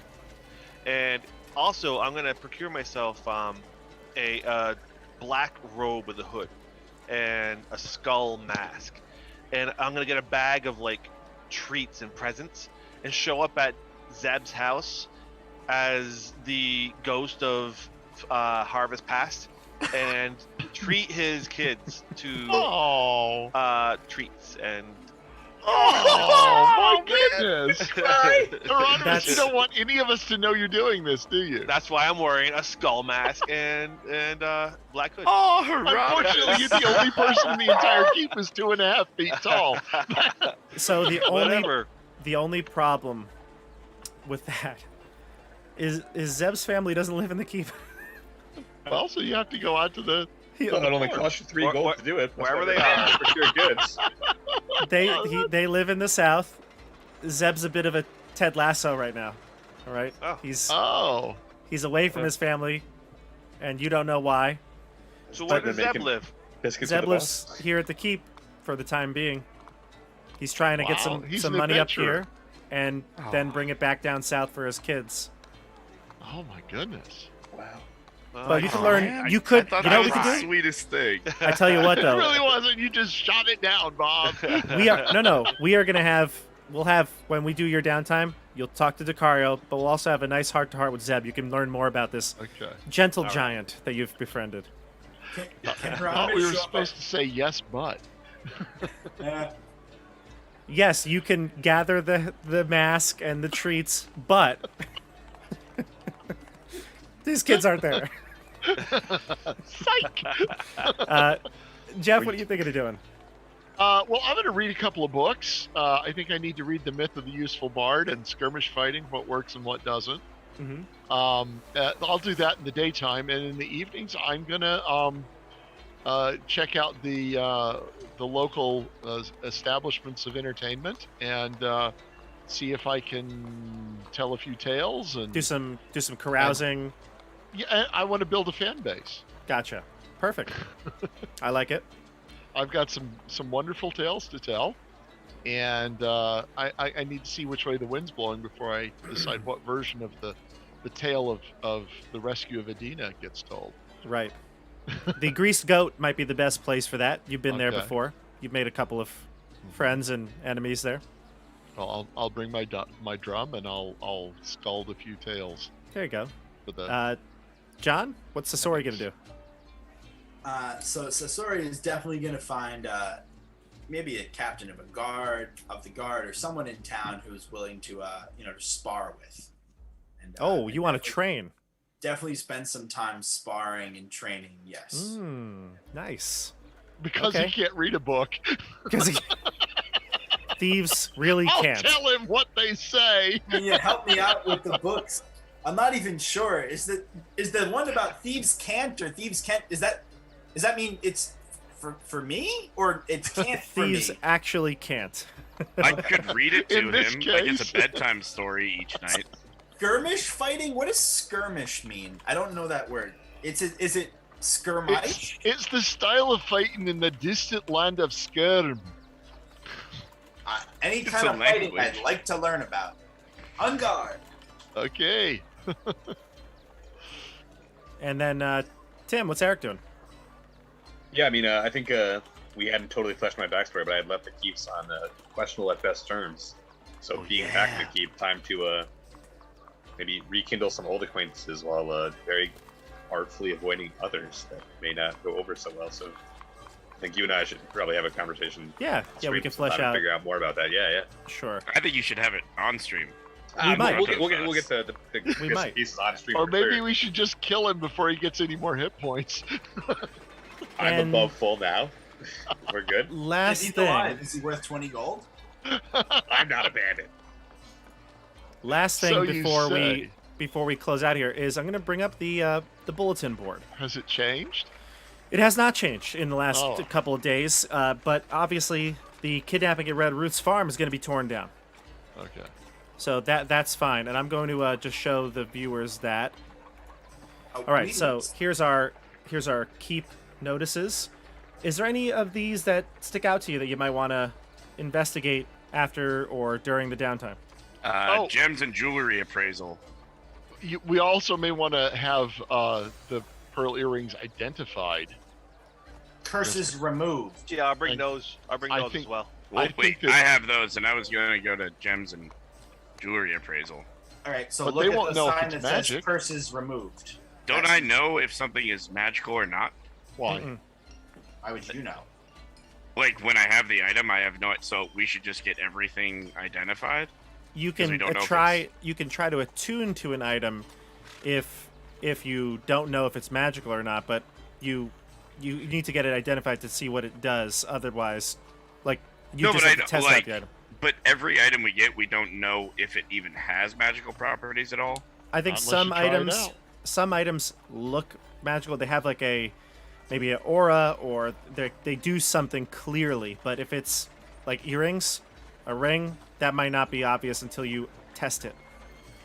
And also, I'm going to procure myself a black robe with a hood and a skull mask. And I'm going to get a bag of like treats and presents and show up at Zeb's house as the ghost of Harvest Past and treat his kids to treats and my goodness! Hieronymus, That's- you don't want any of us to know you're doing this, do you? that's why I'm wearing a skull mask and black hood. Oh, Unfortunately, you're the only person in the entire keep who's 2.5 feet tall. So Whatever. the only problem with that is Zeb's family doesn't live in the keep. Well, so you have to go out to the. Well, it only costs you 3 gold to do it. Wherever they are. Procure goods. They live in the south. Zeb's a bit of a Ted Lasso right now. All right, Oh. he's away from his family, and you don't know why. So where But does they're Zeb making- live? Biscuits Zeb for the lives boss. here at the keep for the time being. He's trying to get Wow, he's some an money up adventurer. here, and then bring it back down south for his kids. Oh my goodness! Wow. But you can Oh, learn. man. You could. I thought You know that what we was could the do? sweetest thing. I tell you what, It though. really wasn't. You just shot it down, Bob. We are no. We are gonna have. We'll have when we do your downtime. You'll talk to Decario, but we'll also have a nice heart-to-heart with Zeb. You can learn more about this Okay. gentle All right. giant that you've befriended. Can I thought Hieronymus we were show up supposed to say yes, but. Yes, you can gather the mask and the treats, but these kids aren't there. Psych! Jeff, what are you thinking of doing? Well, I'm going to read a couple of books. I think I need to read The Myth of the Useful Bard and Skirmish Fighting, what works and what doesn't. I'll do that in the daytime, and in the evenings, I'm gonna check out the local establishments of entertainment and see if I can tell a few tales and Do some carousing. yeah, I want to build a fan base. Gotcha. Perfect. I like it. I've got some wonderful tales to tell, and I need to see which way the wind's blowing before I decide what version of the tale of the rescue of Adina gets told. Right. The Greased Goat might be the best place for that. You've been there Okay. before. You've made a couple of friends and enemies there. Well, I'll bring my drum and I'll scald a few tales There you go. for the. John, what's Sasori gonna do? So Sasori is definitely going to find maybe a captain of the guard, or someone in town who's willing to to spar with. And, Oh, you want to definitely- train? Definitely spend some time sparring and training. Yes. Nice. Because okay. he can't read a book. Because thieves really I'll can't. tell him what they say. Can you help me out with the books? I'm not even sure. Is the one about thieves can't or thieves can't? Does that mean it's for me or it's can't for Thieves me? actually can't. I could read it to In him this like it's case. a bedtime story each night. Skirmish fighting? What does skirmish mean? I don't know that word. Is it skirmish? It's the style of fighting in the distant land of Skirm. Any It's kind a of fighting language. I'd like to learn about. On guard. Okay. And then Tim, what's Eric doing? Yeah, I mean, I think we hadn't totally fleshed my backstory, but I had left the keeps on questionable at best terms. So being back in the keep, time to maybe rekindle some old acquaintances while very artfully avoiding others that may not go over so well. So I think you and I should probably have a conversation. Yeah, we stream can sometime flesh and out. figure out more about that. Yeah. Sure. I think you should have it on stream. We might. We'll get the We bits and might. pieces on stream. Or for maybe sure. we should just kill him before he gets any more hit points. I'm And- above full now. We're good. Is Last he thing. alive? Is he worth 20 gold? I'm not a bandit. Last thing So you say. before we close out here is I'm going to bring up the bulletin board. Has it changed? It has not changed in the last Oh. couple of days, but obviously the kidnapping at Red Ruth's farm is going to be torn down. Okay. So that's fine, and I'm going to just show the viewers that. Oh, All right, we- so here's our keep notices. Is there any of these that stick out to you that you might want to investigate after or during the downtime? Oh. Gems and jewelry appraisal. We also may want to have the pearl earrings identified. curses removed. Yeah, I'll bring I- those. I'll bring I those think- as well. Well, think wait, that- I have those, and I was going to go to gems and jewelry appraisal. All right, so But look they at won't the know if sign it's that says magic. curses removed. Don't I know if something is magical or not? Why? Mm-mm. Why would you know? Like when I have the item, I have no. So we should just get everything identified. You 'Cause we can don't know if try to attune to an item if you don't know if it's magical or not, but you need to get it identified to see what it does. Otherwise, like you No, just but have I to test like- out the item. But every item we get, we don't know if it even has magical properties at all. I think Unless some you try it out. some items look magical. They have like maybe an aura, or they do something clearly. But if it's like earrings, a ring, that might not be obvious until you test it.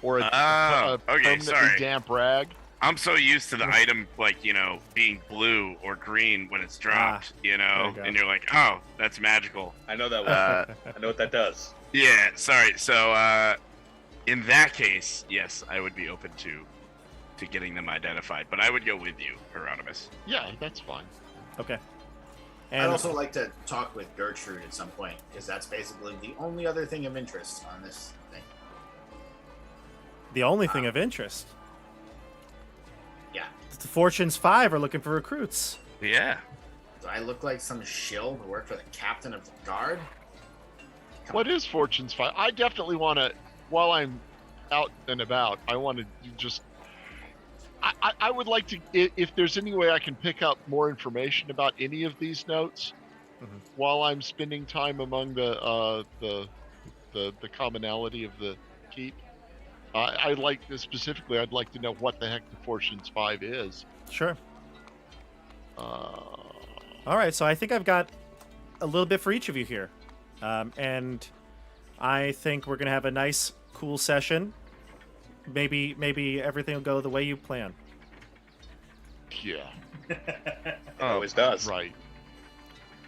Or a Oh, okay, permanently sorry. damp rag? I'm so used to the item, like, being blue or green when it's dropped, there you go. and you're like, oh, that's magical. I know that one. Uh, I know what that does. yeah, sorry. So, in that case, yes, I would be open to getting them identified, but I would go with you, Hieronymus. Yeah, that's fine. Okay. I'd And also like to talk with Gertrude at some point, because that's basically the only other thing of interest on this thing. the only thing of interest, Yeah. the Fortunes 5 are looking for recruits. Yeah. Do I look like some shill who worked for the captain of the guard? What is Fortune's Fight? I definitely want to, while I'm out and about, I want to just. I would like to, if there's any way I can pick up more information about any of these notes, Mhm. while I'm spending time among the commonality of the keep. I'd like specifically. I'd like to know what the heck the Fortunes 5 is. Sure. Uh, All right, so I think I've got a little bit for each of you here, and I think we're gonna have a nice, cool session. Maybe everything will go the way you plan. yeah. Always does. Right.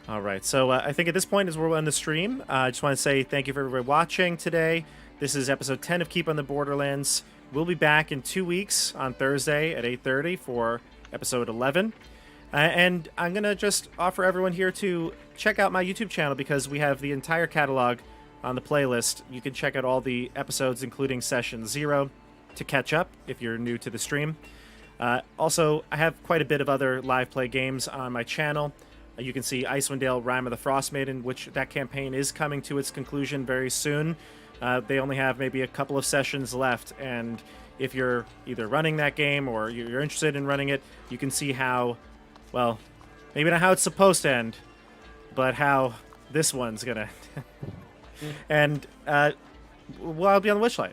All right, so I think at this point, as we're on the stream, I just want to say thank you for everybody watching today. This is episode 10 of Keep on the Borderlands. We'll be back in 2 weeks on Thursday at 8:30 for episode 11. And I'm going to just offer everyone here to check out my YouTube channel because we have the entire catalog on the playlist. You can check out all the episodes, including Session 0, to catch up if you're new to the stream. Also, I have quite a bit of other live play games on my channel. You can see Icewind Dale, Rime of the Frost Maiden, which that campaign is coming to its conclusion very soon. They only have maybe a couple of sessions left, and if you're either running that game or you're interested in running it, you can see how, well, maybe not how it's supposed to end, but how this one's gonna end. And well, I'll be on the Witchlight.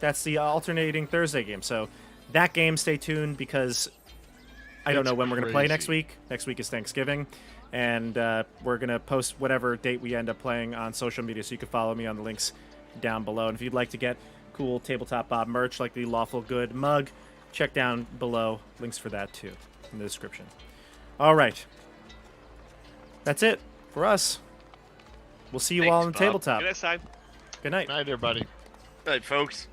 That's the alternating Thursday game. So that game, stay tuned because I don't That's know when we're gonna play crazy. next week. Next week is Thanksgiving. And we're going to post whatever date we end up playing on social media, so you can follow me on the links down below. And if you'd like to get cool Tabletop Bob merch like the Lawful Good mug, check down below. Links for that, too, in the description. All right. That's it for us. We'll see you all on the Thanks, Bob. Tabletop. Good night, Simon. Good night. Night, everybody. All right, folks.